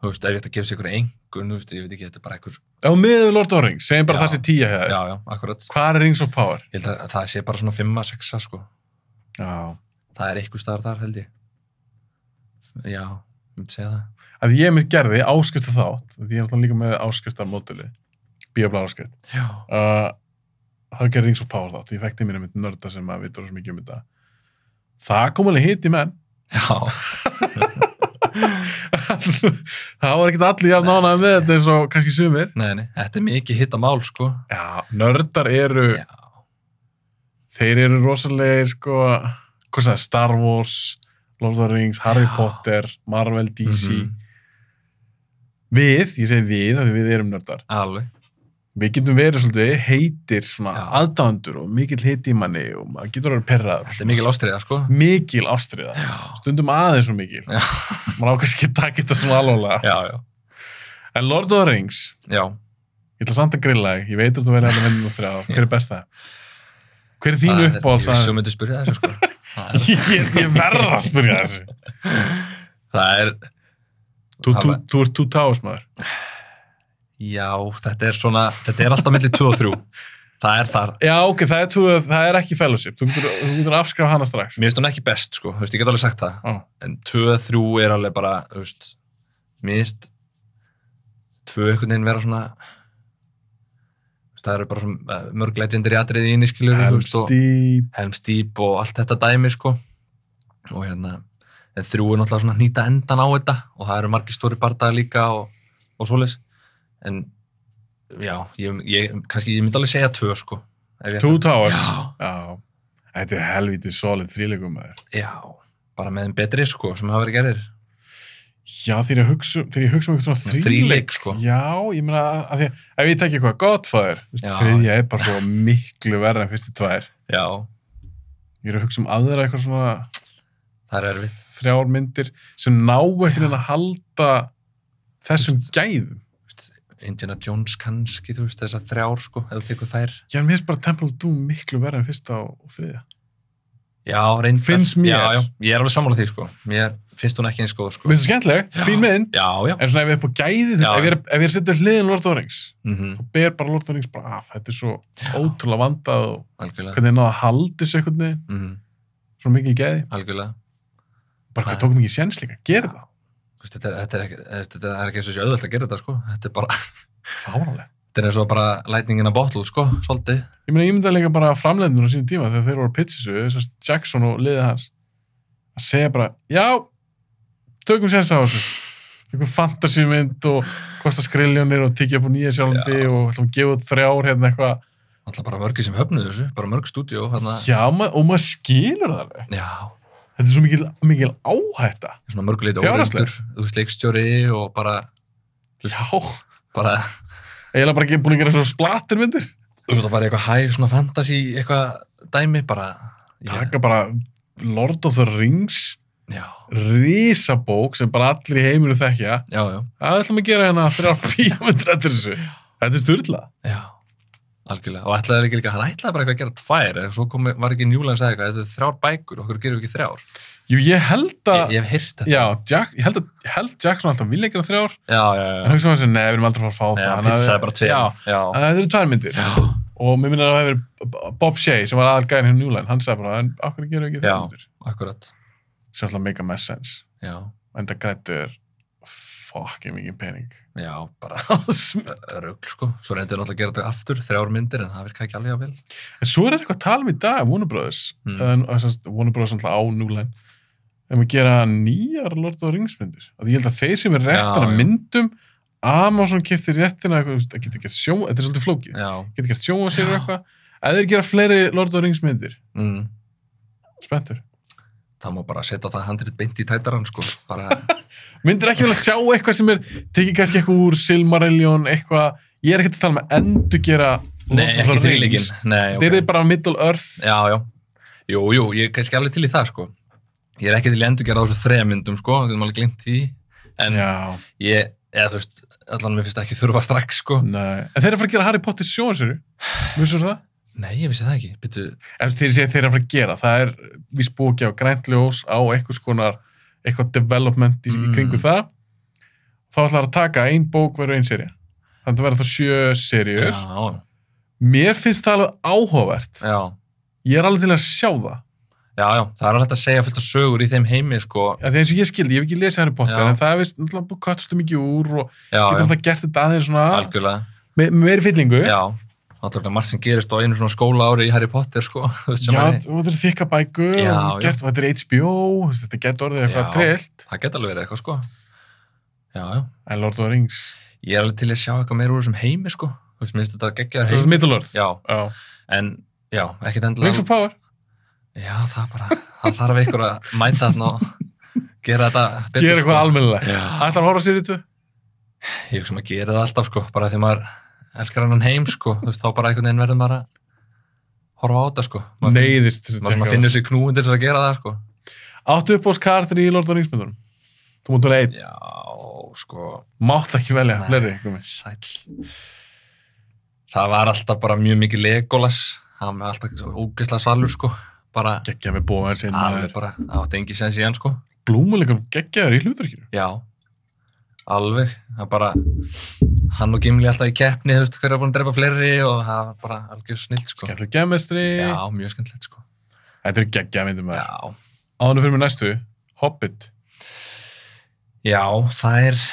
þú veist, ef ég ætti að gefa sér einhverja engun, þú veist, ég veit ekki, þetta bara einhver... Ef miðað við Lord of the Rings, segjum bara það sé 10 hér. Já, akkurat. Hvað er Rings of Power? Ég held að það sé bara svona 5-6, sko. Já. Það er einhver staðar þar, held ég. Já, ég myndi segja það. Að ég mitt gerði áskrifta þátt, því ég er alltaf líka með áskriftarmódeli, bíóblaða áskrift. Já. Það gerði Rings of Power þátt, ég fekti minni með nörda sem að vita svo mikið um þetta. Það kom alveg hit í menn. Já. Það var ekkert allir jafn ánægði með þetta eins og kannski sumir. Nei, þetta er mikið hitta mál, sko. Já, nördar eru, þeir eru rosalegir, sko, hvað sagði, Star Wars, Lord of the Rings, Harry Potter, Marvel, DC. Ég segi við, af því við erum nördar. Alveg. Við getum verið svolítið heitir, svona aðdáendur og mikill hiti í manni og maður getur verið perraður. Þetta er mikil ástríða, sko. Mikil ástríða. Stundum aðeins svo mikil. Maður ákvæmst ekki að taka þetta svona alvarlega. Já. En Lord of the Rings. Já. Ég ætla samt að grilla þig. Ég veit að þú verður að vinna þrjá. Hver er best það? Hver er þín uppáhalds? Ég vissi að myndi spyrja þessu, sko. Ég verð að spyrja þessu. Það er... Þú ert Two Towers, maður. Já, þetta er alltaf milli 2 og 3. Það er þar. Já, ok, það er ekki fellowship. Þú getur afskrifa hana strax. Mér finnst hún ekki best, sko. Þú veist, ég get alveg sagt það. En 2 og 3 er alveg bara, þú veist, mér finnst 2 einhvern veginn vera svona, þú veist, það eru bara svona mörg legendir í atriði inni, skiljur. Helm's Deep og allt þetta dæmi, sko. Og en 3 er náttúrulega svona hnýta endan á þetta og það eru margir stóri bardagar líka og svoleiðis. En, já, ég myndi alveg segja 2, sko. Two Towers? Já. Þetta er helvítið solid þríleikum með þér. Já, bara með þeim betri, sko, sem hafa verið gerðir. Já, þegar ég hugsa um eitthvað svona þríleik, sko. Já, ég meina, að því að ef ég tek eitthvað Godfather, þriðja er bara svo miklu verða en fyrstu 2. Já. Ég er að hugsa um aðra eitthvað svona... Það er erfitt. 3 myndir sem ná einhvern veginn að halda þessum gæðum. Indiana Jones kannski, þú veist, þessar 3, sko, eða tekur þær. Já, mér finnst bara Temple of Doom miklu verða en fyrsta og 3. Já, reyndar. Finnst mér. Já, ég er alveg sammála því, sko. Mér finnst hún ekki eins góð, sko. Mér finnst það skemmtileg, fín mynd. Já. En svona ef við erum på gæði, ef ég setja hliðin Lord of the Rings, þá ber bara Lord of the Rings bara af. Þetta er svo ótrúlega vandað og hvernig náða að haldi þessu einhvern veginn. Svo mikil gæði. Algjörlega. Bara hvað tókum ekki séns líka, gera það. Þetta er ekki eins og sé auðvelt að gera þetta, sko. Þetta er bara... Fáránlegt. Þetta er eins og bara lightning in a bottle, sko, svolítið. Ég meina, ég myndi að líka bara framleiðnir á sínum tíma þegar þeir voru að pitcha þessu, þess að Jackson og liðið hans, að segja bara, já, tökum séns á þessu. Einhver fantasímynd og kosta skriljónir og tikja upp á Nýja Sjálandi og ætlum að gefa út 3 hérna eitthvað. Alltaf bara mörgir sem höfnuðu þessu, bara mörg stúdíó. Já, og maður skilur það alveg. Já. Þetta er svo mikil áhætta. Svona mörguleiti óreyndur, þú veist, leikstjóri og bara... Já. Bara... Eiginlega bara ekki búin að gera svona splattermyndir. Þú veist, það var eitthvað hæg, svona fantasy, eitthvað dæmi, bara... Taka bara Lord of the Rings, risabók sem bara allir í heiminu þekkja. Já. Það ætlum að gera hérna 3 bíómyndir eftir þessu. Þetta er sturlað. Já. Algjörlega, og ætlaði ekki líka, hann ætlaði bara eitthvað að gera 2, svo var ekki Newland að segja eitthvað, þetta er 3 bækur, okkur gerum við ekki 3. Jú, ég held að... Ég hef heyrt þetta. Já, ég held Jackson alltaf vilja gera 3. Já. En hugsa þessi, nei, við erum aldrei að fara að fá það. Já, pizzaði bara 2. Já, þetta eru 2 myndir. Já. Og mér minnir að það hefur Bob Shea, sem var aðalgæðin hjá Newland, hann sagði bara, en okkur gerum við ekki 3 myndir. Já, akkurat. Sem alltaf make a mess sense. Já. En það grættur fucking mikið pening. Já, bara rugl, sko. Svo reyndir náttúrulega að gera þetta aftur, 3 myndir, en það virka ekki alveg að vel. En svo er eitthvað að tala um í dag, Warner Brothers. Warner Brothers alltaf á Newland. Að gera nýjar Lord of the Rings myndir. Ég held að þeir sem er réttina myndum, Amazon keypti réttina, það getur gert þetta er svolítið flókið. Getur gert sjónvarpsseríur eitthvað. Ef þeir gera fleiri Lord of the Rings myndir. Spenntur. Það má bara setja það handrit beint í tætarann, sko. Myndir ekki vel að sjá eitthvað sem tekið kannski eitthvað úr Silmarillion, eitthvað, ég er ekki að tala með að endurgera Nei, ekki þríleikinn. Þeir eru bara Middle Earth. Já. Jú, ég er kannski alveg til í það, sko. Ég er ekki til að endurgera þessu 3 myndum, sko, það getum alveg glimt því. En þú veist, allan mér finnst ekki þurfa strax, sko. Nei, en þeir eru að fara að gera Harry Potter sjónvarpsseríu. Vissirðu það? Nei, ég vissi það ekki. Bíddu. Þeir segja þeir eru að fara að gera. Það er víst búið að gefa grænt ljós á eitthvað development í kringu það. þá ætlar að taka ein bók verður ein sería. Þannig að verður þá 7 seríur. Já. Mér finnst það alveg áhugavert. Já. Ég er alveg til að sjá það. Já, það er alveg að segja fullt af sögur í þeim heimi, sko. Já, því eins og ég skildi, ég hef ekki lesið Harry Potter, en það er vist náttúrulega búið köttustu mikið úr og getur alltaf gert þetta aðeins svona... Algjörlega. Með meiri fyllingu. Já, náttúrulega margt sem gerist á einu svona skóla ári í Harry Potter, sko. Já, og þetta er þykka bækur og þetta er HBO, þetta getur orðið eitthvað trillt. Það getur alveg verið eitthvað, sko. Já. En Lord of the Rings. Ég er alveg til að sjá eitthvað meira úr þessum heimi, sko. Þú veist, minnst þetta geggjaður heimi. Þetta er Middle-earth. Já. En, já, ekkert endilega... Rings of Power. Já, það þarf einhver að mæta þarna og gera þetta betur. Gera eitthvað almennilegt. Ætlar að horfa seríu 2? Ég sem að gera það alltaf, sko, bara því maður elskar hann heim, sko. Þú veist, þá bara einhvern veginn verður maður að horfa á þetta, sko. Neyðist til að maður finnur sig knúin til þess að gera það, sko. Áttu uppáhaldskarakter í Lord of the Rings myndunum? Þú mútt vera einn. Já, sko. Mátt ekki velja, fleiri. Sæll. Það var alltaf bara mjög mikið Legolas. Það var alltaf ógeðslega svalur, sko. Bara... Geggja með bóðan sinn. Alveg bara, það átti engi sens í hann, sko. Blúmuleikum geggjaður í hlutverkinu. Já. Alveg. Það bara... Hann og Gimli alltaf í keppni, þú veist, hver er búin að drepa fleiri og það var bara algjör snilt, sko. Skemmtilegt chemistry. Já, mjög skemmtilegt, sko. Þetta eru geggja myndum með. Já. Áður fyrir mig næstu, Hobbit. Já, það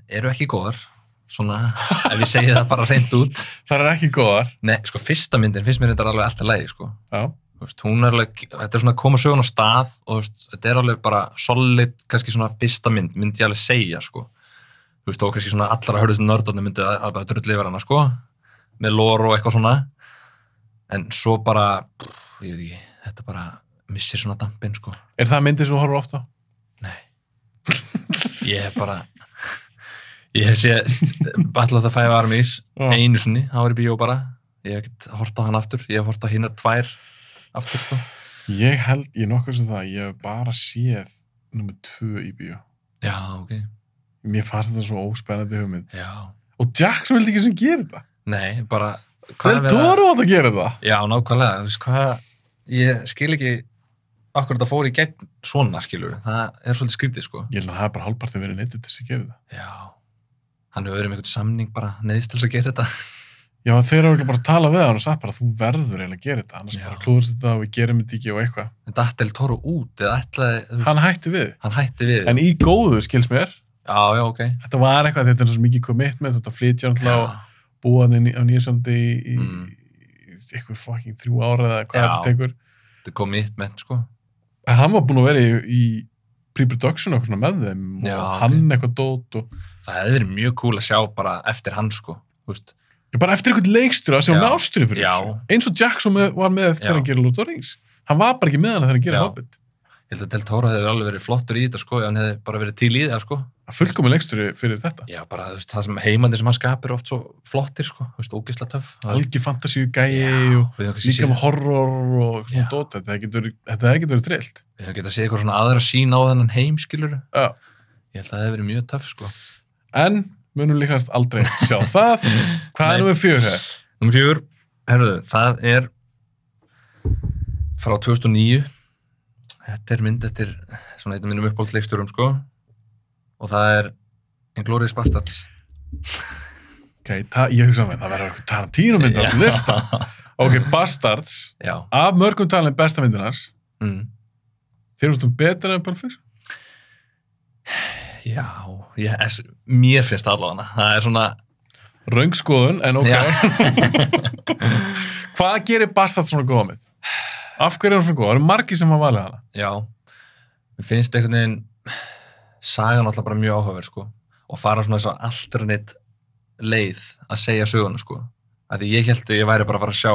eru ekki góðar. Svona, ef ég segi það bara hreint út. Það er ekki góðar. Nei, sko, fyrsta myndin finnst mér þetta alveg alltaf lægi, sko. Já. Þú veist, hún er alveg, þetta er svona að koma sögun á stað og þú veist, þetta er alveg bara solid, kannski svona fyrsta myndi ég alveg segja, sko. Þú veist, og kannski svona allra hörðustum nördarnir myndi að bara drull yfir hana, sko. Með lore og eitthvað svona. En svo bara, ég veit ekki, þetta bara missir svona dampinn, sko. Er það myndið sem þú horfur ofta á? Nei. Ég sé Battle of the Five Armies einu sinni, það var í bíó bara. Ég hef ekkert hort á hann aftur, ég hef hort á hinnar 2 aftur, sko. Ég nokkuð sem það, ég hef bara séð nummer 2 í bíó. Já, ok. Mér fannst þetta svo óspennandi hugmynd. Já. Og Jackson vildi ekki sem gera þetta. Nei, bara... Del Toro átt að gera þetta. Já, nákvæmlega, þú veist hvað, ég skil ekki akkur þetta fór í gegn svona, skilur. Það er svolítið skrítið, sko. Ég held að það er bara hálfpartið verið neittur til þess að gera þetta. Já. Hann hefur verið með einhvern samning bara neyðst til þess að gera þetta. Já, þeir eru bara að tala við hann og sagt bara þú verður eiginlega að gera þetta, annars bara klúðast þetta og við gerum þetta ekki og eitthvað. En datt Del Toro út eða ætlaði... Hann hætti við. Hann hætti við. En í góðu, skils mér. Já, ok. Þetta var eitthvað, þetta er svo mikið commitment, þetta flytja hann og búa hann á Nýjasandi í eitthvað fucking 3 ára eða hvað þetta tekur. Þetta er commitment, sko. En hann var búinn að vera í pre-production og eitthvað svona með þeim og hann eitthvað dót og... Það hefði verið mjög cool að sjá bara eftir hann, sko, þú veist. Ég bara eftir eitthvað leikstur að sjá nástri fyrir þessu. Eins og Jackson var með þegar hann gerir Lord of the Rings. Hann var bara ekki með hann þegar hann gerir Hobbit. Ég held að Del Toro hefði alveg verið flottur í þetta, sko, ef hann hefði bara verið til í það, sko. Það fullkomið leikstur fyrir þetta. Já, bara, þú veist, það sem heimandi sem hann skapir oft svo flottir, sko, þú veist, ógeðslega töff. Algjör fantasíu gæi og líka með horror og svona dót. Þetta hefði ekki verið trillt. Við hefum getað að segja eitthvað svona aðra sín á þennan heim, skilurðu. Já. Ég held að það hefði verið mjög töff, sko. En munum líkast aldrei sjá það. Hvað er númer 4 hér? Númer 4, herruðu, það er frá 2009. Þetta er mynd eftir svona einn af mínum uppáhaldsleikstjórum, sko. Og það er Inglourious Basterds. Ok, ég hugsa með það verður eitthvað Tarantino mynd á þessu lista. Ok, Bastards. Já. Af mörgum talin besta myndinars. Þér finnst betur en Pulp Fiction? Já, mér finnst það allavega. Það er svona... Röngskoðun, en ok. Hvað gerir Bastards svona góða mynd? Af hverju er hún svona góð? Það eru margir sem hafa valið hana. Já. Mér finnst einhvern veginn sagan alltaf bara mjög áhugaverð, sko. Og fara svona þess að alternate leið að segja söguna, sko. Af því ég held að ég væri bara að fara að sjá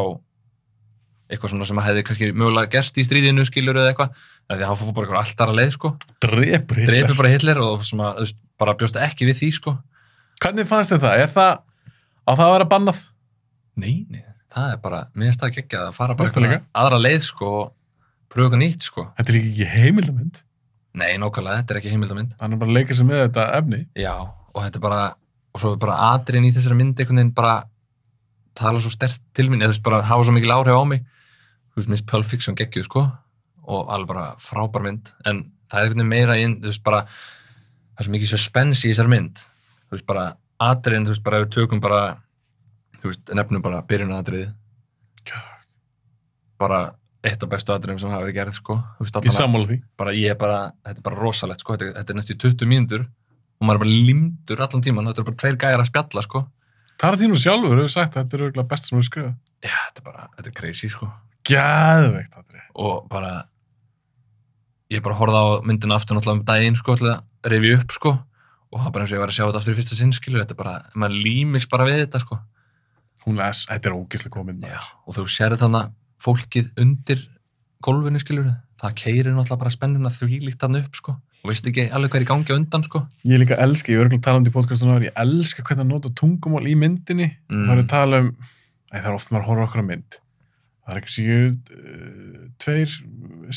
eitthvað svona sem hefði kannski mögulega gerst í stríðinu, skilur eða eitthvað. Af því að hann fór bara eitthvað allt aðra leið, sko. Drepur bara Hitler og sem að, þú veist, bara bjóst ekki við því, sko. Hvernig fannst þér það? Er það að vera bannað? Nei, það er bara, mér finnst það geggjað að fara bara aðra leið, sko, og pröfa eitthvað nýtt, sko. Þetta er ekki heimildamynd? Nei, nákvæmlega, þetta er ekki heimildamynd. Hann er bara að leika sig með þetta efni. Já, og þetta er bara, og svo er bara atriðin í þessari mynd einhvern veginn bara tala svo sterkt til mín, eða þú veist, bara hafa svo mikil áhrif á mig. Þú veist, minnst Pulp Fiction geggjuð, sko, og alveg bara frábær mynd, en það er einhvern veginn meira inn, þú veist, bara, það er svo mikið suspense í þessari mynd. þú veist, bara atriðin, þú veist, bara ef við tökum bara, þú veist, nefnum bara byrjunaratriðið. Bara eitt af bestu atriðum sem hafa verið gerð, sko. Þú veist, Ég sammála því. Þetta er rosalegt, sko. Þetta er næstu 20 mínútur og maður er bara limdur allan tíman. Þetta er bara 2 gæjar að spjalla, sko. Tarantino sjálfur hefur sagt að þetta er örugglega best sem hefur skrifað. Já, þetta er crazy, sko. Geðveikt atrið. Og bara, ég bara horfði á myndina aftur náttúrulega daginn, sko, til að rifja upp, sko. Og það bara eins og ég var að sjá þetta aftur í fyrsta sinn, skilur. Þetta er bara, maður límist bara við þetta, sko. Þetta er ógeðslega góð mynd. Já, og þú sérðu þannig fólkið undir gólfinu, skilur. Það keyrir náttúrulega bara spennuna þvílíkt þarna upp, sko. Og veist ekki alveg hvað er í gangi á undan, sko. Ég líka elska, ég var ekki að tala um þetta í podcastunum, ég elska hvernig að nota tungumál í myndinni. Það er að tala um, það er oft maður horfður okkur á mynd. Það er ekki séu 2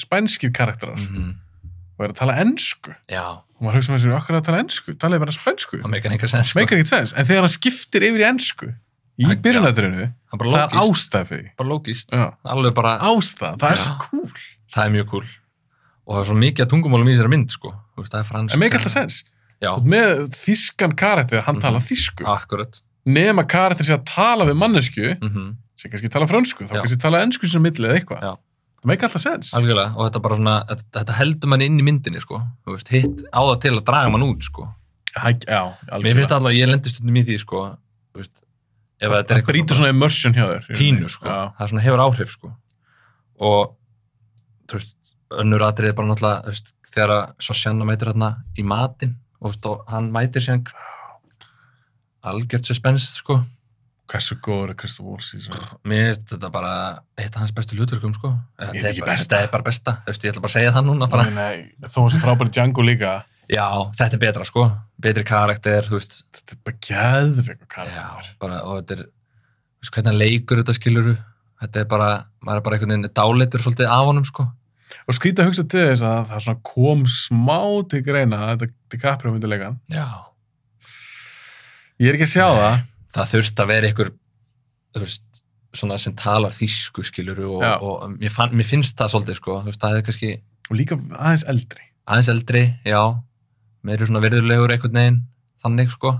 spænskir karakterar og er að tala ensku. Já. Og maður hugsa með sér, okkur að tala ensku, talaði bara spænsku. Það meikar enga sens, sko. Meikar ekkert sens, en þegar hann skiftir yfir í ensku, í byrjunartriðinu, það er ástæð fyrir. Bara lógist. Alveg bara ástæð, það er svo cool. Það er mjög cool. Og það er svo mikið að tungumálum í þessari mynd, sko. Þú veist, það er franska. En meikar alltaf sens. Já. Með þýskan karakter, hann tala þýsku. Akkurat. Nema karakter sé að tala við mannesku, sem kannski tala frönsku, þá kannski tala ensku sem milli eða eitthvað. Já. Það meikar alltaf sens. Algjörlega, og þetta bara svona, þetta heldur manni inn í myndinni, sko. Þú veist, hitt á það til að draga mann út, sko. Já, algjörlega. Mér finnst alltaf að ég lendi stundum í því, sko, þú veist, ef þetta er eitthvað... Það brýtur svona immersion hjá þér. Pínu, sko. Það svona hefur áhrif, sko. Og, þú veist, önnur atriði bara náttúrulega, þú veist, þegar Sosjanna mætir hérna í matinn, og hann mætir síðan algjört suspense, sko. Hversu góður er Christopher Waltz í þessu? Mér finnst þetta bara eitt af hans bestu hlutverkum, sko. Ég veit ekki besta. Þetta er bara besta. Þú veist, ég ætla bara að segja það núna. Bara. Nei, þó að þessi frábæri Django líka. Já, þetta er betra, sko. Betri karakter, þú veist. Þetta er bara geðveikur karakter. Já, bara, og þetta er, þú veist, hvernig hann leikur þetta, skiluru. Þetta er bara, maður er bara einhvern veginn dáleitur svolítið af honum, sko. Og skrítið að hugsa til þess að það svona kom smá til greina að þetta DiCaprio myndi leika hann. Já. Ég er ekki að sjá það. Það þurfti að vera einhver, þú veist, svona sem talar þýsku, skiluru, og mér finnst það svolítið, sko, þú veist, það er kannski... Og líka aðeins eldri. Aðeins eldri, já, meiri svona virðulegur einhvern veginn, þannig, sko.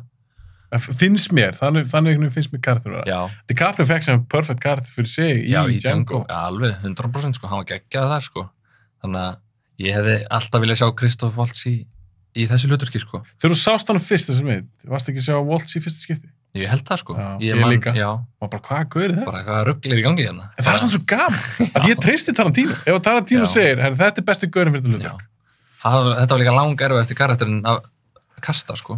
Finnst mér, þannig einhvern veginn finnst mér karakter vera. Já. DiCaprio fekk sem perfect karakter fyrir sig í Django. Já, alveg, 100%, sko, hann var geggjað þar, sko. Þannig að ég hefði alltaf viljað sjá Christopher Waltz í þessu hlutverki, sko. Þegar þú sást hann fyrst þessu mynd, varst ekki að sjá Waltz í fyrsta skipti? Ég held það, sko. Já, ég líka. Já. Og bara, hvað gaurið það? Bara hvað rugl er í gangi hérna. En það er svona svo gaman, að ég treysti Tarantino. Ef Tarantino segir, þetta er besti gaurinn fyrir hlutverk. Þetta var líka langerfiðasti karakterinn að kasta, sko.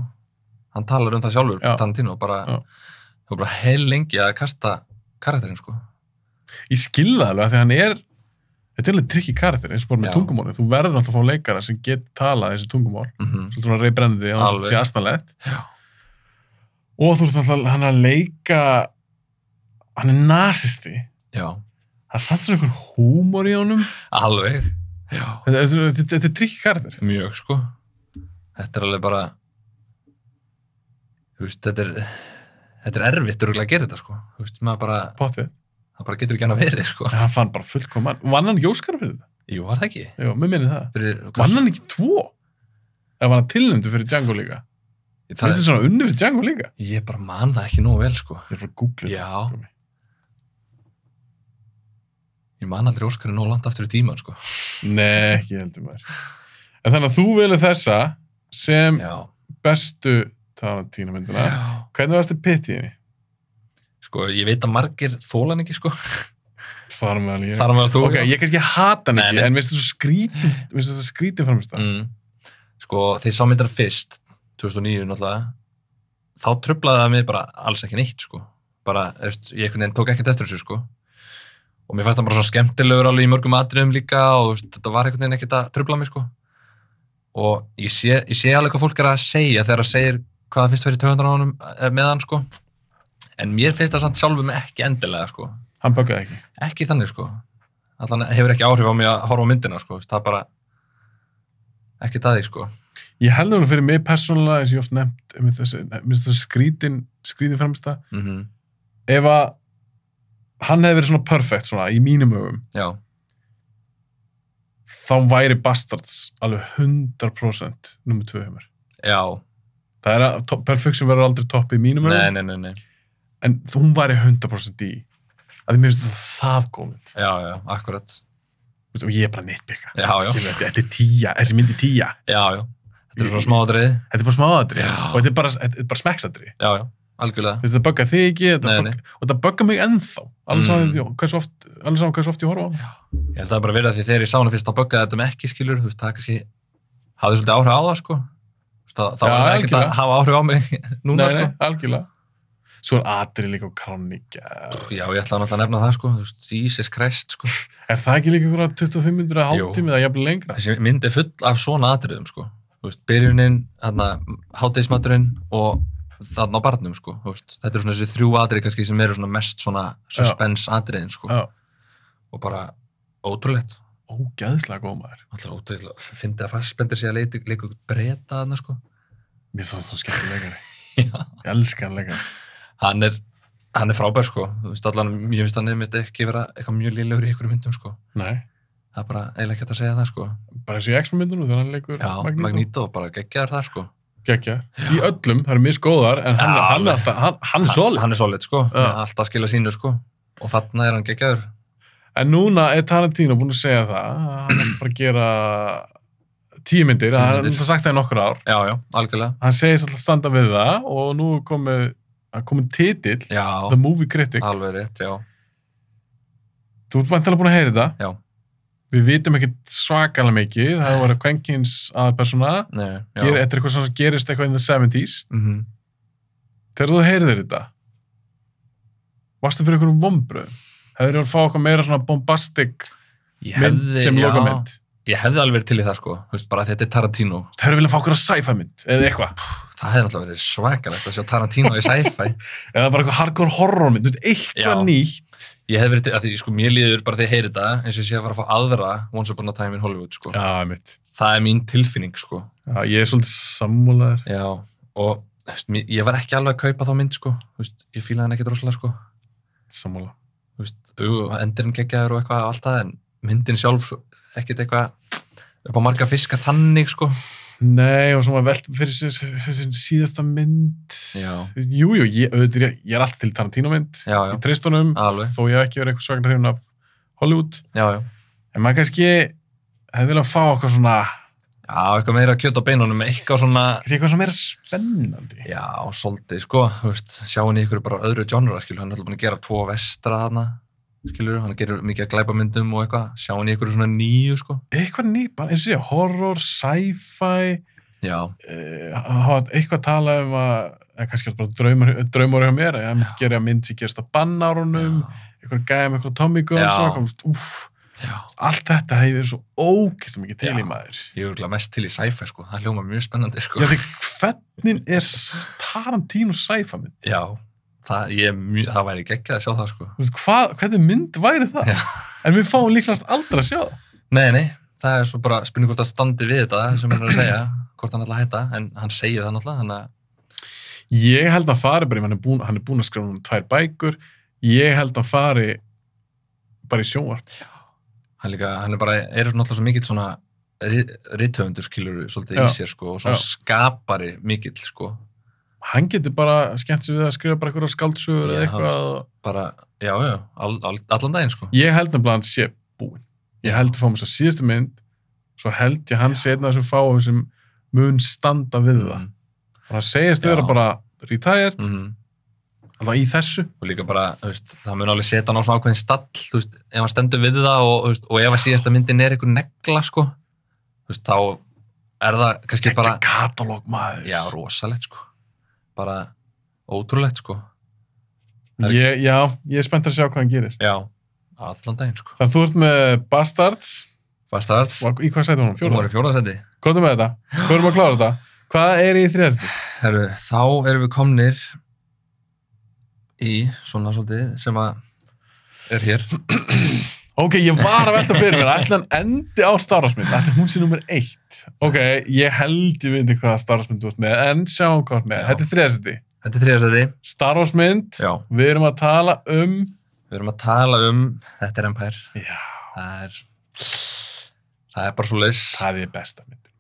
Hann talar um það sjálfur, Tarantino, bara, það var bara heil lengi að kasta karakterinn, sko. Ég skilða alveg, af því hann þetta er alveg trikki karakter, eins og bara með tungumáli. Þú verður alltaf að fá leikara sem getur talað þessi tungumál. Svolítið svona reibrennandi og það sé astanlegt. Já. Og þú veist alltaf, hann að leika, hann er nasisti. Já. Það satt svona einhver húmor í honum. Alveg. Já. Þetta er trikki karakter. Mjög, sko. Þetta er alveg bara, þú veist, þetta er erfitt örugglega að gera þetta, sko. Þú veist, maður bara... Pottið. Það bara getur ekki hann að verið, sko. En hann fann bara fullkoman. Vann hann ekki Óskar fyrir þetta? Jú, var það ekki? Jú, mér minnir það. Vann hann ekki 2? Eða var hann tilnæmdur fyrir Django líka? Það finnst þið svona unni fyrir Django líka? Ég bara man það ekki nógu vel, sko. Ég er bara að googla þetta. Já. Ég man aldrei Óskarinn nógu langt aftur í tíman, sko. Nei, ekki heldur maður. En þannig að þú velur þessa sem bestu Tarantino myndina. Hvernig varst þið pitt í henni? Sko, ég veit að margir þólan ekki, sko. Þar meðal ég. Þar meðal þú. Ok, ég kannski hata hann ekki, en mér finnst þetta skrítið framist það. Sko, þegar ég sá myndina fyrst, 2009 náttúrulega, þá truflaði það mig bara alls ekki neitt, sko. Bara, ég einhvern veginn tók ekkert eftir þessu, sko. Og mér fannst það bara svo skemmtilegur alveg í mörgum atriðum líka og þetta var einhvern veginn ekkert að trufla mig, sko. Og ég sé alveg hvað fólk er að segja þegar það segir hvað það finnst verið töðundar á honum með hann, sko. En mér finnst það samt sjálfum ekki endilega, sko. Hann böggaði ekki? Ekki þannig, sko. Allan hefur ekki áhrif á mig að horfa á myndina, sko. Það er bara ekki það, sko. Ég held náttúrulega fyrir mig persónulega, eins og ég oft nefnt, minnst það skrítin fremsta. Ef að hann hefði verið svona perfect, svona, í mínum augum, þá væri Bastards alveg 100% nummer 2 hjá mér. Já. Það Perfection verður aldrei topp í mínum Nei. En hún væri 100% í að því mér finnst það góð mynd. Já, akkurat. Og ég bara nitpika. Já. Þetta 10, þessi mynd 10. Já. Þetta bara smáatriði. Þetta bara smáatriði og þetta bara smekksatriði. Já, algjörlega. Þetta buggar þig ekki, og þetta buggar mig ennþá. Alveg saman hversu oft ég horfa á. Já. Ég held að það bara verið að því þegar ég sá hana fyrst þá buggaði þetta með ekki, skilur, þú veist, það kannski hafði svolítið áhrif á það, sko. Það var ekkert að hafa áhrif á mig núna, sko. Nei, algjörlega. Svo atriði líka á Kráník. Já, ég ætla náttúrulega að nefna það, sko. Þú veist, Jesus Christ, sko. Er það ekki líka ykkur 25 mínútur að hálftími eða jafnvel lengra? Þessi mynd full af svona atriðum, sko. Þú veist, byrjunin, hádegismaturinn og þarna á barnum, sko. Þú veist, þetta svona þessi 3 atriði kannski sem eru svona mest svona suspense atriðin, sko. Já. Og bara ótrúlegt. Ógeðslega góð maður. Alltaf ótrúlega, fyndi að Fassbender sig að leika breta þarna, sko. Mér það svo skemmtileg leikari. Ég elska hann leikari. Hann er frábær, sko. Þú veist, allan, ég finnst hann nefnir ekki vera eitthvað mjög lélegur í einhverjum myndum, sko. Nei. Það er bara eiginlega ekki hægt að segja það, sko. Bara eins og í X-Men-myndunum þegar hann leikur Magneto, bara geggjaður það, sko. Geggjaður. Í öllum, það eru misgóðar, en hann er alltaf, hann er solid. Hann er solid, sko. Alltaf að skila sínu, sko. Og þarna er hann geggjaður. En núna er Tarantino búinn að segja það, hann er bara að gera 10 myndir, hann har sagt það í nokkur ár. Já, algjörlega. Hann segist alltaf standa við það og nú er komin titill, The Movie Critic. Alveg rétt, já. Þú ert væntanlega búinn að heyra þetta. Já. Við vitum ekkert svakalega mikið, það var kvenkins aðalpersóna. Nei, já. Þetta er eitthvað sem gerist eitthvað in the 70s. Þegar þú heyrðir þetta, varstu fyrir einhverjum vonbröðum? Hefur þú fá eitthvað meira svona bombastic mynd sem lokamynd? Ég hefði alveg verið til í það, sko. Þú veist, bara þetta er Tarantino. Það hefur viljað fá okkur að sci-fi mynd, eða eitthvað. Það hefði náttúrulega verið svakalegt að sjá Tarantino í sci-fi. Eða bara eitthvað hardcore horror mynd, eitthvað nýtt. Ég hefði verið til, því, sko, mér líður bara þegar ég heyri þetta, eins og ég sé að fara að fá aðra Once Upon a Time in Hollywood, sko. Já, mitt. Það er mín tilfinning, sko. Já, ég er svolítið sammálaður. Já, og ég var ekki alveg að kaupa þá mynd, sko. Ég fílaði hann ekki droslega, sko. Sammála. Endirinn geggjaður og eitthvað allt það, en myndin sjálf ekkert eitthvað upp á marga fiska þannig, sko. Nei, og svona velt fyrir sér síðasta mynd. Já. Jú, ég er alltaf til Tarantino mynd. Já. Í treystunum, þó ég hef ekki verið eitthvað svagnar hrifinn af Hollywood. Já. En maður kannski hefði viljað fá eitthvað svona... Já, eitthvað meira kjöt á beinunum, eitthvað svona... Eitthvað svona meira spennandi. Já, svolítið, sko. Þú veist, sjá hann í ykkur bara öðru genre, skilur. Hann er alltaf búin að gera 2 vestra þarna. Skilur, hann gerir mikið að glæpamyndum og eitthvað, sjá hann í einhverju svona nýju, sko. Eitthvað nýju, bara eins og ég, horror, sci-fi, eitthvað tala kannski bara draumar hjá mér, ég myndi gera mynd sem gerist á bannárunum, eitthvað gæja með eitthvað Tommy Guns, allt þetta hefur verið svo ógeðslega mikið til í maður. Ég er örugglega mest til í sci-fi, sko, það hljómar mjög spennandi, sko. Já, hvernig er Tarantino sci-fi mynd? Já. Það væri geggjað að sjá það, sko. Hvernig mynd væri það? Já. En við fáum líklegast aldrei að sjá það. Nei, það er svo bara spurning hvort að standi við þetta sem hann er að segja, hvort hann ætla að hætta, en hann segir það náttúrulega, þannig að... Ég held að fari bara, hann er búinn að skrifa 2 bækur, ég held að fari bara í sjónvarp. Já. Hann er bara, náttúrulega svo mikill svona rithöfundur, skilur, svolítið í sér, sko, og svona skapari mikill, sko. Hann getur bara skemmt sig við að skrifa bara eitthvað skáldsögur eða eitthvað. Bara, allan daginn, sko. Ég held að hann sé búinn. Ég held að fá mér svo síðustu mynd, svo held ég hann setna þessum fáum sem mun standa við það. Og það segist vera bara retired, alltaf í þessu. Og líka bara, það mun alveg setja hann á svona ákveðin stall, ef hann stendur við það og ef að síðasta myndin er einhver negla, sko, þá er það kannski bara... Ekki katalóg maður. Já, rosalegt, sko. Bara ótrúlegt, sko. Ég er spennt að sjá hvað hann gerir. Já, allan daginn, sko. Þannig að þú ert með Bastards. Í hvað sæti hún? 4. Hún var í 4. sæti. Komdu með þetta. Förum að klára þetta. Hvað er í 3. sæti? Herru, þá erum við komnir í svona svolítið sem að er hér. Ok, ég var að velta fyrir mér. Ætla hann endi á Star Wars mynd. Ætla hún sé nummer 1. Ok, ég held ég veit hvaða Star Wars mynd þú ert með, en sjáum hvað með. Þetta er 3. sæti. Þetta er 3. sæti. Star Wars mynd. Já. Við erum að tala um... Þetta er Empire. Já. Það er bara svo leys. Það er besta myndin.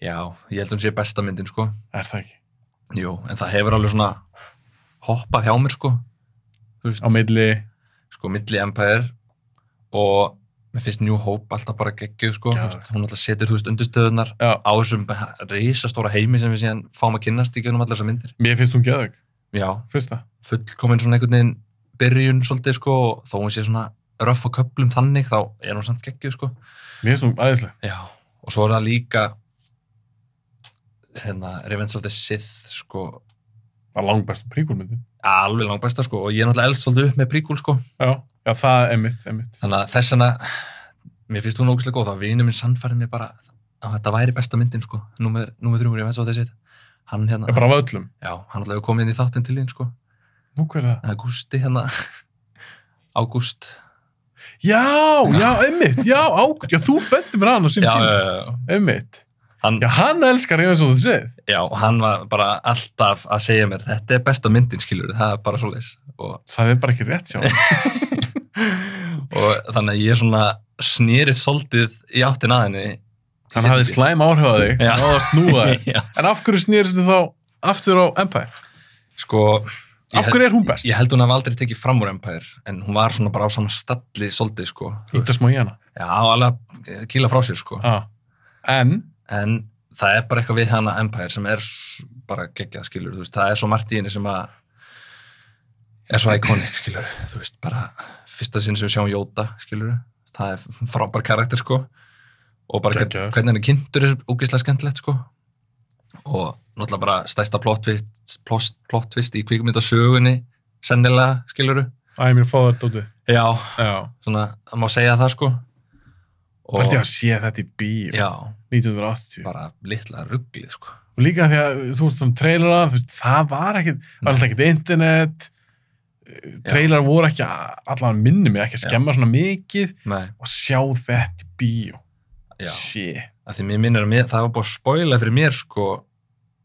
Já, ég held hún sé besta myndin, sko. Er það ekki? Jú, en það hefur alveg svona hoppað hjá mér, sko. Þú veist, á milli milli Empire og mér finnst New Hope alltaf bara geggjuð, sko. Hún alltaf setur, undirstöðunar á þessum risastóra heimi sem við síðan fáum að kynnast í gegnum allar þessar myndir. Mér finnst hún geðveik. Já. Fyrsta. Fullkomin svona einhvern veginn byrjun svolítið, sko, og þó hún sé svona röff á köflum þannig, þá hún samt geggjuð, sko. Mér finnst hún æðisleg. Já, og svo það líka Revenge of the Sith, sko. Það langbæsta príkúlmyndin. Alveg langbæsta, sko, og ég náttúrulega elst svolítið upp með príkúl, sko. Já, það er mitt. Þannig að þess vegna, mér finnst hún ógeðslega góð, þá vinur minn sannfærið mér bara að þetta væri besta myndin, sko, númer 3, Revenge of the Sith. Hann er bara af öllum? Já, hann alltaf hefur komið inn í þáttinn til þín, sko. Nú, hver er það? Gústi, Ágúst. Já, einmitt, Ágúst, þú bendir mér hann á sín tíma. Einmitt. Hann elskar Revenge of the Sith. Já, og hann var bara alltaf að segja mér, þetta er besta myndin, skilur, það er bara svoleiðis. Það er bara ekki rétt, sjá. Og þannig að ég svona snerið svolítið í áttin að henni. Hann hafði slæm áhrif á þig, hann náði að snúa þig. En af hverju snerist þið þá aftur á Empire? Sko, af hverju er hún best? Ég held hún hafi aldrei tekið fram úr Empire, en hún var svona bara á sama stalli svolítið, sko. Íta smá í hana? Já, alveg kýla frá sér, sko. En það er bara eitthvað við hana Empire sem er bara geggjað, skilur, þú veist, það er svo margt í henni sem að er svo iconic, skilur, þú veist, bara fyrsta sinn sem við sjáum Yoda, skilur, það er frábær karakter, sko, og bara hvernig henni kynntur er ógeðslega skemmtilegt, sko, og náttúrulega bara stærsta plot twist í kvikmyndasögunni, sennilega, skilur. Mér fá þetta út. Já, svona, það má segja það, sko. Haldið að sé þetta í bíó. Já. 1980. Bara litla ruglið, sko. Og líka því að þú veist um trailera, það var alltaf ekkert internet, trailerar voru ekki, allavega minni mig, ekki að skemma svona mikið. Nei. Og sjá þetta í bíó. Já. Shit. Því mér minnir að það var búið að spoila fyrir mér, sko,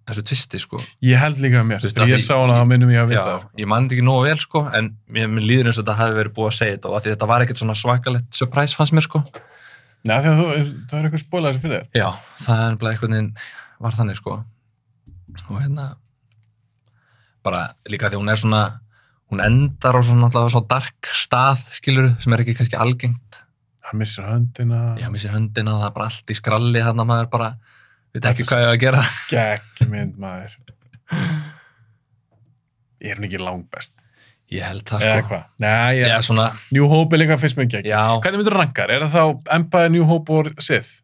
þessu twisti, sko. Ég held líka að mér. Þegar ég sá hana, þá minnum ég að vita það. Ég man ekki nógu vel, sko, en mér líður eins og þetta hafi verið búið að segja þetta og þetta var ekkert svona svakalegt surprise fannst mér, sko. Nei, því að það er eitthvað spoilað sem fyrir þér. Já, það er bara einhvern veginn var þannig, sko. Og bara líka því hún er svona, hún endar á svona alltaf svo dark stað, skilur, sem er ekki kannski algengt. Hann missir höndina. Já, missir höndina, það er bara allt í skralli, þannig að maður bara, veit ekki hvað ég að gera. Geggmynd, maður. Ég hún ekki langbest. Ég held það, sko. Eða hvað? Nei, svona... New Hope er líka fyrst með gegn. Já. Hvernig myndir rankar? Er það þá Empire, New Hope og Sith?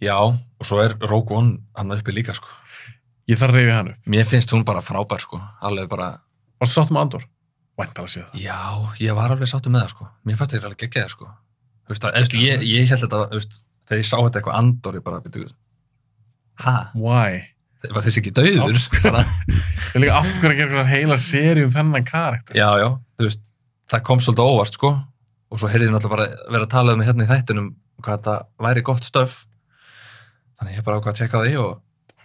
Já, og svo er Rogue One hann uppi líka, sko. Ég þarf að reyfi hann upp. Mér finnst hún bara frábær, sko. Alveg bara... Varstu sáttur með Andor? Væntanlega sé það. Já, ég var alveg sáttur með það, sko. Mér fannst það alveg geggjaði, sko. Þú veist, ég held þetta, þú veist, þegar ég sá þetta eitthvað Andor, ég bara, veitu, Why? Var þessi ekki dauður? Það er líka af hverju að gera heila séri þennan karakter. Já, þú veist, það kom svolítið óvart, sko, og svo heyrði ég náttúrulega bara vera að tala um hérna í þættunum hvað þetta væri gott stöf. Þannig ég bara ákvað að tjekka því og...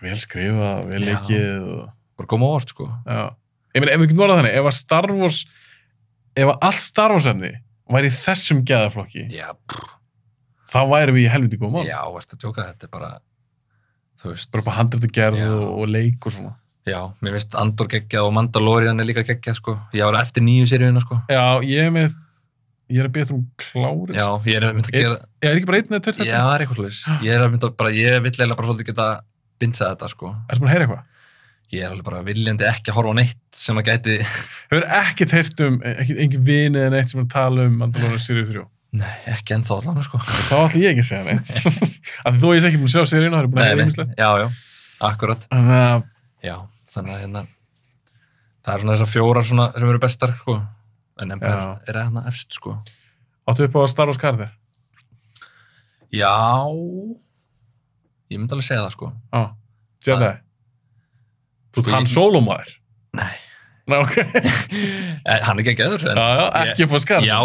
Vel skrifað, vel leikið og... Bara kom óvart, sko. Já. Ég meina, ef við getum orðað þannig, ef allt Star Wars efni væri í þessum geðaflokki, þá væri við í helviti góð mál. Já, ertu að tjóka, þetta er bara... Bara handritagerð og leik og svona. Já, mér finnst Andor geggjað og Mandalorian er líka geggjað, sko. Ég var eftir 9 seríuna, sko. Já, ég er að bíða klárist. Já, ég er að mynda að gera... Ég er ekki bara 1 eða 2 þetta? Já, það er eitthvað svolítið. Ég er að mynda bara, ég vill eiginlega bara svolítið geta bindsað þetta, sko. Ertu búin að heyra eitthvað? Ég er alveg bara viljandi ekki að horfa á neitt sem að gæti... Hefur ekkert heyrt engin vini eða neitt sem er að tala Mandalorian seríu 3? Nei, ekki ennþá allan, sko. Þá ætlum ég ekki að segja neitt. Af því þú ég ekki búin að sjá seríuna, það er búin að heyra ýmislegt. Já, akkurat. Já, þannig að það er svona þessar 4 svona sem eru bestar, sko. En Empire er þarna efst, sko. Áttu upp á Star Wars karakter? Já, ég myndi alveg segja það, sko. Jedi? Þú hann Solo-maður? Nei. Nei, ok. Hann er geggjaður. Ekki upp á skarð. Já,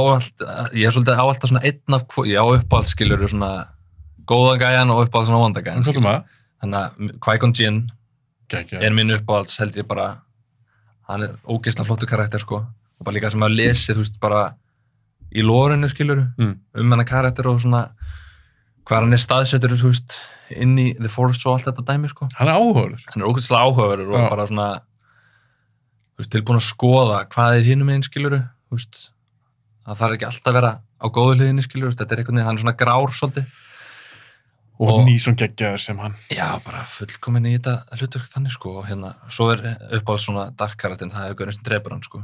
ég er svolítið á alltaf svona einn af, já, uppáhaldsskilur svona góðan gæjan og uppáhalds svona vonda gæjan. Svolítið maður. Þannig að Qui-Gon Jinn er minn uppáhalds, held ég bara, hann er ógeðslega flottur karakter, sko. Og bara líka sem að lesi, þú veist, bara í lórinu, skilur, hennar karakter og svona, hvað hann er staðsettur, þú veist, inn í The Force og allt þetta dæmi, sko. Hann áhugaður. Hann ógeðslega áhugaverður og bara svona, þú veist, tilbúin að skoða hvað hinum einn, skiluru, þú veist, það þarf ekki alltaf að vera á góðu hliðinni, skiluru, þetta einhvern veginn, hann svona grár svolítið. Og Neeson geggjaður sem hann. Já, bara fullkomin í þetta hlutverk þannig, sko, og hérna, svo uppáhalds svona dark karakterinn, það gaurinn sem drepur hann, sko.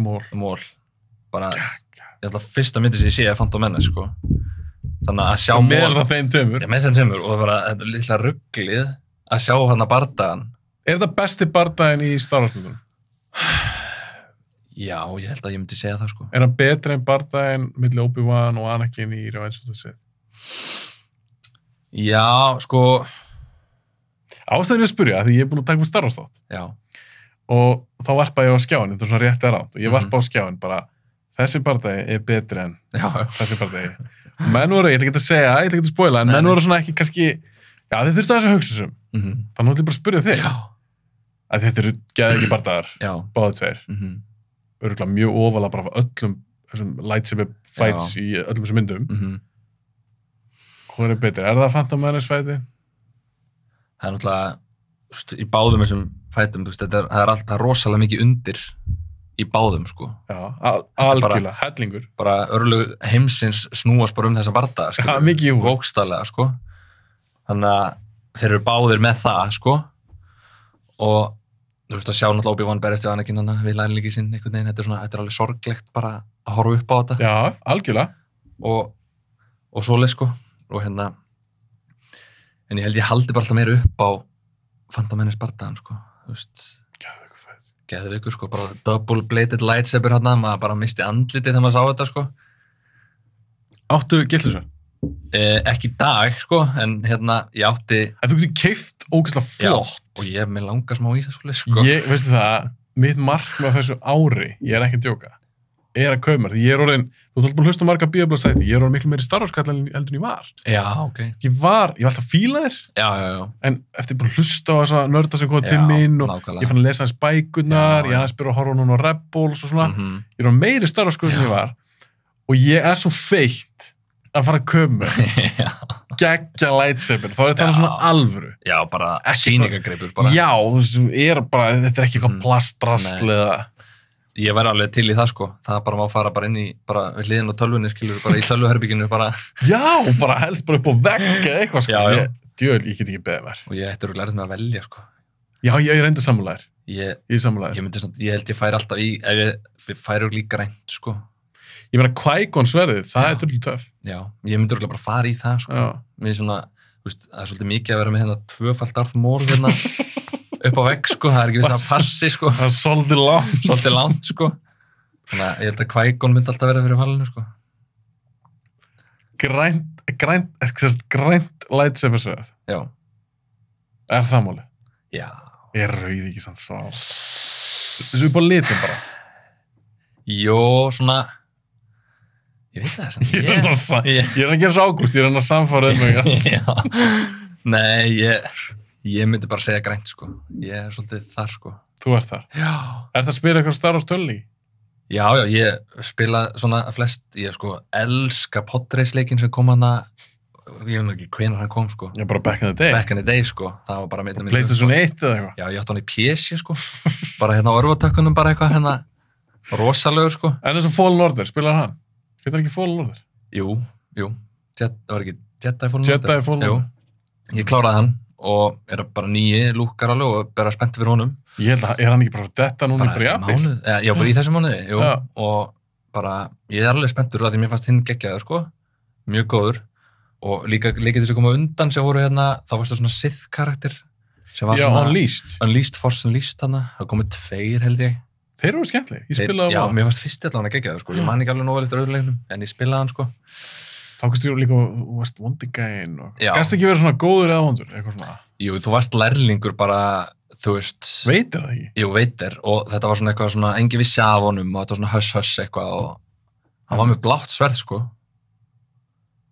Mól. Bara, ég held að fyrsta myndi sem ég sé Phantom Menace, sko. Þannig að sjá Mól. Með það þeim tveimur. Já, með þeim tveimur, og það var þetta litla rugglið að sjá hann að bardagan. Þetta besti bardaginn í Star Wars-myndunum? Já, ég held að ég myndi segja það, sko. Hann betri en bardaginn milli Obi-Wan og Anakin í Revenge of the Sith? Já, sko... Ástæðin að spyrja, því ég búin að taka með Star Wars þátt. Já. Og þá varpa ég á skjáin, þetta er svona rétt rátt, og ég varpa á skjáin bara, þessi bardagi betri en þessi bardagi. Menn voru, ég ætla ekki að segja, ég ætla ekki að spoila, en menn voru svona ekki kannski, já þið þurftu að hugsa þessum. Þannig ætla ég bara að spyrja þig. Já. Að þetta eru geðveikir bardagar, báðu tveir. Örugglega mjög ofalega bara af öllum þessum lightsaber fights í öllum þessum myndum. Hvað betri? Það Phantom Menace fæti? Það náttúrulega, í báðum þessum fætum, það er rosalega mikið undir í báðum, sko. Já, algjörlega, hellingur. Bara örlög heimsins snúast bara þessa bardaga, sko. Já, mikið í húi. Bókstaflega, sko. Þannig að þeir eru báðir með það, sko. Og þú veist að sjá náttúrulega Obi-Wan berjast við Anakin hana við lærlingi sinn einhvern veginn, þetta er alveg sorglegt bara að horfa upp á þetta. Já, algjörlega. Og svoleið, sko. Og hérna, en ég held ég haldi bara alltaf meira upp á Phantom Menace bardagan, sko. Þú veist, geðveikur, sko, bara double bladed lightsaber hérna, maður bara misti andlitið þegar maður sá þetta, sko. Áttu gillisverð? Ekki í dag, sko, en hérna, ég átti... En þú getur keypt ógeðslega flott. Já, og ég með langa smá í þessu, sko. Veistu það, mitt markmið á þessu ári, ég er ekki að djóka, er að kaupa mér, því ég er orðin, þú ætlum að hlusta marga bíóblöðsæti, ég er orðin miklu meiri Star Wars kall heldur en ég var. Já, ok. Ég var alltaf fíla þér. Já. En eftir bara að hlusta á þessa nörda sem kom til mín og ég fann að lesa hans bækurnar, ég aðeins byrja að horfa núna á Rebels og svona, ég er orðin meiri Star Wars kall en ég var. Og ég er svo feitt að fara að kaupa mér. Geggja lightsaber, þá er þetta svona alvöru. Já, bara sýningargripur bara. Já, þetta er ekki eitthvað plastdrasl eða... Ég væri alveg til í það, sko. Það bara má fara bara inn í, bara við hliðin á tölvunni, skilur, bara í tölvuherbygginu, bara... Já, bara helst bara upp á vegg eða eitthvað, sko. Já. Ég get ekki beðið mér. Og ég ætti að læra með að velja, sko. Já, ég reyndi sammálaðir. Ég sammálaðir. Ég held ég færi alltaf í, ef ég færi líka grænt, sko. Ég meina, Qui-Gon sverðið, það er törlega töff. Já, ég myndi bara fara í það, sko. Mér svona, veist, það er svolítið mikið að vera með hérna 2-falt Darth Maul hérna upp á vegg, sko, það er ekki þess að passi, sko. Það er svolítið langt, sko. Þannig að ég held að Qui-Gon myndi alltaf vera fyrir fallinu, sko. Grænt lightsaber sverð. Já. Er það máli? Já. Ég rauði ekki sann svá. Þessu upp á litin bara. Jó, svona... Ég veit það þess að... Ég er að gera svo ágúst, ég er að samfara mig. Já. Nei, ég myndi bara segja grænt, sko. Ég er svolítið þar, sko. Þú ert þar? Já. Er það að spila eitthvað Star Wars tölni? Já, ég spila svona flest, ég sko elska podrace-leikinn sem kom hana, ég veit ekki hvenær hann kom, sko. Já, bara back in the day? Back in the day, sko. Það var bara með þetta. PlayStation 1 eða eitthvað? Já, ég átti hann í PC, sko. Bara hérna á örvatökkunum, bara eitthvað hérna, rosalegur, sko. En eins og Fallen Order, spilaði hann? Getur ekki Fallen Order? Jú. Það var ekki Jedi Fallen Order? Jedi Fallen Order. Jú. Ég kláraði hann og er bara nýi lúkkar alveg og bara spennt fyrir honum. Ég held að, er hann ekki bara detta núna bara í apríl? Já, bara í þessu mánuði, jú. Já. Og bara, ég er alveg spenntur að því mér fannst hinn geggjaður, sko. Mjög góður. Og líka leikið þess að koma undan sem voru hérna, þá varstu svona Sith karakter. Sem var svona... Unleashed. Unleashed, Force Unleashed hana. Það komið 2, held ég. Þeir eru skemmtileg. Ég spilaði á... Já, mér fannst fyrst allavega geggjaður, sko. Ég man ekki alveg nógu vel eftir öðru leiknum, en ég spilaði hann, sko. Þá kannski þú líka, þú varst vondigæinn og... Kannski ekki verið svona góður eða vondur, eitthvað svona... Jú, þú varst lærlingur bara, þú veist... Veitir það ekki? Jú, veitir, og þetta var svona eitthvað svona, engi vissi af honum og þetta var svona höss eitthvað og... Hann var með blátt sverð, sko.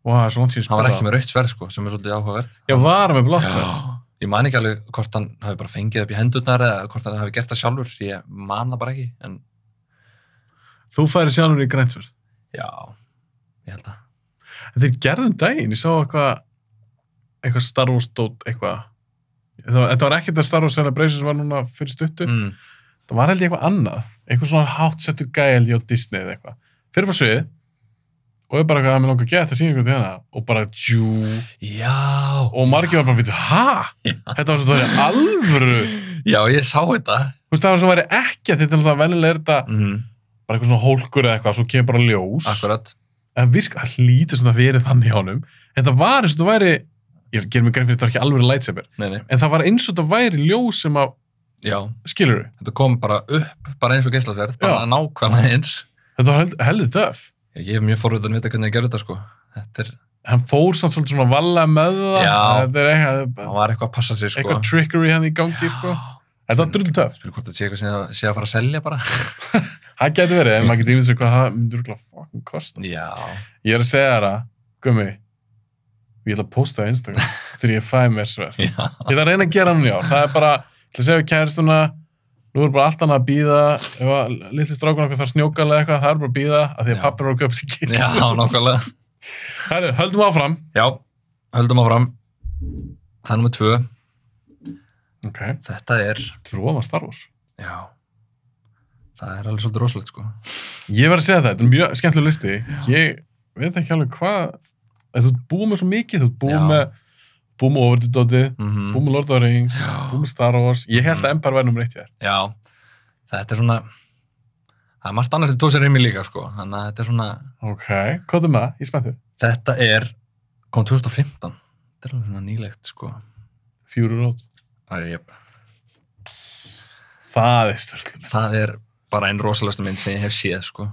Og það er svona tíð spila... Hann var ekki með rautt sverð, sko, sem er svolítið áhugavert. Já, var með blátt sverð? Ég man ekki alveg hvort hann hafi bara fengið upp í hendurnar eða hvort hann hafi gert það sjálfur. Ég man það bara ekki, en... Þú færi sjálfur í grænsverð? Já, ég held að. En þeir gerðum daginn, ég sá eitthvað eitthvað Star Wars dót, eitthvað. Þetta var ekkert að Star Wars Celebrations var núna fyrir stuttu. Það var held ég eitthvað annað. Eitthvað svona hátsettu gæi held ég á Disney eða eitthvað. Fyrir bara svið og bara eitthvað að mér langar að geta þetta sýningu til hérna og bara Já. Og margir var bara að vita, Þetta var svo það alvöru. Já, ég sá þetta. Þú veist, það var svo væri ekki að þetta er náttúrulega venjulega er þetta bara eitthvað svona hólkur eða eitthvað, svo kemur bara ljós. Akkurat. En það lítið svona verið þannig á honum. En það var eins og það væri, ég ger mig grein fyrir þetta var ekki alvöru lightsaber. Nei. En það var eins og það væri ljós sem að, skilurðu? Þetta kom bara upp, bara eins og geislaverð, bara nákvæmlega eins. Þetta var heldur döf. Ég hef mjög forröðan að vita hvernig ég gerði þetta, sko. Hann fór samt svolítið svona valega með það. Já, það var eitthvað að passa sig, sko. Eitthvað trickery hann í gangi, sko. Þetta var drull töf. Spyrir hvort þetta sé eitthvað sem sé að fara að selja bara. Það getur verið, en maður getur ímyndið sér hvað það myndur örugglega fucking kosta. Já. Ég er að segja þér að, Gummi, ég ætla að posta á Instagram þegar ég fæ mér sverð. Ég ætla að reyna að gera hann í ár. Það er bara, ég ætla að segja við kæristuna, nú er bara allt annað að bíða, ef að litli strákun okkur þarf snjókalega eitthvað, það er bara að bíða, af því að pabbi er að köpa sér kýrst. Já, nákvæmlega. Herru, höldum áfram. Já, höldum áfram. Það er númer 2. Ok. Þetta er... Fróðan Star Wars. Já. Það er alveg svolítið rosalegt, sko. Ég verð að segja þetta er mjög skemmtileg listi. Ég veit ekki alveg hvað... Þú búið með svo mikið, þú búið með Overwatch-dótið, búið með Lord of the Rings, búið með Star Wars. Ég held að Empire væri nummer 1 hér. Já. Þetta er svona... Það er margt annars sem tóð sér heimi líka, sko. Þannig að þetta er svona... Ok, hvað er með það? Ég er spenntur. Þetta kom 2015. Þetta er alveg svona nýlegt, sko. Fury Road. Jep. Það er störtlum. Það er bara einn rosalegasta mynd sem ég hef séð, sko.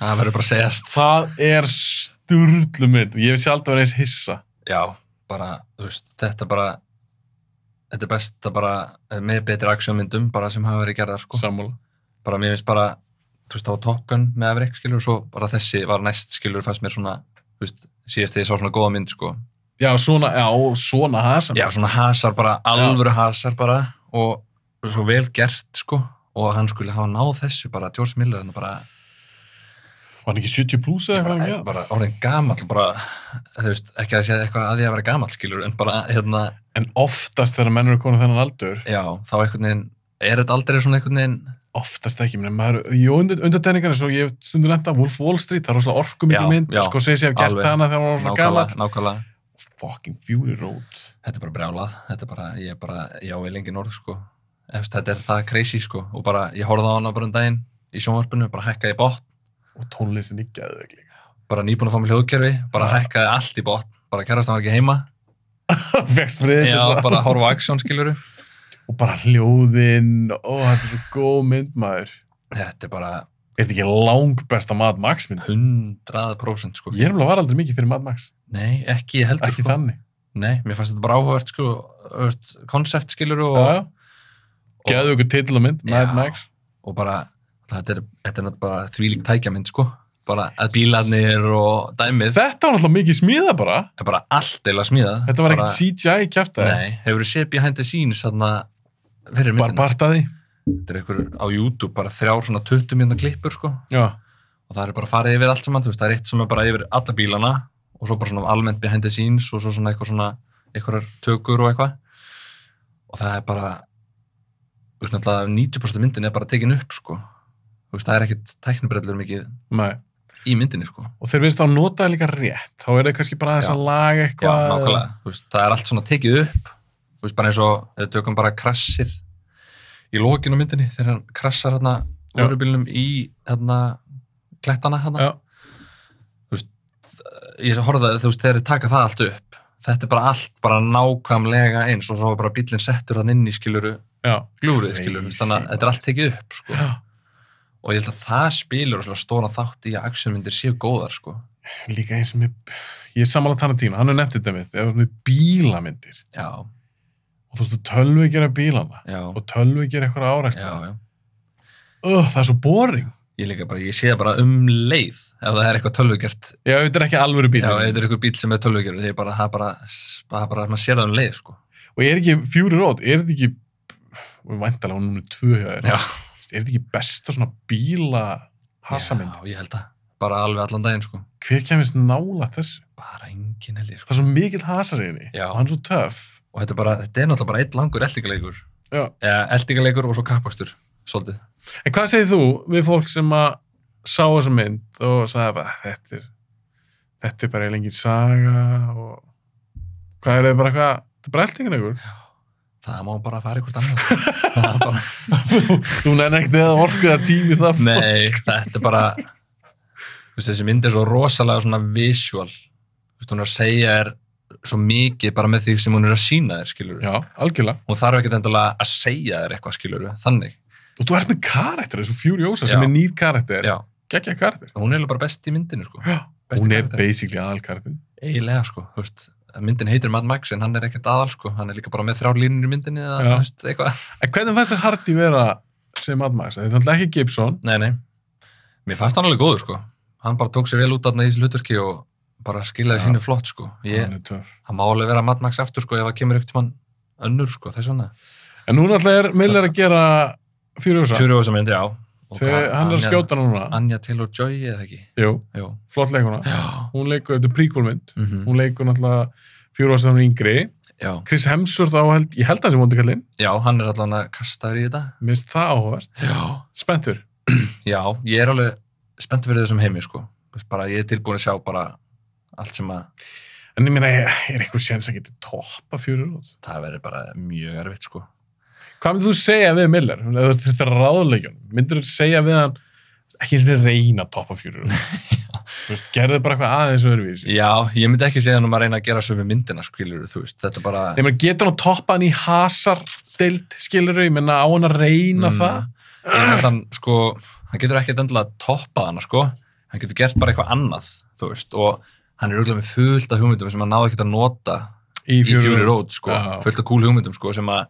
Það verður bara að segjast. Það er sturlu mynd og ég hef sjálf að vera eins hissa. Já, bara, þú veist, þetta er besta bara með betri aksjónmyndum bara sem hafa verið gerðar, sko. Sammála. Bara, mér finnst bara, þú veist, á Top Gun með Maverick, skilur, og svo bara þessi var næst, skilur, fannst mér svona, þú veist, síðast þegar ég sá svona góða mynd, sko. Já, svona hasar. Já, svona hasar bara, alvöru hasar bara og svo vel gert, sko, og hann skulle hafa náð þessu bara, George Miller, hann bara... Var hann ekki 70 plus eða eitthvað? Bara orðin gamall, bara, þú veist, ekki að segja eitthvað að því að vera gamall, skilur, en bara, hérna... En oftast þegar menn eru konið þennan aldur... Já, þá einhvern veginn, er þetta aldrei svona einhvern veginn... Oftast ekki, menn maður, undantekningar eins og ég hef stundur nefnt að Wolf of Wall Street, það er rosalega orkumikið mynd, sko segir sér að gert hana þegar hann var svona gamall. Nákvæmlega. Fucking Fury Road. Þetta er bara brjálað, þetta er bara, ég á vel engin orð, sko. Þetta er það crazy, sko, og bara, ég horfði á hana bara daginn í sjónvarpinu, bara hækkaði í botn. Og tónlistin í geðveik líka. Bara nýbúin að fá mig hljóðkerfi, bara hækkaði allt í botn, bara kærast hann var ekki heima. Fekst friðið. Já, bara horfa á aksjón, skiluru. Og bara hljóðinn, þetta er svo góð mynd, maður. Þetta er bara... Er þetta ekki langbesta Mad Max mynd? 100%, sko. Ég var aldrei mikið fyrir Mad Max. Nei, ekki heldur, ekki sko. Þannig. Nei, mér fannst þetta bara áhugavert, sko, koncept, skiluru og... Geðu ykkur titill og mynd, Mad Max. Og bara, þetta er náttúrulega bara þvílík tækjamynd, sko. Bara að bílarnir og dæmið. Þetta var náttúrulega mikið smíða bara. Það er bara allt eila smíðað. Þetta var ekkert CGI kjaftaði. Nei, hefur þú séð behind the scenes þarna fyrir myndina. Bara partaði. Þetta er einhver á YouTube, bara 3 svona 20 mínútna klippur, sko. Já. Og það er bara farið yfir allt saman, þú veist, það er eitt sem er bara yfir alla bílana og svo bara svona almennt behind the scenes og svo svona einhverjar tökur og eitthvað. Og það er bara, þú veist, náttúrulega 90% myndin er bara tekin upp, sko. Þú veist, það er ekkert tæknibrellur mikið. Nei. Í myndinni, sko. Og þeir finnst þá notaði líka rétt. Þá er það kannski bara þess að laga eitthvað. Já, nákvæmlega. Þú veist, það er allt svona tekið upp. Þú veist, bara eins og við tökum bara krassið í lokinu á myndinni þegar hann krassar hérna vörubílnum í hérna klettana hérna. Já. Þú veist, ég horfði að þú veist, þeir taka það allt upp. Þetta er bara allt bara nákvæmlega eins og svo bara bílinn settur hann inn í skiluru glúrið, skiluru. Þannig að þetta er allt tekið upp, sko. Já. Og ég held að það spilur og stóran þátt í að aksjónmyndir séu góðar, sko. Líka eins og ég er sammála Tarantino, hann er nefnt þetta með bílamyndir. Já. Og þú veist, tölvi gera bílana. Já. Og tölvi gera eitthvað árækstra. Já. Það er svo boring. Ég sé það bara leið, ef það er eitthvað tölvugert. Já, þetta er ekki alvöru bíl. Já, ef þetta er eitthvað bíl sem er tölvugerður, það er bara, maður sér það leið, sko. Og er ekki Fury Road, er þetta ekki, væntanlega númer 2 hjá þér. Já. Er þetta ekki besta svona bíla hasamynd? Já, ég held að. Bara alveg allan daginn, sko. Hver kemist nála þessu? Bara engin, engin held ég, sko. Það er svo mikill hasari henni. Já. Og hann er svo töff. Og þetta er náttúrulega bara einn langur eltingaleikur. Já. Eltingaleikur og svo kappakstur, svolítið. En hvað segir þú við fólk sem að sá þessa mynd og sagði bara, þetta er bara lengið saga og hvað er það bara eitthvað, þetta er bara eltingaleikur? Já. Það má bara fara eitthvað annað. Það er bara... Þú nefnir ekkert eða orkuða tími það. Nei, þetta er bara... Þessi mynd er svo rosalega svona visual. Hún er að segja þér svo mikið bara með því sem hún er að sýna þér, skilur. Já, algjörlega. Hún þarf ekkert endilega að segja þér eitthvað, skilur, þannig. Og þú ert með karakter, þessu Furiosa sem er nýr karakter. Já. Geggja karakter. Hún er bara best í myndinu, sko. Já, hún er basically aðal karakter. Eiginlega, sko, þú veist. Myndin heitir Mad Max en hann er ekkert aðal, sko. Hann er líka bara með 3 línur í myndinni eða, þú veist, eitthvað. En hvernig fannst þér Hardy vera sem Mad Max? Þetta er alltaf ekki Gibson. Nei. Mér fannst hann alveg góður, sko. Hann bara tók sér vel út af þessu hlutverki og bara skilaði sínu flott, sko. Hann má alveg vera Mad Max aftur, sko, ef það kemur ekkert mann önnur, sko, þess vegna. En hún alltaf Miller að gera Furiosa. Furiosa mynd, já. Hann er að skjóta núna. Anya Taylor-Joy eða ekki? Jú. Flott leikuna. Já. Hún leikur, þetta er prequel-mynd. Hún leikur náttúrulega Furiosa þannig yngri. Já. Chris Hemsworth ég held að hann sé vondikallinn. Já, hann er allan að kastaður í þetta. Mér finnst það áhugavert. Já. Spenntur. Já, ég er alveg spenntur fyrir þessum heimi, sko. Bara, ég er tilbúin að sjá bara allt sem að... En ég meina, er eitthvað séns að geta toppa Furiosa? Það verður bara mjög erfitt, sko. Hvað myndir þú segja við Miller? Þetta er ráðleikjum. Myndir þú segja við hann ekki eins og reyna að toppa Furiosa? Gerðu bara eitthvað aðeins öðruvísi. Já, ég myndi ekki segja hann að reyna að gera sömu myndina, skilur, þú veist, þetta bara... Nei, menn getur hann að toppa hann í hasardeild, skilur, ég menna á hann að reyna það? Ég held hann, sko, hann getur ekkert endilega að toppa hann, sko, hann getur gert bara eitthvað annað, þú veist, og hann er örugglega með fullt af hugmyndum sem hann náði ekkert að nota í Fury Road, sko, fullt af cool hugmyndum, sko, sem að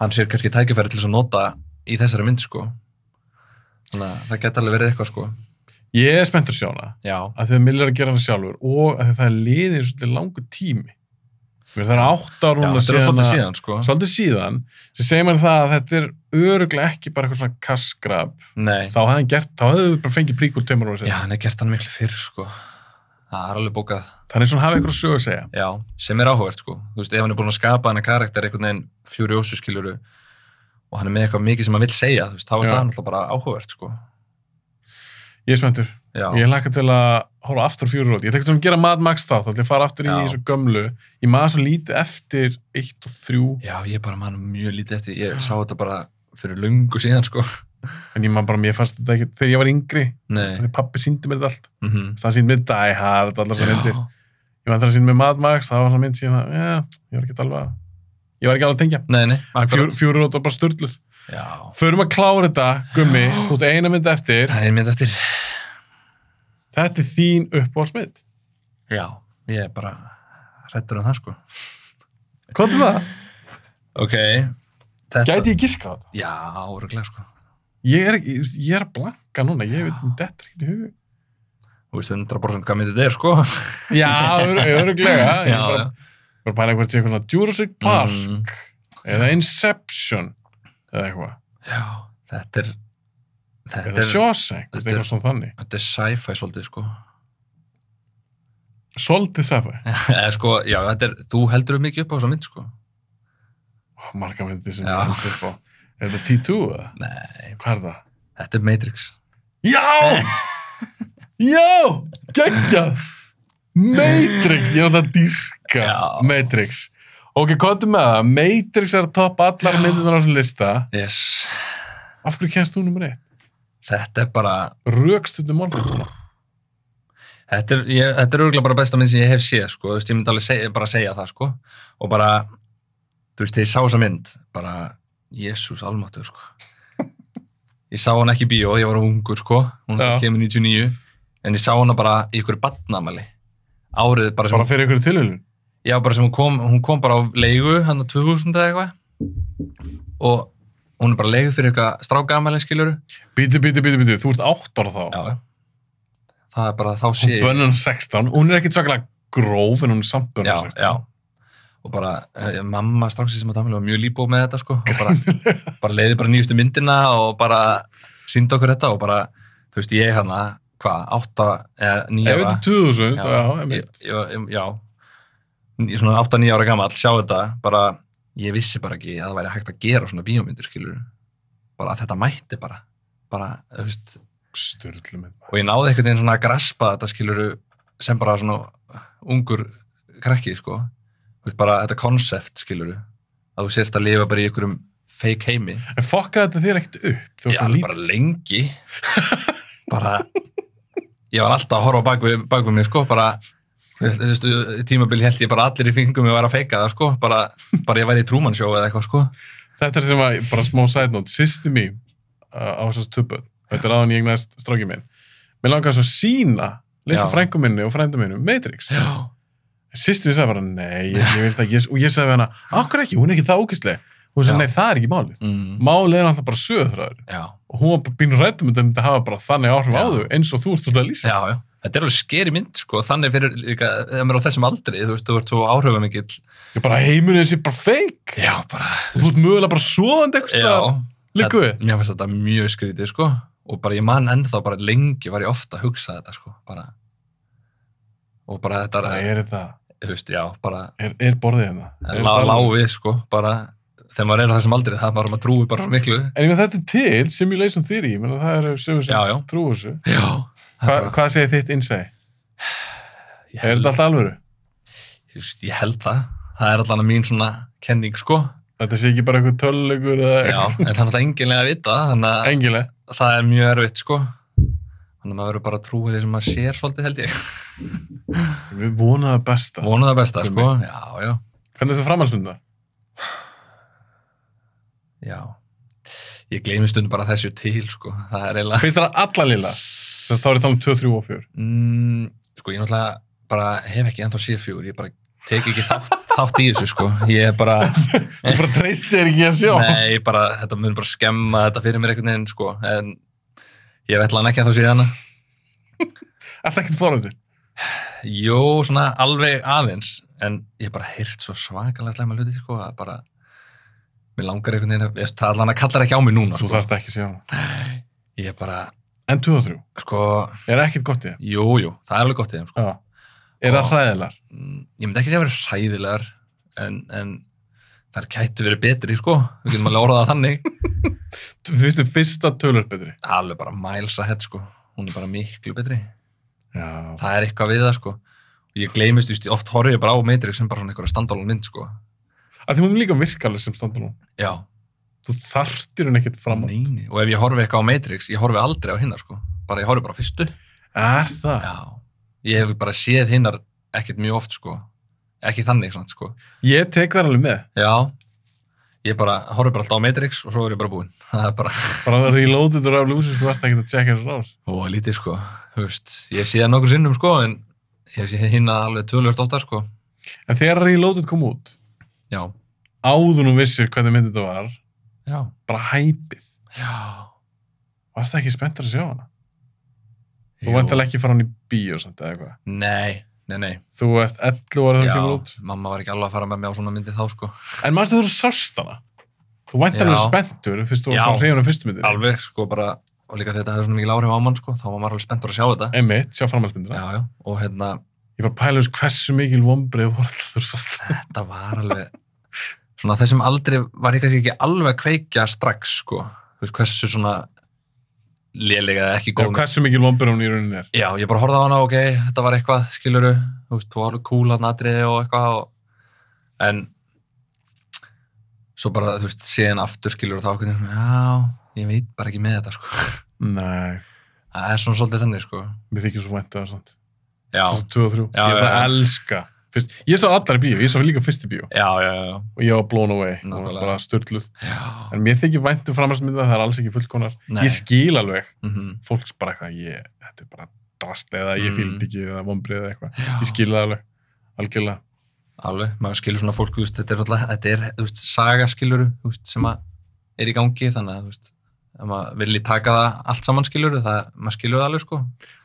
hann sér kannski tækifæri til þess að nota í þessari mynd, sko. Þannig að það geti alveg verið eitthvað, sko. Ég er spenntur að sjá hana. Já. Að því að Miller að gera hana sjálfur og að það er liðið svolítið langur tími. Það er 8 ára núna síðan. Já, þetta er svolítið síðan, sko. Svolítið síðan. Sem segir mann það að þetta er örugglega ekki bara eitthvað svona kassgrab. Nei. Þá hefðu við bara fengið prequel 2 ára síðan. Já, hann gert hann miklu fyrr, sko. Það er alveg bókað. Þannig svona hafa eitthvað sögu að segja. Já, sem er áhugavert, sko. Þú veist, ef hann er búin að skapa hann karakter einhvern veginn Furiosa, skiluru, og hann er með eitthvað mikið sem hann vill segja, þú veist, þá er það náttúrulega bara áhugavert, sko. Ég er spenntur. Já. Ég hlakka til að horfa aftur Fury Road. Ég tekst að gera Mad Max þá ætla ég að fara aftur í þessu gömlu. Ég maður svo lítið eftir 1 og 3. Já, ég bara man mjög lítið eftir. Ég sá þetta bara fyrir löngu síðan, sko. En mér fannst þetta ekki, þegar ég var yngri, þegar pappi sýndi mér þetta allt. Það sýndi mér Die Hard, allar þessar myndir. Ég var þegar að sýndi mér Mad Max, það var svona mynd síðan ég var ekki alveg að tengja. Nei. Fury Road var bara sturluð. Já. Förum að klára þetta, Gummi, þú ert eina mynd eftir. Það er ein mynd eftir. Þetta er þín uppáhaldsmynd. Já, ég er bara hræddur það, sko. Hvað er það? Ok. Gæti ég giska á þetta? Já, örugglega, sko. Ég er að blanka núna, ég veit þetta ekki í hug. Þú veist 100% hvað myndið þetta er, sko. Já, örugglega. Já. Ég var að pæla eitthvað svona Jurassic Park eða Inception eða eitthvað. Já, þetta er Shawshank, eitthvað svona þannig. Þetta er sci-fi svolítið, sko. Svolítið sci-fi? Sko, já, þú heldur mikið upp á þessa mynd, sko. Marga myndir sem ég heldur upp á. Er þetta T2 eða? Nei. Hvað er það? Þetta er Matrix. Já! Já! Geggjað! Matrix! Ég er alltaf að dýrka Matrix. Ok, hvað er með það? Matrix er að toppa allar myndirnar á þessum lista. Yes. Af hverju kennst þú nummer 1? Þetta er bara... Rökstundum málfræðina. Þetta er örugglega bara besta mynd sem ég hef séð, sko. Þú veist, ég myndi alveg bara segja það, sko. Og bara, þú veist, þegar ég sá þessa mynd, bara, Jesús almáttugur, sko. Ég sá hana ekki í bíó, ég var ungur, sko. Hún kemur 99. En ég sá hana bara í ykkur barnaafmæli. Árið bara sem... Bara fyrir ykkur tilhölu? Já, bara sem hún kom bara á leigu, hann á 2000 eða eitthvað. Og hún er bara leiguð fyrir eitthvað strákaafmæli, skilurðu. Bítu, þú ert 8 ára þá. Já. Það er bara þá sé ég. Hún bönnur 16, hún er ekkert svakalega gróf en hún er samt bönnur 16. Já. Og bara, mamma stráksins sem var mjög líbó með þetta, sko. Og bara leiði bara nýjustu myndina og bara sýndi okkur þetta og bara, þú veist, ég hana, 8 eða 9 ára. Ef þetta 2000, já. Já. svona 8-9 ára gamall, sjá þetta, bara, ég vissi bara ekki að það væri hægt að gera svona bíómyndir, skilur. Bara að þetta mætti bara, þú veist. Sturlumynd. Og ég náði einhvern veginn svona að graspa þetta, skilur, sem bara svona ungur krakki, sko. Þú veist, bara þetta konsept, skilur, að þú sért að lifa bara í einhverjum fake heimi. En fokkaði þetta þér ekkert upp? Já, bara lengi. Bara, ég var alltaf að horfa bak við mig, sko, bara, þessu tímabili held ég bara allir í fingum ég var að feika það, sko, bara ég væri í Truman Show eða eitthvað, sko. Þetta sem var bara smá side note, systir mín á þessast tuböð, þetta áðan ég næst stráki minn. Mér langaði svo sína, litla frængu minni og frænda minni Matrix. Já. Systir mín sagði bara, nei, ég vil það ekki, og ég sagði við hana, akkur ekki, hún ekki það ógeðsleg. Hún sagði, nei, það ekki málið. Málið alltaf bara sögurþráður. Já. Og hún var býnur ræddum að þetta hafa bara þannig áhrif á þau, eins og þú ert alltaf að lýsa. Já. Þetta alveg skeri mynd, sko, þannig fyrir líka, þegar maður á þessum aldri, þú veist, þú ert svo áhrifamikill. Bara heimurinn sé bara fake. Já, bara. Þú ert mögulega bara sofandi eitthvað stað. Liggu við. Mér finnst þetta mjög skrítið, sko, og bara ég man ennþá bara lengi var ég ofta að hugsa þetta, sko, bara. Og bara þetta þetta? Þú veist, já, bara. Borðið hérna? Lá við, sko, bara. Þegar maður á þessum aldri, það maður trúi bara svo miklu. En þetta til, simulation theory, það eru sögur sem trúi þessu. Já. Hvað segir þitt innsæði? Þetta alltaf alvöru? Ég held það. Það allan mín svona kenning, sko. Þetta sé ekki bara eitthvað töluleikur eða eitthvað? Já, en það alltaf enginlega að vita, þannig að enginlega? Það mjög erfitt, sko. Þannig að maður verður bara að trúi því sem maður sér svolítið, held ég. Við vonum það besta. Vonum það besta, sko. Já. Hvernig er það framhaldsmyndar? Já, ég gleymi stundum bara þessu til, sko, það eiginlega... Finnst það alla lilla? Þess að þá er ég tala 2, 3 og 4. Sko, ég náttúrulega bara hef ekki ennþá séð 4, ég bara tek ekki þátt í þessu, sko, ég bara... Þú bara treystir þér ekki að sjá? Nei, þetta mun bara skemma þetta fyrir mér einhvern veginn, sko, en ég ætla hann ekki að þá séð hana. Ertu ekkert forvitinn? Jó, svona alveg aðeins, en ég hef bara heyrt svo svakalega slæma hluti, sko, að bara... Mér langar einhvern veginn, það allan að kallar ekki á mig núna, sko. Þú þarfst ekki að sjá hana. Nei, ég er bara... En 2 og 3? Sko... Er það ekkert gott í þeim? Jú, það er alveg gott í þeim, sko. Já. Er það hræðilegar? Ég myndi ekki segja að vera hræðilegar, en þær gætu verið betri, sko. Við getum alveg orðað þannig. Finnst þið fyrsta tölur betri? Alveg bara miles ahead, sko. Hún er bara miklu betri. Já. Það er eitthvað við það, sko. Og ég gleymist, oft horf ég bara á Matrix sem bara svona einhverja standalone mynd, sko. Að því hún líka virkalega sem standalone. Já. Þú þarftir hún ekkert fram á. Nei. Og ef ég horfi eitthvað á Matrix, ég horfi aldrei á hinnar, sko. Ég horfi bara fyrstu. Er það? Já. Ég hef bara séð hinnar ekkert mjög oft, sko. Ekki þannig, sant, sko. Ég tek það alveg með. Já. Ég horfi bara alltaf á Matrix og svo er ég bara búinn. Það er bara... Bara reloaded og revolution, þú ert ekki að checka þessu rás. Ó, lítið, sko. Þú veist, ég sé það nokkur sinnum, sko, en ég sé hinna alveg töluvert oftar, sko. En þegar reloaded kom út, já. Áður nú vissir hvernig myndið þetta var, já. Bara hæpið. Já. Varst það ekki spenntur að sjá hana? Þú væntalega ekki fara hann í bíó samt eða eitthvað? Nei. Þú ert 11 ára þegar það kemur út? Já, mamma var ekki alveg að fara með mig á svona myndið þá, sko. En manstu þú sást hana? Þú væntalega spenntur fyrst þú var svona hrifin af fyrstu myndið? Alveg, sko, bara, og líka þetta hefði svona mikil áhrif á mann, sko, þá var maður alveg spenntur að sjá þetta. Einmitt, sjá framhaldsmyndina. Já, og ég bara pæla hversu mikil vonbrigði voru þú sást. Þetta var alveg, svona þessum aldrei var ég kannski ekki alveg að kveikja strax, sko, þú veist, hversu svona lélega eða ekki góð. Já, hversu mikil vonbrigði hún í rauninni er. Já, ég bara horfði á hana, ok, þetta var eitthvað, skiluru, þú veist, þú var alveg cool að natriði og eitthvað, en svo bara, þú veist, séðan aftur, skiluru, þá okkur, já, ég veit bara ekki með þetta, sko. Nei. Það er svona svolítið þannig, sko. Mér þykir svo vænt að það er svona. Já. Þessi 2 og 3. Ég ætla að elska. Fyrst, ég sá allar í bíó, ég sá líka fyrst í bíó. Já. Og ég var blown away. Og bara störtluð. Já. En mér þykir vænt framhaldsmynda, það er alls ekki fullkonar. Nei. Ég skil alveg. Fólks bara eitthvað, þetta er bara drasl eða ég fíldi ekki eða vonbrigði eða eitthvað. Já. Ég skil það alveg. Algjörlega. Alveg, maður skilur svona fólk, þú veist, þetta er, þú veist, saga skiluru, þú veist, sem að í gangi, þannig að, þú veist, ef maður vilji taka það allt saman skiluru, maður skilur það alveg, sko.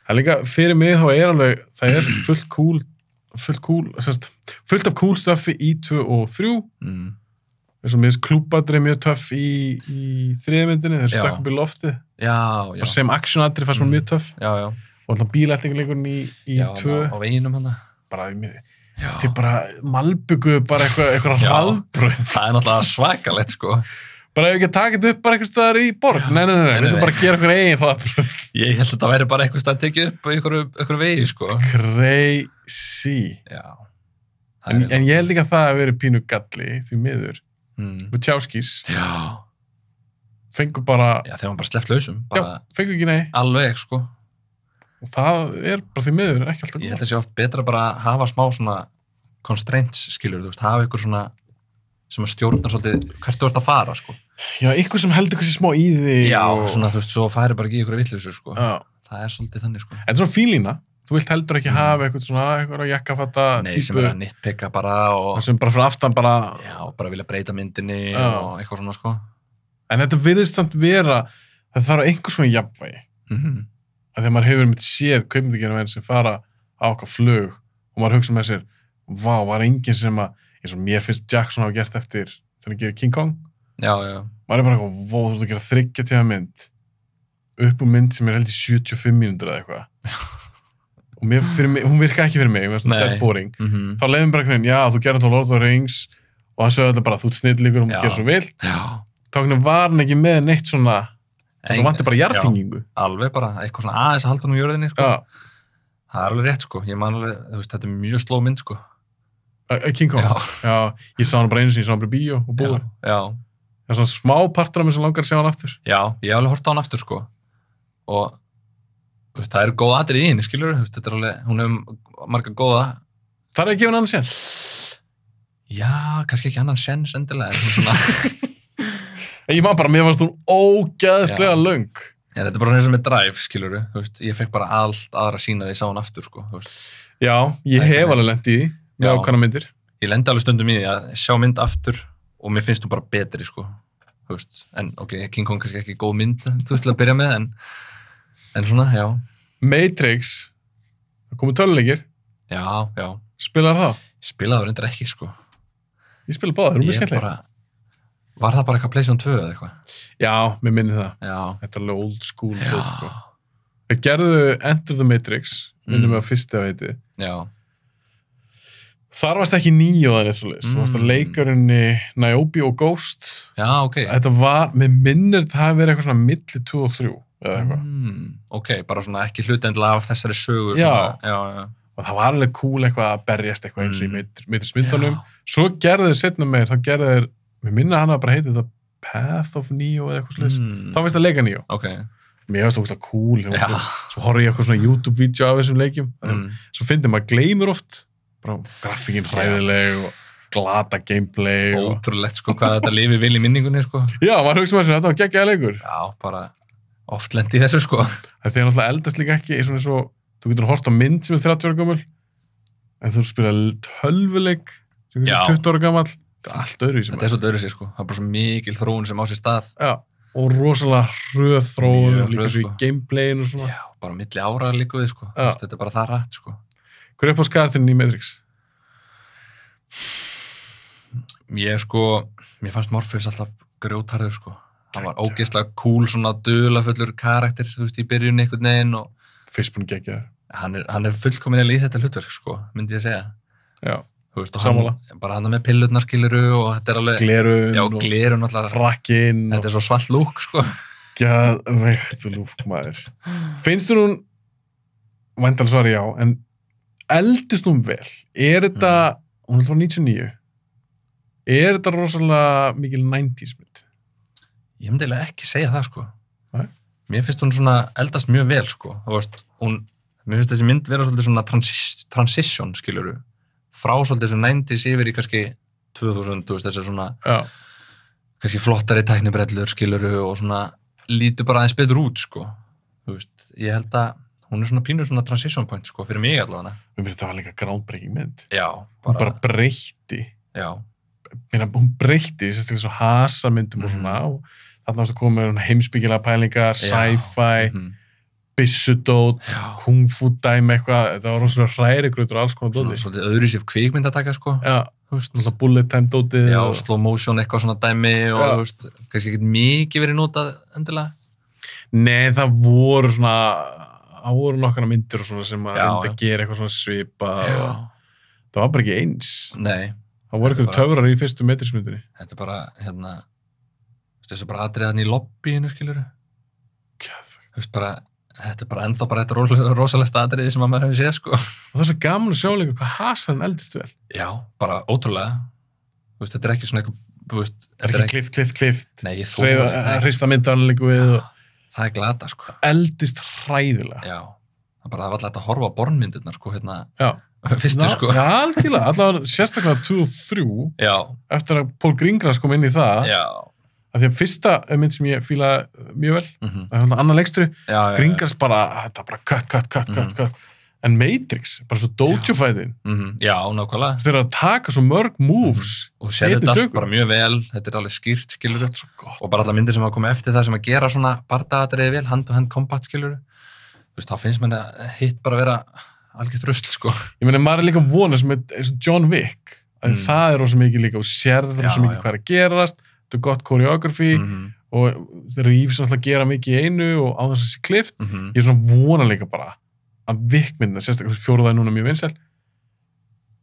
Það er líka, fyrir mig þá er alveg, það er fullt af cool stöffi í 2 og 3. Eins og mér finnst klúbbadrið mjög töff í 3. myndinni, þeir stökk upp í loftið. Já. Bara sem actionadrið fannst mér mjög töff. Já. Og alltaf bílætningarleikurinn í 2. Á veginum hana. Bara, til bara malbyggu bara eitthvað hraðbrauð. Það náttúrulega svakalegt, sko. Bara ef ekki að taka þetta upp bara eitthvað staðar í borg. Nei, við ætlum bara að gera eitthvað eigin hraðbrauð. Ég held að þetta væri bara eitthvað stað að tekið upp á einhverju vegi, sko. Crazy. Já. En ég held ekki að það að vera pínu galli því miður. Wachowskis. Já. Fengu bara... Já, þegar maður bara sleppt lausum. Já, fengu ekki nei. Alveg, sko. Og það bara því miður ekki alltaf góð. Ég held að sé oft betra bara að hafa smá svona constraints, skilur, þú veist, hafa ykkur svona sem að stjórnar svolítið hvert þú ert að fara, sko. Já, ykkur sem heldur hversi smá í því. Já, svona, þú veist, svo færi bara ekki ykkur vittleysu, sko. Já. Það svolítið þannig, sko. En svona fílína, þú vilt heldur ekki hafa eitthvað jakkafatta típu. Nei, típu. sem er að nitpicka bara og... sem bara fyrir aftan bara... Já, bara vilja breyta myndinni og eitthvað svona, sko. En þetta virðist samt vera, það þarf einhvers svona jafnvægi. Að þegar maður hefur séð kvikmyndagerðarmenn sem fara á okkar flug og maður hugsa með sér, vá, var enginn sem að, eins og mér finnst Jackson hafa gert eftir þegar hann gerir King Kong. Já. Maður bara eitthvað, vá, þú ert að gera 3 tíma mynd upp úr mynd sem held í 75 mínútur eða eitthvað. Og hún virka ekki fyrir mig, mér finnst það dead boring. Þá leiðum bara einhvern veginn, já, þú gerir þetta Lord of the Rings og það sögðu allir bara, þú ert snillingur og þú gerir svo vilt. Þá var hann ekki með neitt svona, það vanti bara hjartingingu. Alveg bara, eitthvað svona aðeins að halda nú jörðinni, sko. Það alveg rétt, sko. Ég man alveg, þú veist, þetta mjög sló mynd, sko. King Kong? Já. Ég sá hann bara einu sinni, ég sá hann bara í bíó og búið. Já. Það er svona smá partur af mér sem langar að sjá hann aftur. Já, ég hef alveg hort á hann aftur, sko. Og, þú veist, það eru góð atriði í henni, skilur, þú veist, þetta alveg, hún hefur marga góða. Það er að gefa hann annan séns? Já, kannski ekki annan séns endilega, en svona... Ég man bara, mér fannst hún ógeðslega löng. Já, þetta er bara eins og með Drive, skilurðu, þú veist, ég fekk bara allt aðra sína þegar ég sá hann aftur, sko, þú veist. Já, ég hef alveg lent í því, með ákvæmna myndir. Ég lendi alveg stundum í því að sjá mynd aftur og mér finnst hún bara betri, sko, þú veist, en ok, King Kong kannski ekki góð mynd, þú veist, til að byrja með, en svona, já. Matrix, það komið töluleikir. Já. Spilaðu það? Spilaðu reyndar ekki, sko. Ég spila báða, það mjög skemmtileg. Var það bara eitthvað PlayStation 2 eða eitthvað? Já, mér minni það. Já. Þetta er alveg old school dót, sko. Það gerðu Enter the Matrix, minnum við á fyrstu að veiti. Já. Þar varst ekki Neo þannig svo leys. Það varst að leikarinni Niobe og Ghost. Já, ok. Þetta var, mér minnir það að vera eitthvað svona milli 2 og 3 eða eitthvað. Ok, bara svona ekki hlutendilega af þessari sögu. Já. Og það var alveg cool eitthvað að berjast eitthvað eins og í Matrix-myndunum. Svo gerðu þeir setna meir, þá gerðu þeir mér minna hann að bara heiti það Path of Neo eða eitthvað slags. Þá finnst það leika Neo. Ok. Mér finnst það cool. Svo horfði ég eitthvað svona YouTube-vídeó af þessum leikjum. Svo finnir maður gleymur oft. Bara grafíkin hræðileg og glata gameplay. Ótrúlegt, sko, hvað þetta lifi vil í minningunni, sko. Já, maður hugsa maður sem þetta var geggjaða leikur. Já, bara oft lent í þessu, sko. Það er náttúrulega eldast líka ekki svona svo, þú getur hort á mynd sem er 30 ára gömul, en þú spila tölvuleik sem er 20 ára gamall. Allt öðruvísi. Þetta er svolítið öðruvísi, sko. Það er bara svo mikil þróun sem á sér stað. Já, og rosalega hröð þróun, líka svo í gameplayinu og svona. Já, bara milli ára líka við, sko. Þetta er bara það rætt, sko. Hver er upp á skaratinn í Matrix? Mér fannst Morpheus alltaf grjótharður, sko. Hann var ógeðslega cool, svona dularfullur karakter, þú veist, í byrjun einhvern veginn og... Fyrst búin geggjaður. Hann er fullkominlega í þetta hlutverk, sko, myndi ég segja. Já. Þú veist, og hann bara hann með pillurnar, skiluru, og þetta er alveg... Glerun. Já, glerun alltaf. Frakkinn. Þetta er svo svart lúk, sko. Geðveikt lúk, maður. Finnst þú nú, væntanlega svari já, en eldist nú vel? Er þetta, hún er frá 99, er þetta rosalega mikil 90s mynd? Ég myndi eiginlega ekki segja það, sko. Nei? Mér finnst hún svona eldast mjög vel, sko. Þú veist, mér finnst þessi mynd vera svolítið svona transition, skiluru. Frá svolítið sem 90s yfir í kannski 2000, þú veist, þessi svona kannski flottari tæknibrellur, skiluru, og svona lítur bara aðeins betur út, sko. Þú veist, ég held að hún er svona pínur svona transition point, sko, fyrir mig allavega. Þetta var líka groundbreaking mynd. Já. Hún bara breytti. Já. Hún breytti, sérstaklega svo hasamyndum og svona, og þarna varst að koma með heimspekilega pælingar, sci-fi, byssudót, kung-fu dæmi eitthvað, þetta var rosalega hrærigrautur og alls konar dóti. Svolítið öðruvísi kvikmynd að taka, sko. Já, þú veist, náttúrulega bullet time dótið. Já, og slow motion eitthvað svona dæmi og, þú veist, kannski ekkert mikið verið notað endilega. Nei, það voru nokkra myndir og svona sem að reynda að gera eitthvað svona svipa og það var bara ekki eins. Nei. Það voru eitthvað töfrar í fyrstu Matrix-myndinni. Þetta er bara, þessu bara atriðan í lobbyinu, skilur. Þú veist bara, þetta er bara ennþá bara þetta rosalega atriði sem maður hefur séð, sko. Og það er svo gaman að sjá líka hvað Hasan eldist vel. Já, bara ótrúlega. Þú veist, þetta er ekki svona eitthvað, þú veist. Það er ekki klift. Nei, ég þóra það. Hrista myndan líka við. Það er glata, sko. Það eldist hræðilega. Já, það var alltaf að horfa á Bourne-myndirnar, sko, Já. Fyrstu, sko. Já, algjörlega. Allavega sérstaklega 2 og 3. Já. Eftir að Paul Greengrass kom inn í það. Já. Af því að fyrsta mynd sem ég fílaði mjög vel, það er alltaf annar leiksturi, Greengrass bara, þetta er bara cut. En Matrix, bara svo dojo-fæðin. Já, nákvæmlega. Þeir eru að taka svo mörg moves. Og sér þetta allt bara mjög vel, þetta er alveg skýrt, skilur. Þetta er svo gott. Og bara alla myndir sem hafa komið eftir það sem að gera svona bardagatriði vel, hand-to-hand combat, skilur. Þú veist, þá finnst manni hitt bara að vera algjört rusl, sko. Ég meina, maður er líka vonað sem John Wick, að það er rosa mikið líka og sérður rosa mikið hvað er að gerast. Þetta er gott choreography og þeir eru ífis að gera mikið í einu og á þess að sé klift. Ég er svona vonað líka bara að Wick-myndina, sérstaklega fjóruða er núna mjög vinsæl,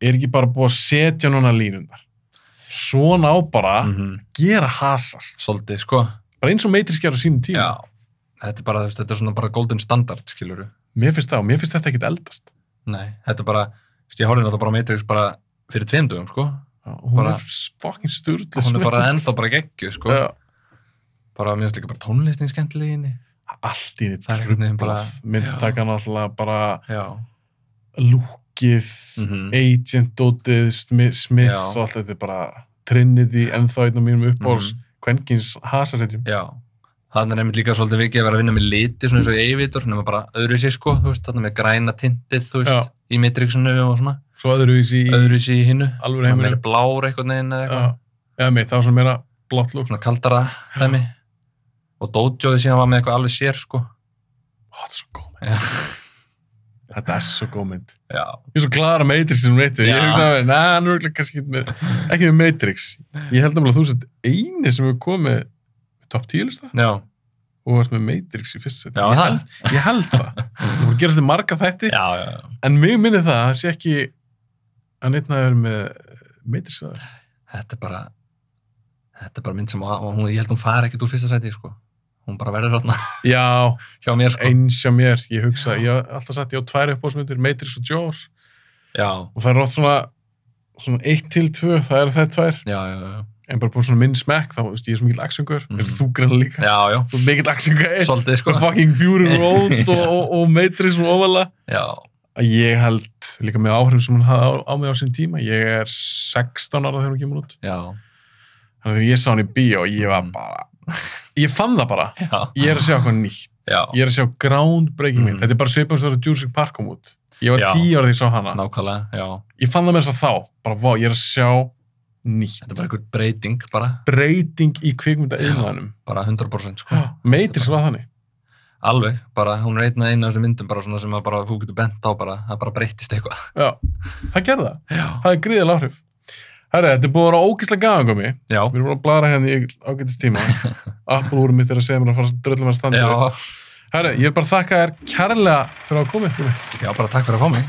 er ekki bara búið að setja núna línundar. Svona á bara gera hasar. Svolítið, sko. Bara eins og Matrix gera á sínum tíma. Já, þetta er bara, þetta er svona bara golden standard, skiluru. Mér finnst það og mér finnst þetta ekkit eldast. Nei, þetta er bara, ég horfði náttúrulega bara Matrix bara fyrir 2 dögum, sko. Já, hún bara, er fucking sturglis. Hún er bara enda bara geggjuð, sko. Já. Bara, mér finnst líka bara tónlistin skemmtileg í henni. Allt í henni trublað, myndtakan alltaf bara lúkið, agent-dótið, Smith og allt þetta er bara Trinity, ennþá einn á mínum uppáhalds kvenkins hasarhetjum. Já, þannig er nefnilega líka svolítið vikið að vera að vinna með liti, svona eins og í Eivitor, nema bara öðruvísi, sko, þú veist, þarna með græna tintið, þú veist, í Matrixinu og svona. Svo öðruvísi í hinnu. Alveg heimurinn. Meira blár eitthvað neginn eða eitthvað. Já, mitt, það var svona meira blátt lúk. Svona kaldara dæmi. Og Dojoði síðan var með eitthvað alveg sér, sko. Þetta er svo góð mynd. Þetta er svo góð mynd. Já. Ég er svo gladur að Matrix sem veitu. Ég hugsaði að hann er kannski ekki með Matrix. Ég held að þú sett eini sem hefur komið top 10 lista. Já. Og varst með Matrix í fyrst seti. Já, ég held það. Það voru að gerast þið marga þætti. Já. En mig minnir það sé ekki að neitt að vera með Matrix að það. Þetta er bara mynd sem, ég held hún fari ekkert úr fyrsta sæti, sko. Hún bara verður þarna. Já. Hjá mér, sko. Eins hjá mér. Ég hugsa, ég hef alltaf sagt, ég á 2 uppáhaldsmyndir, Matrix og Jaws. Já. Og það er oft svona 1 til 2, það eru þær 2. Já. En bara búin svona minn smekk, þá, veist, ég er svo mikil actiongur. Þú greina líka. Já. Þú er mikil actiongur. Svolítið, sko. Fucking Fury Road og Matrix og ofalega. Já. Ég held líka með áhrifum sem hann hafði á mig á sín tíma. Ég er 16 ára þegar hún kemur út. Já. Þannig að þegar ég sá hann í bíó, ég var bara... Ég fann það bara. Já. Ég er að sjá eitthvað nýtt. Já. Ég er að sjá groundbreaking mynd. Þetta er bara svipað sem þegar Jurassic Park kom út. Ég var 10 ára þegar ég sá hana. Nákvæmlega, já. Ég fann það með þess að þá. Bara, vá, ég er að sjá nýtt. Þetta er bara einhver breyting, bara. Breyting í kvikmyndaiðnaðinum. Bara 100%, sko. Matrix var þannig. Alveg, bara, hún er einn af þessum myndum bara svona sem að bara þú getur bent á bara, það bara breytist eitthvað. Já, það gerði það. Já. Það er gríðarlega áhrif. Herri, þetta er búið að vera ógeðslega gaman komi. Já. Við erum búin að blara hérna í ágætis tíma. Apple úr mitt er að segja mér að fara dröllum að standa. Já. Herri, ég er bara að þakka þér kærlega fyrir að koma. Já, bara takk fyrir að fá mig.